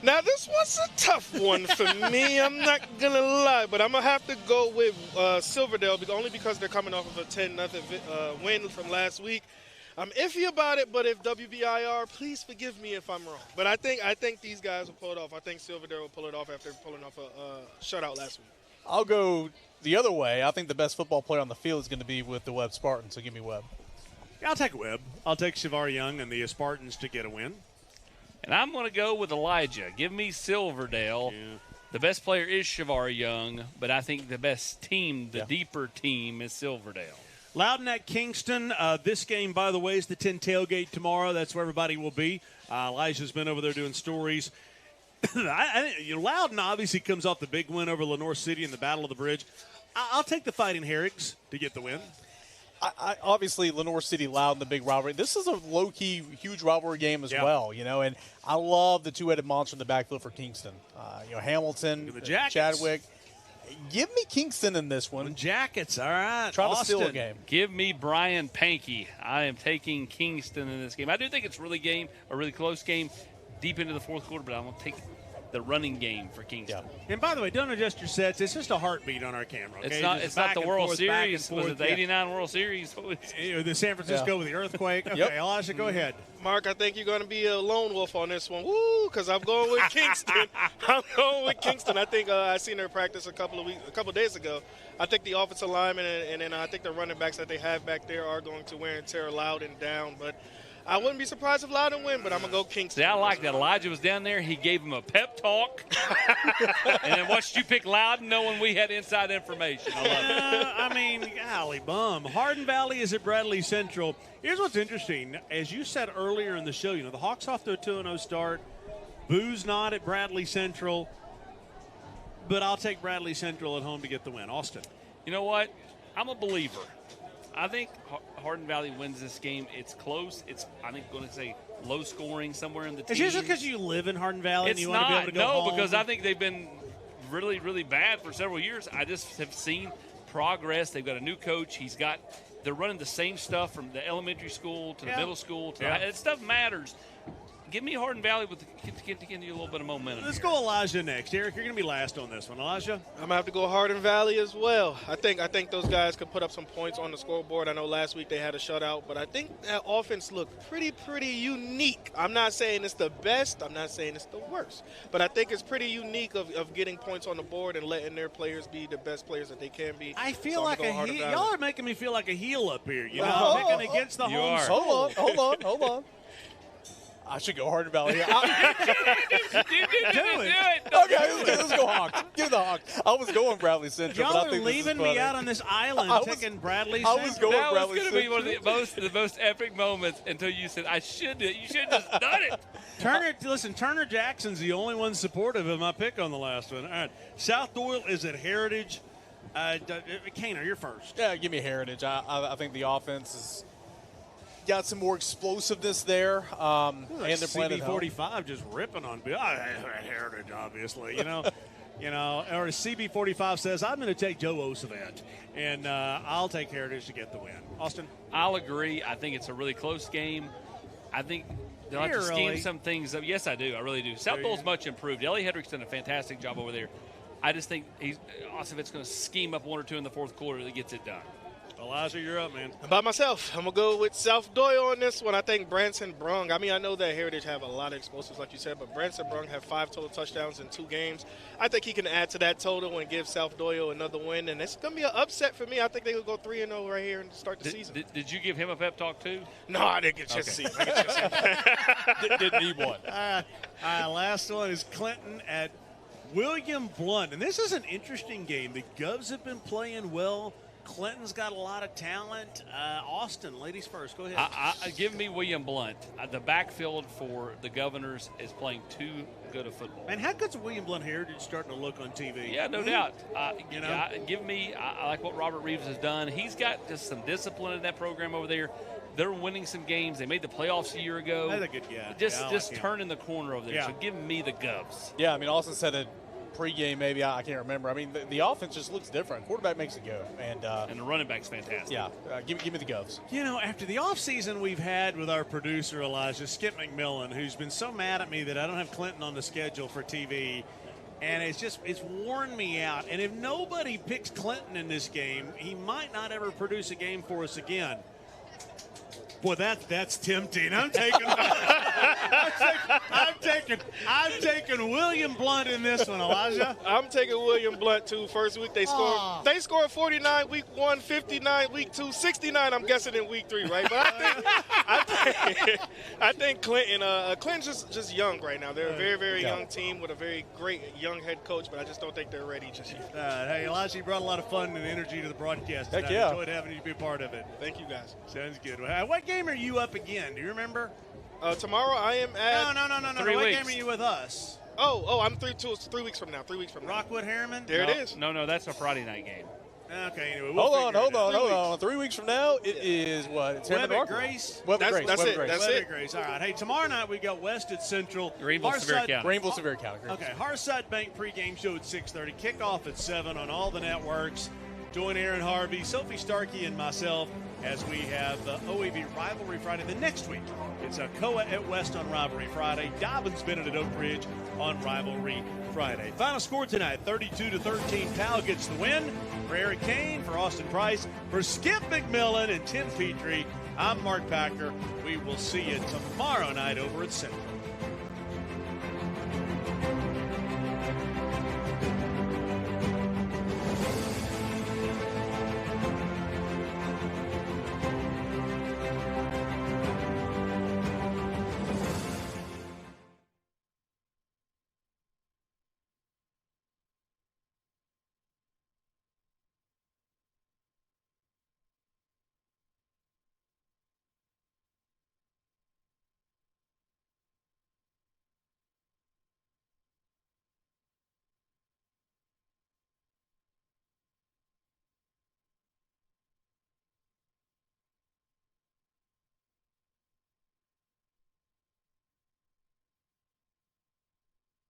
Now, this was a tough one for me. I'm not going to lie, but I'm going to have to go with Silverdale only because they're coming off of a 10-0 win from last week. I'm iffy about it, but if WBIR, please forgive me if I'm wrong. But I think these guys will pull it off. I think Silverdale will pull it off after pulling off a shutout last week. I'll go the other way. I think the best football player on the field is going to be with the Webb Spartans, so give me Webb. I'll take Webb. I'll take Shavar Young and the Spartans to get a win. And I'm going to go with Elijah. Give me Silverdale. Yeah. The best player is Shavar Young, but I think the best team, the deeper team, is Silverdale. Loudon at Kingston. This game, by the way, is the 10 tailgate tomorrow. That's where everybody will be. Elijah's been over there doing stories. Loudon obviously comes off the big win over Lenore City in the Battle of the Bridge. I'll take the Fighting Herricks to get the win. I obviously, Lenore City Loudon, the big rivalry. This is a low-key, huge rivalry game as well, and I love the two-headed monster in the backfield for Kingston. Hamilton, Chadwick. Give me Kingston in this one. Jackets, all right. Try to steal a game. Give me Brian Pankey. I am taking Kingston in this game. I do think it's a really close game, deep into the fourth quarter, but I'm going to take the running game for Kingston. Yeah. And by the way, don't adjust your sets. It's just a heartbeat on our camera. Okay? It's not the World Series. Was it the 89 World Series? The San Francisco with the earthquake. Okay, Elijah, go ahead. Mark, I think you're going to be a lone wolf on this one. Woo, because I'm going with Kingston. I think I seen her practice a couple of days ago. I think the offensive linemen and then I think the running backs that they have back there are going to wear and tear Loudon down. But I wouldn't be surprised if Loudoun win, but I'm going to go Kingston. See, I like that. Elijah was down there. He gave him a pep talk. And then watched you pick Loudoun knowing we had inside information. I love it. I mean, golly bum. Hardin Valley is at Bradley Central. Here's what's interesting. As you said earlier in the show, the Hawks off to a 2-0 start. Boo's not at Bradley Central. But I'll take Bradley Central at home to get the win. Austin. You know what? I'm a believer. I think Hardin Valley wins this game. It's close. It's, I think, going to say low scoring, somewhere in the teens. Is this because you live in Hardin Valley and you want to be able to go home? No, because I think they've been really, really bad for several years. I just have seen progress. They've got a new coach. They're running the same stuff from the elementary school to the middle school. That stuff matters. Give me Hardin Valley to give you a little bit of momentum. Let's go Elijah next. Eric, you're going to be last on this one. Elijah? I'm going to have to go Hardin Valley as well. I think those guys could put up some points on the scoreboard. I know last week they had a shutout, but I think that offense looked pretty unique. I'm not saying it's the best. I'm not saying it's the worst. But I think it's pretty unique of getting points on the board and letting their players be the best players that they can be. I feel like a heel. Y'all are making me feel like a heel up here. Picking against the you home are. school. Hold on. I should go Hardin Valley. Do it. Okay, let's go Hawks. Give me the Hawks. I was going Bradley Central. Y'all but I are think leaving me out on this island taking Bradley Central. I was going that Bradley was going to be one of the most epic moments until you said, you should have just done it. Turner Jackson's the only one supportive of my pick on the last one. All right. South Doyle is at Heritage. Kaner, you're first. Yeah, give me Heritage. I think the offense is got some more explosiveness there. And they're playing at home. CB45 just ripping on Heritage, obviously. Or as CB45 says, I'm going to take Joe Osavant, and I'll take Heritage to get the win. Austin? I'll agree. I think it's a really close game. I think they'll have to scheme some things up. Yes, I do. I really do. South Dole's much improved. Ellie Hedrick's done a fantastic job over there. I just think Osavant's going to scheme up one or two in the fourth quarter that gets it done. Elijah, you're up, man. By myself, I'm going to go with South Doyle on this one. I think Branson Brung, I know that Heritage have a lot of explosives, like you said, but Branson Brung have 5 total touchdowns in 2 games. I think he can add to that total and give South Doyle another win, and it's going to be an upset for me. I think they will go 3-0 right here and start the season. Did you give him a pep talk, too? No, I didn't get a chance to see him. Didn't need one. Last one is Clinton at William Blount, and this is an interesting game. The Govs have been playing well. Clinton's got a lot of talent. Austin, ladies first. Go ahead. Give me William Blount. The backfield for the Governors is playing too good a football. Man, how good's William Blount Heritage starting to look on TV? Yeah, no doubt. Give me. I like what Robert Reeves has done. He's got just some discipline in that program over there. They're winning some games. They made the playoffs a year ago. That's a good guy. Just turning the corner over there. Yeah. So give me the Govs. Yeah, Austin said it. Pregame, maybe I can't remember. The offense just looks different. Quarterback makes it go, and the running back's fantastic. Yeah, give me the Govs. After the offseason we've had with our producer Elijah Skip McMillan, who's been so mad at me that I don't have Clinton on the schedule for TV, and it's worn me out. And if nobody picks Clinton in this game, he might not ever produce a game for us again. Boy, that's tempting. I'm taking William Blount in this one, Elijah. I'm taking William Blount too. First week they scored 49 week 1, 59 week 2, 69. I'm guessing in week 3, right? But I think Clinton. Clinton's just young right now. They're a very, very young team with a very great young head coach, but I just don't think they're ready just yet. Hey, Elijah, you brought a lot of fun and energy to the broadcast tonight. Heck yeah. I enjoyed having you be a part of it. Thank you, guys. Sounds good. What game are you up again? Do you remember? Tomorrow I am at... No. 3 what weeks. game are you with us? I'm 3 weeks from now. 3 weeks from now. Rockwood Harriman? There it is. No, that's a Friday night game. Okay, anyway. Hold on. 3 weeks from now, it is what? It's Webb at Grace? Webb at Grace. That's it. Webb at Grace. All right. Hey, tomorrow night we got West at Central. Greenville, Sevier County. Greenville, Sevier County. Okay, Harside Bank pregame show at 6:30. Kickoff at 7 on all the networks. Join Aaron Harvey, Sophie Starkey, and myself as we have the OEB Rivalry Friday. The next week, it's Koa at West on Rivalry Friday. Dobbins Bennett at Oak Ridge on Rivalry Friday. Final score tonight, 32-13. Powell gets the win. For Eric Kane, for Austin Price, for Skip McMillan and Tim Petrie, I'm Mark Packer. We will see you tomorrow night over at Central.